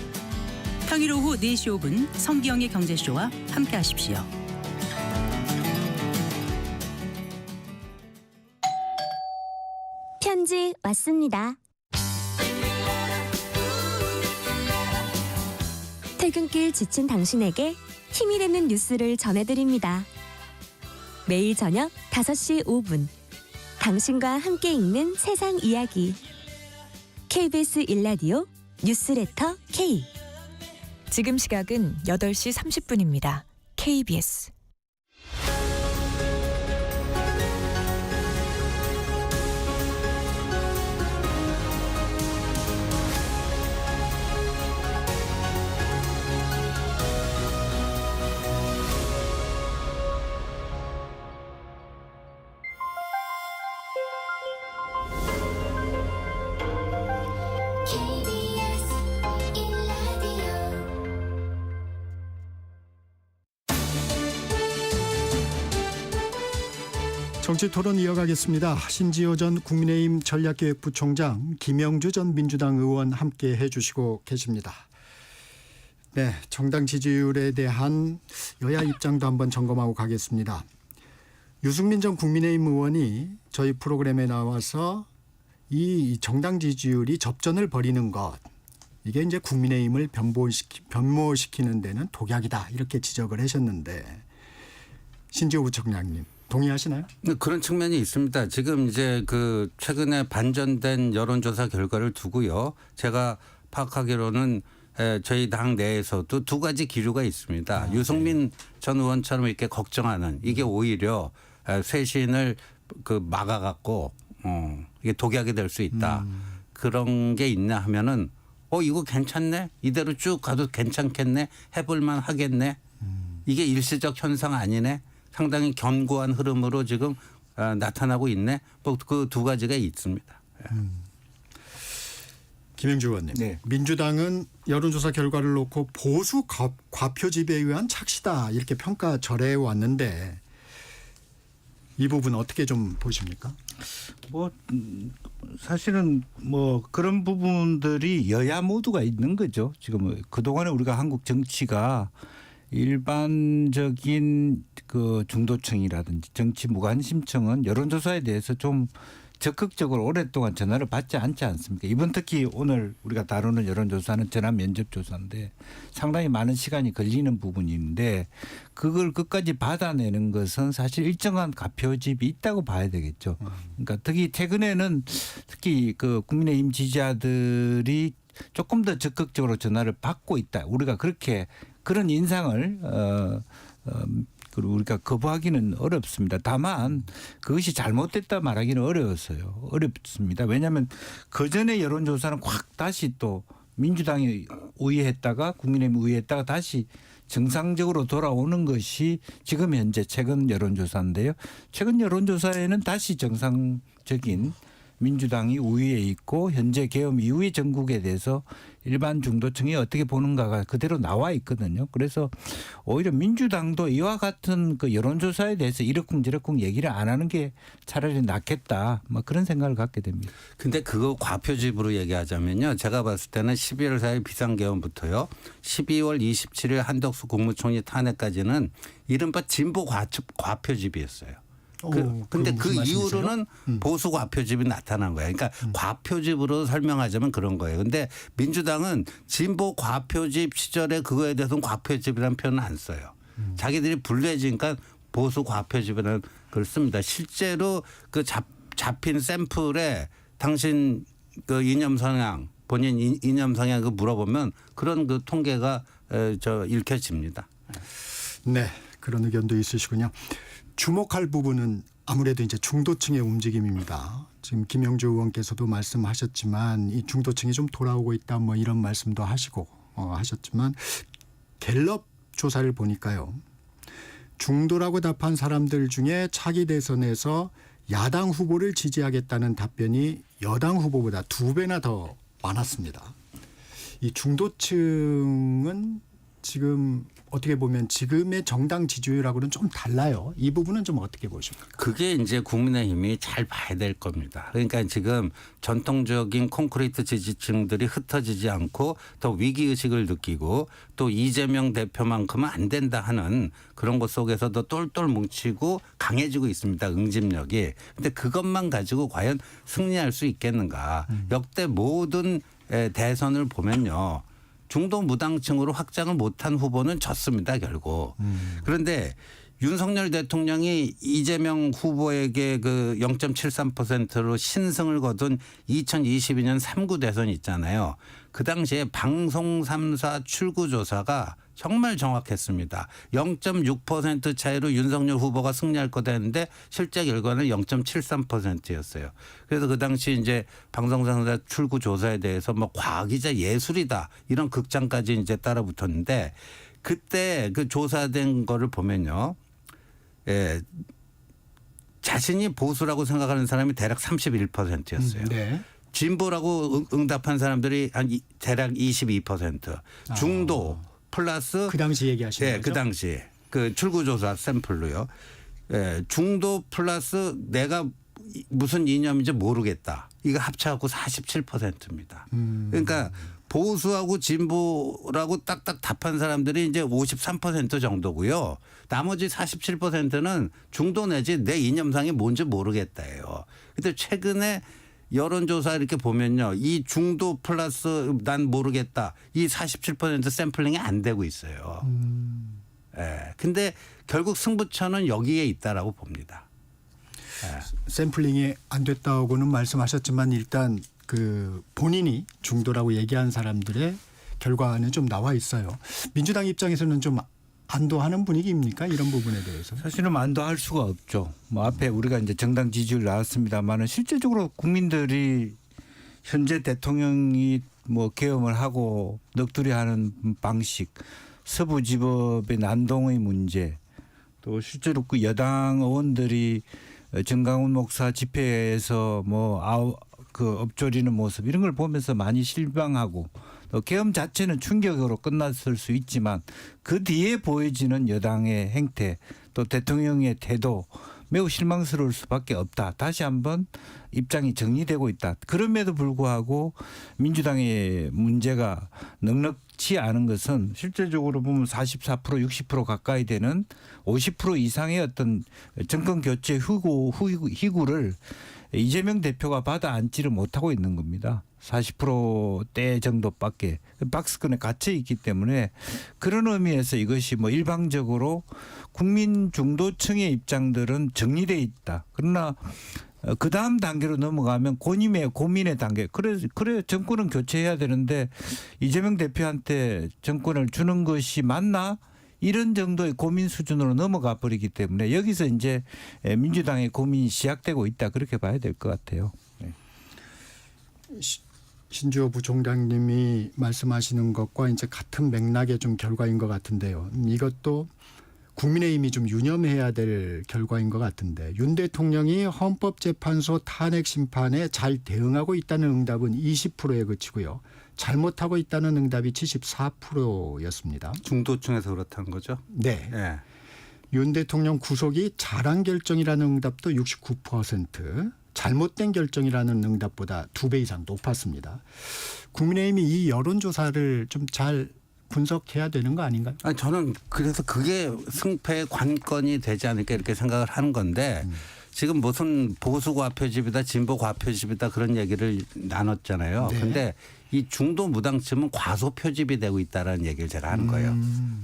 Speaker 11: 평일 오후 4시 5분 성기영의 경제쇼와 함께하십시오.
Speaker 8: 편지 왔습니다. 퇴근길 지친 당신에게 힘이 되는 뉴스를 전해드립니다. 매일 저녁 5시 5분 당신과 함께 읽는 세상 이야기 KBS 1라디오 뉴스레터 K.
Speaker 6: 지금 시각은 8시 30분입니다. KBS
Speaker 8: KBS 1라디오
Speaker 1: 정치 토론 이어가겠습니다. 신지호 전 국민의힘 전략기획부총장, 김영주 전 민주당 의원 함께 해주시고 계십니다. 네, 정당 지지율에 대한 여야 입장도 한번 점검하고 가겠습니다. 유승민 전 국민의힘 의원이 저희 프로그램에 나와서 이 정당 지지율이 접전을 벌이는 것, 이게 이제 국민의힘을 변모시키는 데는 독약이다 이렇게 지적을 하셨는데 신지호 부총장님 동의하시나요?
Speaker 10: 그런 측면이 있습니다. 지금 이제 최근에 반전된 여론조사 결과를 두고요. 제가 파악하기로는 저희 당 내에서도 두 가지 기류가 있습니다. 유승민 전 의원처럼 이렇게 걱정하는 이게 오히려 쇄신을 막아갖고 이게 독약이 될 수 있다. 그런 게 있나 하면은 이거 괜찮네. 이대로 쭉 가도 괜찮겠네. 해볼만 하겠네. 이게 일시적 현상 아니네. 상당히 견고한 흐름으로 지금 나타나고 있네. 그 두 가지가 있습니다.
Speaker 1: 김영주 의원님.
Speaker 9: 네.
Speaker 1: 민주당은 여론조사 결과를 놓고 보수 과표 지배에 의한 착시다 이렇게 평가절해 왔는데 이 부분 어떻게 좀 보십니까?
Speaker 9: 사실은 그런 부분들이 여야 모두가 있는 거죠. 지금 그동안에 우리가 한국 정치가 일반적인 중도층이라든지 정치 무관심층은 여론조사에 대해서 좀 적극적으로 오랫동안 전화를 받지 않지 않습니까? 이번 특히 오늘 우리가 다루는 여론조사는 전화 면접조사인데 상당히 많은 시간이 걸리는 부분인데 그걸 끝까지 받아내는 것은 사실 일정한 가표집이 있다고 봐야 되겠죠. 그러니까 특히 최근에는 특히 국민의힘 지지자들이 조금 더 적극적으로 전화를 받고 있다. 우리가 그런 인상을 그리고 우리가 거부하기는 어렵습니다. 다만 그것이 잘못됐다 말하기는 어려웠어요. 어렵습니다. 왜냐하면 그전에 여론조사는 확 다시 또 민주당이 우위했다가 국민의힘이 우위했다가 다시 정상적으로 돌아오는 것이 지금 현재 최근 여론조사인데요. 최근 여론조사에는 다시 정상적인 민주당이 우위에 있고 현재 계엄 이후의 전국에 대해서 일반 중도층이 어떻게 보는가가 그대로 나와 있거든요. 그래서 오히려 민주당도 이와 같은 그 여론조사에 대해서 이러쿵저러쿵 얘기를 안 하는 게 차라리 낫겠다. 뭐 그런 생각을 갖게 됩니다.
Speaker 10: 근데 그거 과표집으로 얘기하자면요. 제가 봤을 때는 12월 4일 비상계엄부터요. 12월 27일 한덕수 국무총리 탄핵까지는 이른바 진보 과표집이었어요. 근데 그 이후로는 보수 과표집이 나타난 거예요. 그러니까 과표집으로 설명하자면 그런 거예요. 근데 민주당은 진보 과표집 시절에 그거에 대해서는 과표집이라는 표현은 안 써요. 자기들이 불리해지니까 보수 과표집이라는 걸 씁니다. 실제로 그 잡힌 샘플에 당신 그 이념 성향, 본인 이념 성향 그 물어보면 그런 그 통계가 읽혀집니다.
Speaker 1: 네, 그런 의견도 있으시군요. 주목할 부분은 아무래도 이제 중도층의 움직임입니다. 지금 김영주 의원께서도 말씀하셨지만 이 중도층이 좀 돌아오고 있다 뭐 이런 말씀도 하시고 하셨지만 갤럽 조사를 보니까요. 중도라고 답한 사람들 중에 차기 대선에서 야당 후보를 지지하겠다는 답변이 여당 후보보다 2배나 더 많았습니다. 이 중도층은 지금 어떻게 보면 지금의 정당 지지율하고는 좀 달라요. 이 부분은 좀 어떻게 보십니까?
Speaker 10: 그게 이제 국민의힘이 잘 봐야 될 겁니다. 그러니까 지금 전통적인 콘크리트 지지층들이 흩어지지 않고 더 위기의식을 느끼고 또 이재명 대표만큼은 안 된다 하는 그런 것 속에서도 똘똘 뭉치고 강해지고 있습니다. 응집력이. 근데 그것만 가지고 과연 승리할 수 있겠는가. 역대 모든 대선을 보면요. 중도 무당층으로 확장을 못한 후보는 졌습니다. 결국. 그런데 윤석열 대통령이 이재명 후보에게 그 0.73%로 신승을 거둔 2022년 3구 대선 있잖아요. 그 당시에 방송 3사 출구조사가 정말 정확했습니다. 0.6% 차이로 윤석열 후보가 승리할 거다 했는데 실제 결과는 0.73%였어요. 그래서 그 당시 이제 방송 3사 출구조사에 대해서 뭐 과학이자 예술이다 이런 극장까지 이제 따라붙었는데 그때 그 조사된 거를 보면요. 예. 자신이 보수라고 생각하는 사람이 대략 31%였어요.
Speaker 1: 네.
Speaker 10: 진보라고 응답한 사람들이 한 대략 22%. 중도 플러스
Speaker 1: 그 당시 얘기하시는
Speaker 10: 네,
Speaker 1: 거죠?
Speaker 10: 그 당시 그 출구조사 샘플로요. 예, 중도 플러스 내가 무슨 이념인지 모르겠다. 이거 합쳐갖고 47%입니다. 그러니까 보수하고 진보라고 딱딱 답한 사람들이 이제 53% 정도고요. 나머지 47%는 중도 내지 내 이념상이 뭔지 모르겠다예요. 근데 최근에 여론조사 이렇게 보면요. 이 중도 플러스 난 모르겠다. 이 47% 샘플링이 안 되고 있어요. 예. 근데 결국 승부처는 여기에 있다라고 봅니다. 예.
Speaker 1: 샘플링이 안 됐다고는 말씀하셨지만 일단 그 본인이 중도라고 얘기한 사람들의 결과는 좀 나와 있어요. 민주당 입장에서는 좀 안도하는 분위기입니까? 이런 부분에 대해서.
Speaker 9: 사실은 안도할 수가 없죠. 뭐 앞에 우리가 이제 정당 지지율 나왔습니다만은 실제적으로 국민들이 현재 대통령이 뭐 계엄을 하고 넋두리 하는 방식, 서부지법의 난동의 문제, 또 실제로 그 여당 의원들이 정강훈 목사 집회에서 뭐 그 엎조리는 모습 이런 걸 보면서 많이 실망하고 또 계엄 자체는 충격으로 끝났을 수 있지만 그 뒤에 보여지는 여당의 행태 또 대통령의 태도 매우 실망스러울 수밖에 없다. 다시 한번 입장이 정리되고 있다. 그럼에도 불구하고 민주당의 문제가 넉넉치 않은 것은 실질적으로 보면 44% 60% 가까이 되는 50% 이상의 어떤 정권 교체 희구를 이재명 대표가 받아 앉지를 못하고 있는 겁니다. 40%대 정도밖에 박스권에 갇혀 있기 때문에 그런 의미에서 이것이 뭐 일방적으로 국민 중도층의 입장들은 정리돼 있다. 그러나 그 다음 단계로 넘어가면 고민의 단계. 그래 정권은 교체해야 되는데 이재명 대표한테 정권을 주는 것이 맞나? 이런 정도의 고민 수준으로 넘어가 버리기 때문에 여기서 이제 민주당의 고민이 시작되고 있다 그렇게 봐야 될 것 같아요. 네.
Speaker 1: 신주호 부총장님이 말씀하시는 것과 이제 같은 맥락의 좀 결과인 것 같은데요. 이것도 국민의힘이 좀 유념해야 될 결과인 것 같은데 윤 대통령이 헌법재판소 탄핵 심판에 잘 대응하고 있다는 응답은 20%에 그치고요. 잘못하고 있다는 응답이 74%였습니다.
Speaker 10: 중도층에서 그렇다는 거죠?
Speaker 1: 네.
Speaker 10: 예.
Speaker 1: 윤 대통령 구속이 잘한 결정이라는 응답도 69%, 잘못된 결정이라는 응답보다 2배 이상 높았습니다. 국민의힘이 이 여론조사를 좀 잘 분석해야 되는 거 아닌가요?
Speaker 10: 아니, 저는 그래서 그게 승패의 관건이 되지 않을까 이렇게 생각을 하는 건데 지금 무슨 보수 과표집이다 진보 과표집이다 그런 얘기를 나눴잖아요.
Speaker 1: 네.
Speaker 10: 근데 이 중도 무당층은 과소 표집이 되고 있다라는 얘기를 제가 하는 거예요.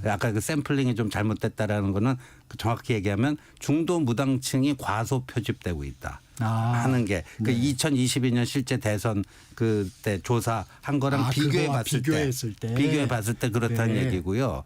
Speaker 10: 아까 그 샘플링이 좀 잘못됐다라는 거는 정확히 얘기하면 중도 무당층이 과소 표집되고 있다. 하는 게 그 2022년 실제 대선 그때 조사한 거랑 비교해 봤을 때 그렇다는
Speaker 1: 네.
Speaker 10: 얘기고요.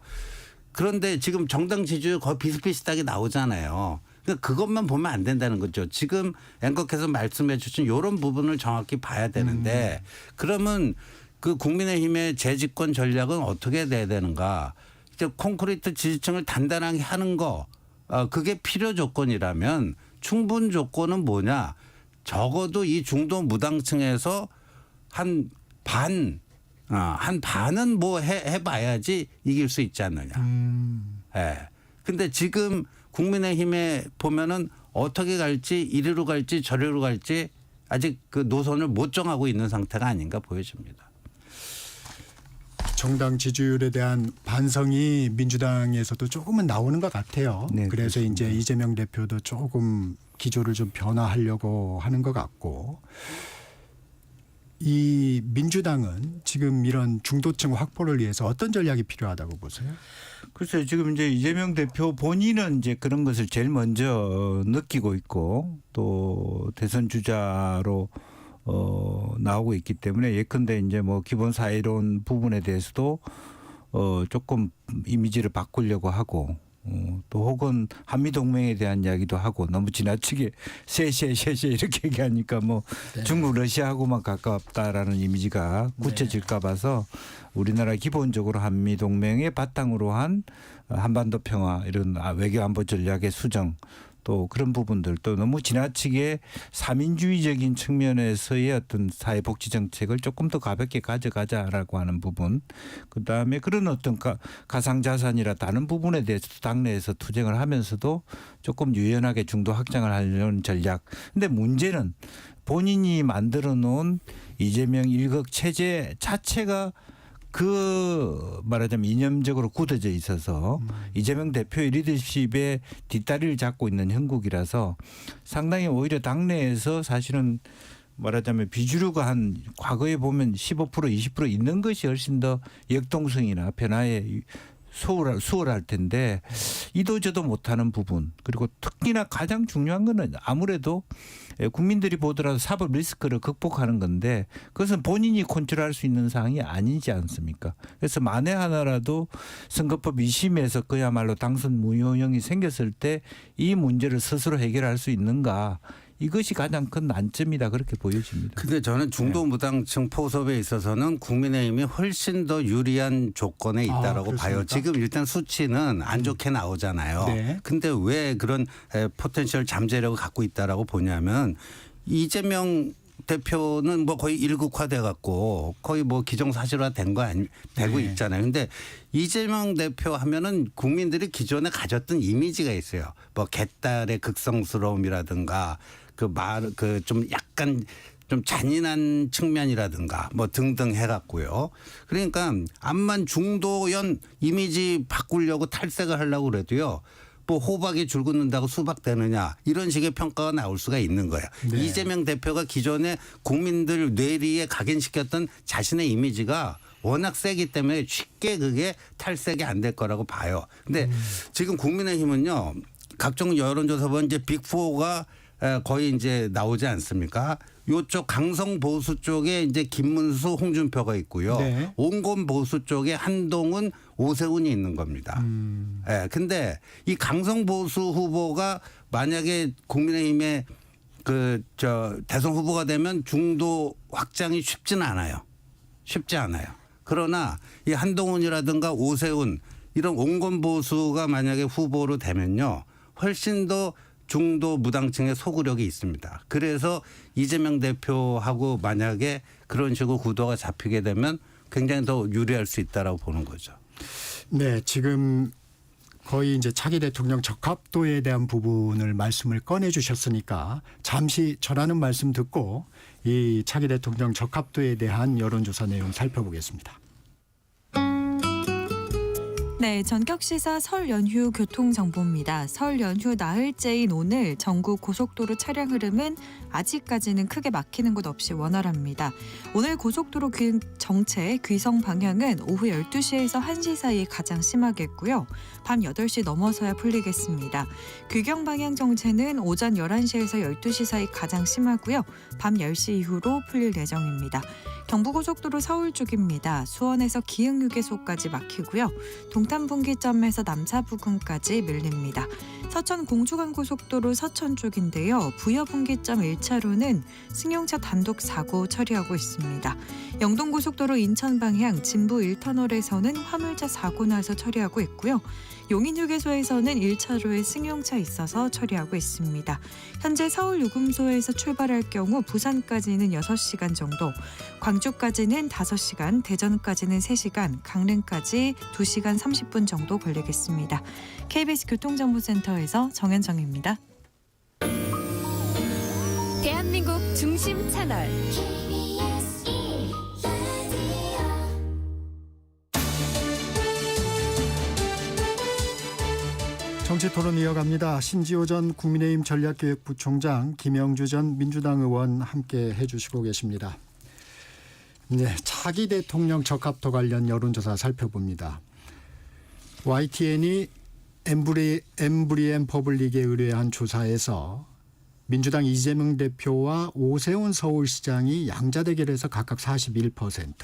Speaker 10: 그런데 지금 정당 지지율 거의 비슷비슷하게 나오잖아요. 그러니까 그것만 보면 안 된다는 거죠. 지금 앵커께서 말씀해 주신 이런 부분을 정확히 봐야 되는데 그러면 그 국민의힘의 재집권 전략은 어떻게 돼야 되는가. 이제 콘크리트 지지층을 단단하게 하는 거 그게 필요 조건이라면 충분 조건은 뭐냐. 적어도 이 중도 무당층에서 한 반은 뭐 해봐야지 이길 수 있지 않느냐. 예. 근데 지금 국민의힘에 보면은 어떻게 갈지 이리로 갈지 저리로 갈지 아직 그 노선을 못 정하고 있는 상태가 아닌가 보여집니다.
Speaker 1: 정당 지지율에 대한 반성이 민주당에서도 조금은 나오는 것 같아요.
Speaker 9: 네,
Speaker 1: 그래서
Speaker 9: 그렇습니다.
Speaker 1: 이제 이재명 대표도 조금 기조를 좀 변화하려고 하는 것 같고 이 민주당은 지금 이런 중도층 확보를 위해서 어떤 전략이 필요하다고 보세요?
Speaker 9: 글쎄요, 지금 이제 이재명 대표 본인은 이제 그런 것을 제일 먼저 느끼고 있고 또 대선 주자로 나오고 있기 때문에 예컨대 이제 뭐 기본 사회론 부분에 대해서도 조금 이미지를 바꾸려고 하고 또 혹은 한미 동맹에 대한 이야기도 하고 너무 지나치게 셋이 이렇게 얘기하니까 뭐
Speaker 1: 네.
Speaker 9: 중국 러시아하고만 가깝다라는 이미지가 굳혀질까 봐서 우리나라 기본적으로 한미 동맹의 바탕으로 한 한반도 평화 이런 외교 안보 전략의 수정 또 그런 부분들 또 너무 지나치게 사민주의적인 측면에서의 어떤 사회복지 정책을 조금 더 가볍게 가져가자라고 하는 부분 그다음에 그런 어떤 가상자산이라 다른 부분에 대해서도 당내에서 투쟁을 하면서도 조금 유연하게 중도 확장을 하려는 전략. 근데 문제는 본인이 만들어 놓은 이재명 일극 체제 자체가 그 말하자면 이념적으로 굳어져 있어서 이재명 대표의 리더십에 뒷다리를 잡고 있는 형국이라서 상당히 오히려 당내에서 사실은 말하자면 비주류가 한 과거에 보면 15% 20% 있는 것이 훨씬 더 역동성이나 변화에 수월할 텐데 이도저도 못하는 부분 그리고 특히나 가장 중요한 거는 아무래도 국민들이 보더라도 사법 리스크를 극복하는 건데 그것은 본인이 컨트롤할 수 있는 사항이 아니지 않습니까? 그래서 만에 하나라도 선거법 2심에서 그야말로 당선 무효형이 생겼을 때 이 문제를 스스로 해결할 수 있는가 이것이 가장 큰 난점이다 그렇게 보여집니다.
Speaker 10: 근데 저는 중도 무당층 포섭에 있어서는 국민의힘이 훨씬 더 유리한 조건에 있다라고 봐요. 지금 일단 수치는 안 좋게 나오잖아요.
Speaker 1: 네.
Speaker 10: 근데 왜 그런 포텐셜 잠재력을 갖고 있다라고 보냐면 이재명 대표는 뭐 거의 일극화돼 갖고 거의 뭐 기정사실화 되고 있잖아요. 근데 이재명 대표 하면은 국민들이 기존에 가졌던 이미지가 있어요. 뭐 개딸의 극성스러움이라든가 그 좀 약간 좀 잔인한 측면이라든가 뭐 등등 해갖고요. 그러니까 암만 중도연 이미지 바꾸려고 탈색을 하려고 그래도요. 뭐 호박이 줄 긋는다고 수박 되느냐 이런 식의 평가가 나올 수가 있는 거예요.
Speaker 1: 네.
Speaker 10: 이재명 대표가 기존에 국민들 뇌리에 각인시켰던 자신의 이미지가 워낙 세기 때문에 쉽게 그게 탈색이 안 될 거라고 봐요. 근데 지금 국민의힘은요. 각종 여론조사 보면 이제 빅4가 거의 이제 나오지 않습니까? 요쪽 강성 보수 쪽에 이제 김문수, 홍준표가 있고요.
Speaker 1: 네.
Speaker 10: 온건 보수 쪽에 한동훈, 오세훈이 있는 겁니다. 근데 이 강성 보수 후보가 만약에 국민의힘의 대선 후보가 되면 중도 확장이 쉽지는 않아요. 쉽지 않아요. 그러나 이 한동훈이라든가 오세훈 이런 온건 보수가 만약에 후보로 되면요. 훨씬 더 중도 무당층의 소구력이 있습니다. 그래서 이재명 대표하고 만약에 그런 식으로 구도가 잡히게 되면 굉장히 더 유리할 수 있다라고 보는 거죠.
Speaker 1: 네, 지금 거의 이제 차기 대통령 적합도에 대한 부분을 말씀을 꺼내 주셨으니까 잠시 전하는 말씀 듣고 이 차기 대통령 적합도에 대한 여론조사 내용 살펴보겠습니다.
Speaker 3: 네, 전격시사 설 연휴 교통정보입니다. 설 연휴 나흘째인 오늘 전국 고속도로 차량 흐름은 아직까지는 크게 막히는 곳 없이 원활합니다. 오늘 고속도로 정체 귀성 방향은 오후 12시에서 1시 사이 가장 심하겠고요. 밤 8시 넘어서야 풀리겠습니다. 귀경 방향 정체는 오전 11시에서 12시 사이 가장 심하고요. 밤 10시 이후로 풀릴 예정입니다. 경부고속도로 서울 쪽입니다. 수원에서 기흥휴게소까지 막히고요. 동탄분기점에서 남차 부근까지 밀립니다. 서천 공주간고속도로 서천 쪽인데요. 부여분기점 1차로는 승용차 단독 사고 처리하고 있습니다. 영동고속도로 인천 방향 진부 1터널에서는 화물차 사고 나서 처리하고 있고요. 용인휴게소에서는 1차로에 승용차 있어서 처리하고 있습니다. 현재 서울 요금소에서 출발할 경우 부산까지는 6시간 정도, 광주까지는 5시간, 대전까지는 3시간, 강릉까지 2시간 30분 정도 걸리겠습니다. KBS 교통정보센터에서 정현정입니다.
Speaker 8: 대한민국 중심 채널
Speaker 1: 정치토론 이어갑니다. 신지호 전 국민의힘 전략기획부총장, 김영주 전 민주당 의원 함께 해주시고 계십니다. 네, 차기 대통령 적합도 관련 여론조사 살펴봅니다. YTN이 엠브리엠 퍼블릭에 의뢰한 조사에서 민주당 이재명 대표와 오세훈 서울시장이 양자 대결에서 각각 41%,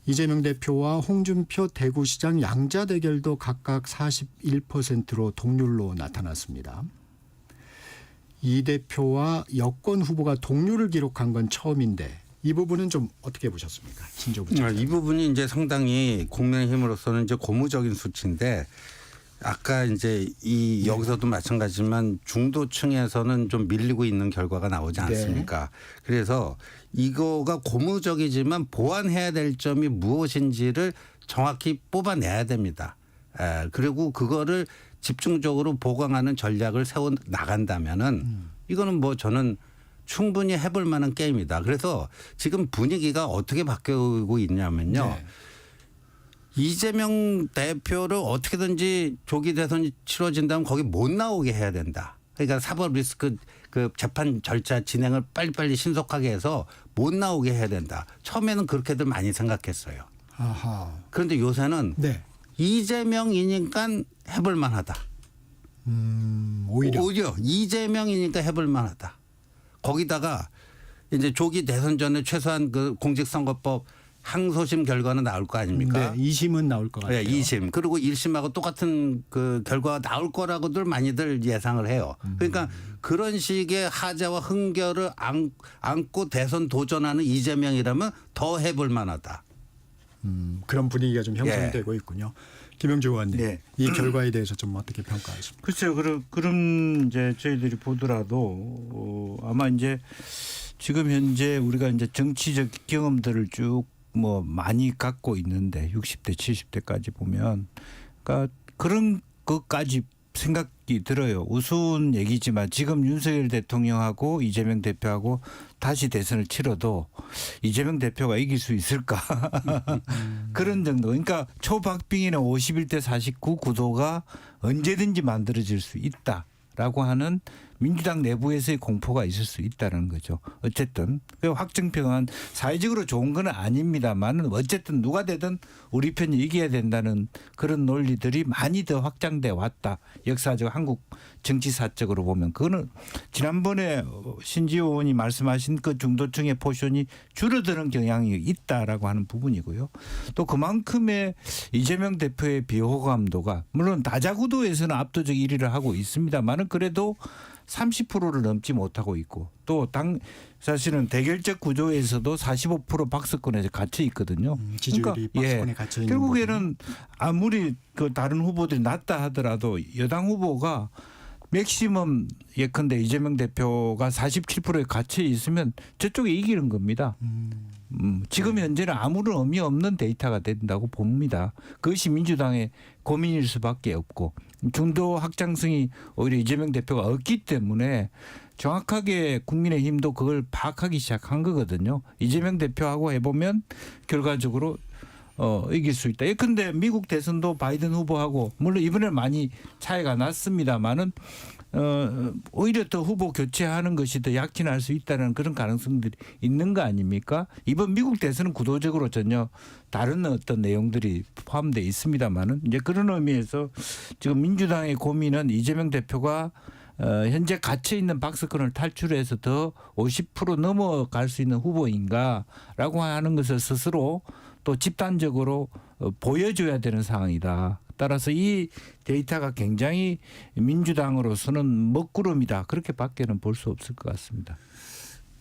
Speaker 1: 이재명 대표와 홍준표 대구시장 양자 대결도 각각 41%로 동률로 나타났습니다. 이 대표와 여권 후보가 동률을 기록한 건 처음인데 이 부분은 좀 어떻게 보셨습니까? 신조 부총장.
Speaker 10: 이 부분이 이제 상당히 국민의힘으로서는 이제 고무적인 수치인데 아까 이제 여기서도 마찬가지지만 중도층에서는 좀 밀리고 있는 결과가 나오지 않습니까? 그래서 이거가 고무적이지만 보완해야 될 점이 무엇인지를 정확히 뽑아내야 됩니다. 그리고 그거를 집중적으로 보강하는 전략을 세워 나간다면은 이거는 뭐 저는 충분히 해볼 만한 게임이다. 그래서 지금 분위기가 어떻게 바뀌고 있냐면요.
Speaker 1: 네.
Speaker 10: 이재명 대표를 어떻게든지 조기 대선이 치러진다면 거기 못 나오게 해야 된다. 그러니까 사법 리스크 그 재판 절차 진행을 빨리빨리 신속하게 해서 못 나오게 해야 된다. 처음에는 그렇게들 많이 생각했어요.
Speaker 1: 아하.
Speaker 10: 그런데 요새는
Speaker 1: 네.
Speaker 10: 이재명이니까 해볼 만하다. 오히려 이재명이니까 해볼 만하다. 거기다가 이제 조기 대선 전에 최소한 그 공직선거법 항소심 결과는 나올 거 아닙니까?
Speaker 1: 네, 2심은 나올 것 같아요.
Speaker 10: 네, 2심. 그리고 1심하고 똑같은 그 결과가 나올 거라고들 많이들 예상을 해요. 그러니까 그런 식의 하자와 흥결을 안고 대선 도전하는 이재명이라면 더 해볼 만하다.
Speaker 1: 그런 분위기가 좀 형성되고 있군요. 김영주 의원님,
Speaker 9: 네.
Speaker 1: 이 결과에 대해서 좀 어떻게 평가하십니까?
Speaker 9: 글쎄요. 그럼 이제 저희들이 보더라도 아마 이제 지금 현재 우리가 이제 정치적 경험들을 쭉 뭐 많이 갖고 있는데 60대, 70대까지 보면 그러니까 그런 것까지 생각이 들어요. 우스운 얘기지만 지금 윤석열 대통령하고 이재명 대표하고 다시 대선을 치러도 이재명 대표가 이길 수 있을까? 그런 정도. 그러니까 초박빙이나 51대 49 구도가 언제든지 만들어질 수 있다. 라고 하는 민주당 내부에서의 공포가 있을 수 있다는 거죠. 어쨌든 그 확정평은 사회적으로 좋은 건 아닙니다만 어쨌든 누가 되든 우리 편이 이겨야 된다는 그런 논리들이 많이 더 확장돼 왔다. 역사적 한국 정치사적으로 보면 그거는 지난번에 신지호 의원이 말씀하신 그 중도층의 포션이 줄어드는 경향이 있다라고 하는 부분이고요. 또 그만큼의 이재명 대표의 비호감도가 물론 다자구도에서는 압도적 1위를 하고 있습니다만은 그래도 30%를 넘지 못하고 있고 또 사실은 대결적 구조에서도 45% 박스권에 갇혀 있거든요.
Speaker 1: 지지율이 박스권에 갇혀 있는
Speaker 9: 결국에는 아무리 그 다른 후보들이 낮다 하더라도 여당 후보가 맥시멈 예컨대 이재명 대표가 47%에 갇혀 있으면 저쪽에 이기는 겁니다. 지금 현재는 아무런 의미 없는 데이터가 된다고 봅니다. 그것이 민주당의 고민일 수밖에 없고 중도 확장성이 오히려 이재명 대표가 없기 때문에 정확하게 국민의힘도 그걸 파악하기 시작한 거거든요. 이재명 대표하고 해보면 결과적으로 이길 수 있다. 예컨대 미국 대선도 바이든 후보하고 물론 이번에 많이 차이가 났습니다만은 오히려 더 후보 교체하는 것이 더 약진할 수 있다는 그런 가능성들이 있는 거 아닙니까? 이번 미국 대선은 구도적으로 전혀 다른 어떤 내용들이 포함되어 있습니다만은 이제 그런 의미에서 지금 민주당의 고민은 이재명 대표가 현재 갇혀 있는 박스권을 탈출해서 더 50% 넘어갈 수 있는 후보인가라고 하는 것을 스스로 또 집단적으로 보여줘야 되는 상황이다. 따라서 이 데이터가 굉장히 민주당으로서는 먹구름이다. 그렇게밖에는 볼 수 없을 것 같습니다.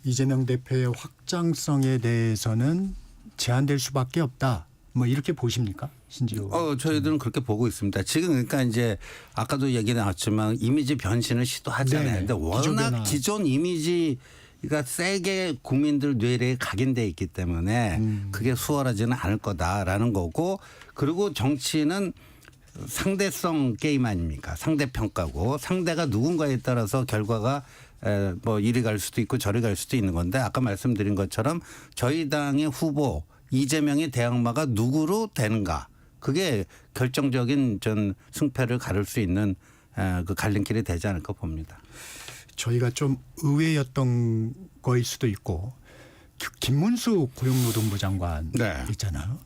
Speaker 1: 이재명 대표의 확장성에 대해서는 제한될 수밖에 없다. 뭐 이렇게 보십니까? 신지호.
Speaker 10: 저희들은 그렇게 보고 있습니다. 지금 그러니까 이제 아까도 얘기 나왔지만 이미지 변신을 시도하잖아요. 근데 워낙 기존 이미지가 세게 국민들 뇌리에 각인돼 있기 때문에 그게 수월하지는 않을 거다라는 거고 그리고 정치는 상대성 게임 아닙니까? 상대평가고 상대가 누군가에 따라서 결과가 뭐 이리 갈 수도 있고 저리 갈 수도 있는 건데 아까 말씀드린 것처럼 저희 당의 후보 이재명의 대항마가 누구로 되는가 그게 결정적인 전 승패를 가를 수 있는 그 갈림길이 되지 않을까 봅니다.
Speaker 1: 저희가 좀 의외였던 거일 수도 있고 김문수 고용노동부 장관 있잖아요.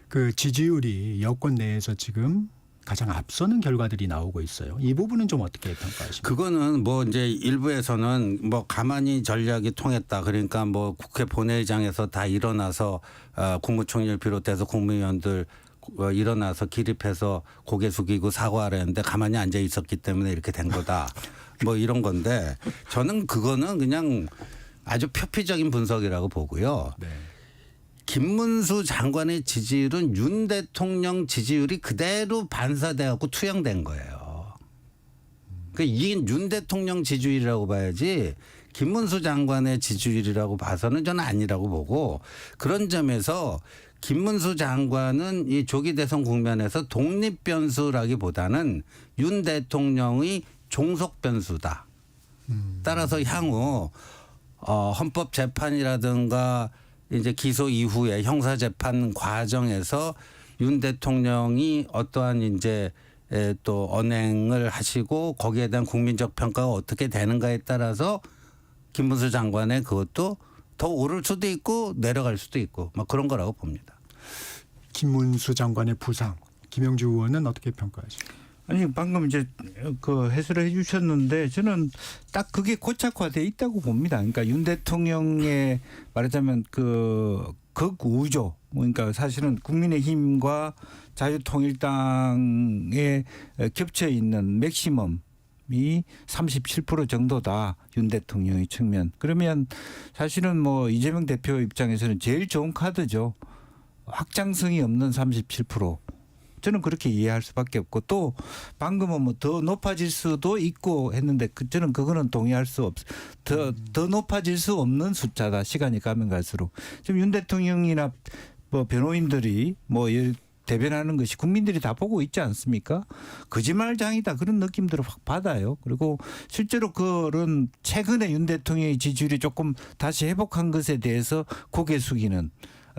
Speaker 1: 그 지지율이 여권 내에서 지금 가장 앞서는 결과들이 나오고 있어요. 이 부분은 좀 어떻게 평가하십니까?
Speaker 10: 그거는 뭐 이제 일부에서는 뭐 가만히 전략이 통했다. 그러니까 뭐 국회 본회의장에서 다 일어나서 국무총리를 비롯해서 국무위원들 일어나서 기립해서 고개 숙이고 사과를 했는데 가만히 앉아 있었기 때문에 이렇게 된 거다. 뭐 이런 건데 저는 그거는 그냥 아주 표피적인 분석이라고 보고요.
Speaker 1: 네.
Speaker 10: 김문수 장관의 지지율은 윤 대통령 지지율이 그대로 반사돼 갖고 투영된 거예요. 그러니까 이게 윤 대통령 지지율이라고 봐야지 김문수 장관의 지지율이라고 봐서는 저는 아니라고 보고 그런 점에서 김문수 장관은 이 조기 대선 국면에서 독립 변수라기보다는 윤 대통령의 종속 변수다. 따라서 향후 헌법재판이라든가 이제 기소 이후에 형사재판 과정에서 윤 대통령이 어떠한 이제 또 언행을 하시고 거기에 대한 국민적 평가가 어떻게 되는가에 따라서 김문수 장관의 그것도 더 오를 수도 있고 내려갈 수도 있고 뭐 그런 거라고 봅니다.
Speaker 1: 김문수 장관의 부상, 김영주 의원은 어떻게 평가하십니까?
Speaker 9: 아니 방금 이제 그 해설을 해주셨는데 저는 딱 그게 고착화돼 있다고 봅니다. 그러니까 윤 대통령의 말하자면 그 극우조 그러니까 사실은 국민의힘과 자유통일당에 겹쳐 있는 맥시멈이 37% 정도다. 윤 대통령의 측면. 그러면 사실은 뭐 이재명 대표 입장에서는 제일 좋은 카드죠. 확장성이 없는 37%. 저는 그렇게 이해할 수밖에 없고 또 방금은 뭐 더 높아질 수도 있고 했는데 저는 그거는 동의할 수 더 높아질 수 없는 숫자다. 시간이 가면 갈수록. 지금 윤 대통령이나 뭐 변호인들이 뭐 대변하는 것이 국민들이 다 보고 있지 않습니까? 거짓말장이다 그런 느낌들을 확 받아요. 그리고 실제로 그런 최근에 윤 대통령의 지지율이 조금 다시 회복한 것에 대해서 고개 숙이는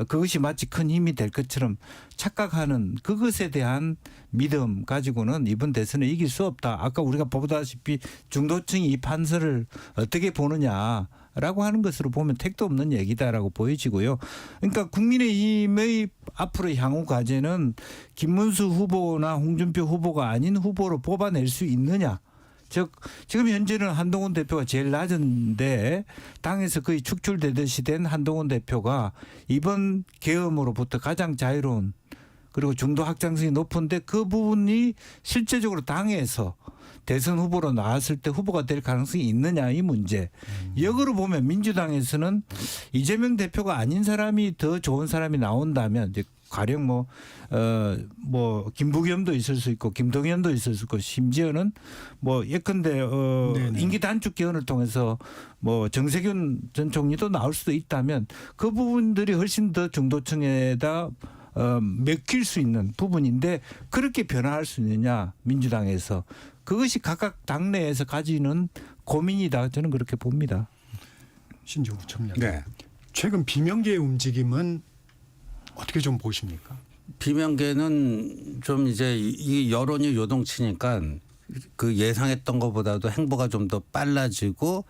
Speaker 9: 그것이 마치 큰 힘이 될 것처럼 착각하는 그것에 대한 믿음 가지고는 이번 대선에 이길 수 없다. 아까 우리가 보다시피 중도층이 이 판서를 어떻게 보느냐라고 하는 것으로 보면 택도 없는 얘기다라고 보여지고요. 그러니까 국민의힘의 앞으로 향후 과제는 김문수 후보나 홍준표 후보가 아닌 후보로 뽑아낼 수 있느냐. 즉 지금 현재는 한동훈 대표가 제일 낮은데 당에서 거의 축출되듯이 된 한동훈 대표가 이번 계엄으로부터 가장 자유로운 그리고 중도 확장성이 높은데 그 부분이 실제적으로 당에서 대선 후보로 나왔을 때 후보가 될 가능성이 있느냐 이 문제. 역으로 보면 민주당에서는 이재명 대표가 아닌 사람이 더 좋은 사람이 나온다면 이제 가령 뭐 김부겸도 있을 수 있고 김동연도 있을 수 있고 심지어는 뭐 예컨대 임기 단축 개헌을 통해서 뭐 정세균 전 총리도 나올 수도 있다면 그 부분들이 훨씬 더 중도층에다 맥힐 수 있는 부분인데 그렇게 변화할 수 있느냐 민주당에서 그것이 각각 당내에서 가지는 고민이다 저는 그렇게 봅니다.
Speaker 1: 신지호 부총장.
Speaker 10: 네.
Speaker 1: 최근 비명계의 움직임은 어떻게 좀 보십니까?
Speaker 10: 비명계는 좀 이제 이 여론이 요동치니까 그 예상했던 것보다도 행보가 좀 더 빨라지고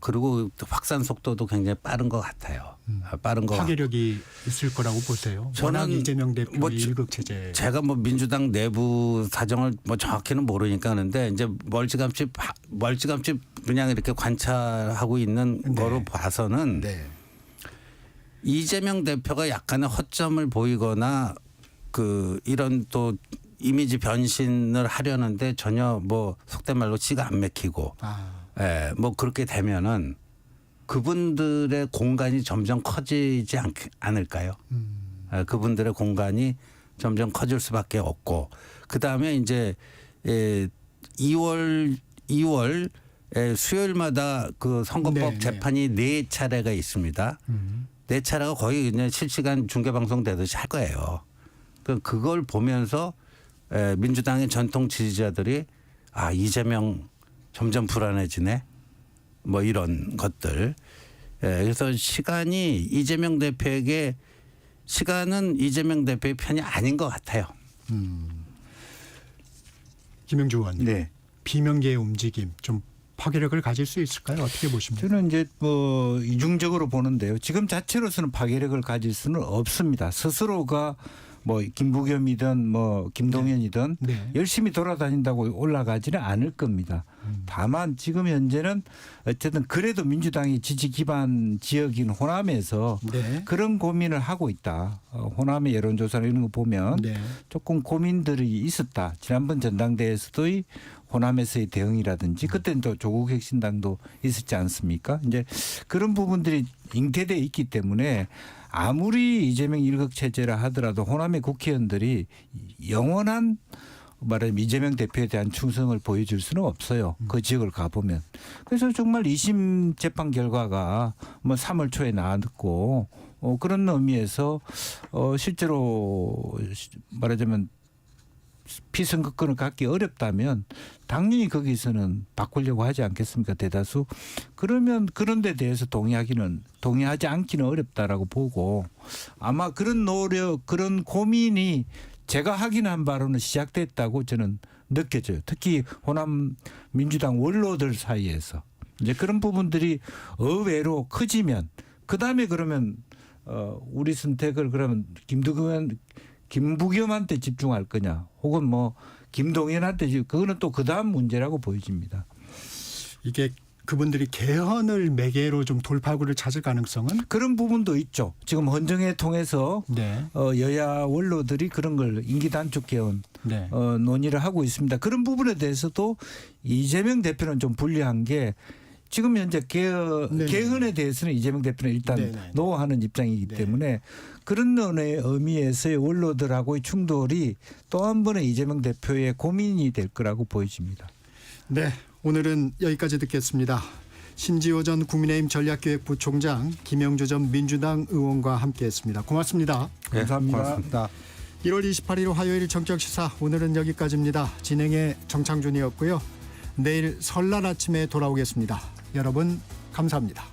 Speaker 10: 그리고 확산 속도도 굉장히 빠른 것 같아요. 빠른 거.
Speaker 1: 파괴력이 있을 거라고 보세요. 워낙 이재명 대표의 일극 체제.
Speaker 10: 제가 뭐 민주당 내부 사정을 뭐 정확히는 모르니까 하는데 이제 멀찌감치 그냥 이렇게 관찰하고 있는 거로 봐서는. 이재명 대표가 약간의 허점을 보이거나 이런 또 이미지 변신을 하려는데 전혀 뭐 속된 말로 치가 안 맥히고 뭐 그렇게 되면은 그분들의 공간이 점점 커지지 않을까요? 그분들의 공간이 점점 커질 수밖에 없고 그다음에 이제 2월 수요일마다 그 선거법 재판이 4차례가 있습니다. 4차례가 거의 그냥 실시간 중계방송 되듯이 할 거예요. 그걸 보면서 민주당의 전통 지지자들이 이재명 점점 불안해지네. 뭐 이런 것들. 그래서 이재명 대표의 편이 아닌 것 같아요.
Speaker 1: 김영주 의원님.
Speaker 9: 네.
Speaker 1: 비명계의 움직임 좀 파괴력을 가질 수 있을까요? 어떻게 보십니까?
Speaker 9: 저는 이제 뭐 이중적으로 보는데요. 지금 자체로서는 파괴력을 가질 수는 없습니다. 스스로가 뭐 김부겸이든 뭐 김동연이든 열심히 돌아다닌다고 올라가지는 않을 겁니다. 다만 지금 현재는 어쨌든 그래도 민주당이 지지 기반 지역인 호남에서 그런 고민을 하고 있다. 호남의 여론조사나 이런 거 보면 조금 고민들이 있었다. 지난번 전당대회에서도 호남에서의 대응이라든지 그때는 또 조국 혁신당도 있었지 않습니까? 이제 그런 부분들이 잉태되어 있기 때문에 아무리 이재명 일극 체제라 하더라도 호남의 국회의원들이 영원한 말하자면 이재명 대표에 대한 충성을 보여줄 수는 없어요. 그 지역을 가보면. 그래서 정말 2심 재판 결과가 뭐 3월 초에 나왔고 그런 의미에서 실제로 말하자면 피선거권을 갖기 어렵다면 당연히 거기서는 바꾸려고 하지 않겠습니까? 대다수. 그러면 그런 데 대해서 동의하지 않기는 어렵다라고 보고 아마 그런 노력, 그런 고민이 제가 확인한 바로는 시작됐다고 저는 느껴져요. 특히 호남 민주당 원로들 사이에서. 이제 그런 부분들이 의외로 커지면 그다음에 그러면 우리 선택을 그러면 김부겸한테 집중할 거냐 혹은 뭐 김동연한테 그거는 또 그다음 문제라고 보여집니다.
Speaker 1: 이게 그분들이 개헌을 매개로 좀 돌파구를 찾을 가능성은?
Speaker 9: 그런 부분도 있죠. 지금 헌정회 통해서 여야 원로들이 그런 걸 임기 단축 개헌 논의를 하고 있습니다. 그런 부분에 대해서도 이재명 대표는 좀 불리한 게 지금 현재 개헌에 대해서는 이재명 대표는 일단 노하는 입장이기 때문에 그런 의미에서의 원로들하고의 충돌이 또 한 번의 이재명 대표의 고민이 될 거라고 보여집니다.
Speaker 1: 네, 오늘은 여기까지 듣겠습니다. 신지호 전 국민의힘 전략기획부총장, 김영주 전 민주당 의원과 함께했습니다. 고맙습니다.
Speaker 9: 감사합니다.
Speaker 10: 고맙습니다.
Speaker 1: 1월 28일 화요일 정격시사 오늘은 여기까지입니다. 진행의 정창준이었고요. 내일 설날 아침에 돌아오겠습니다. 여러분 감사합니다.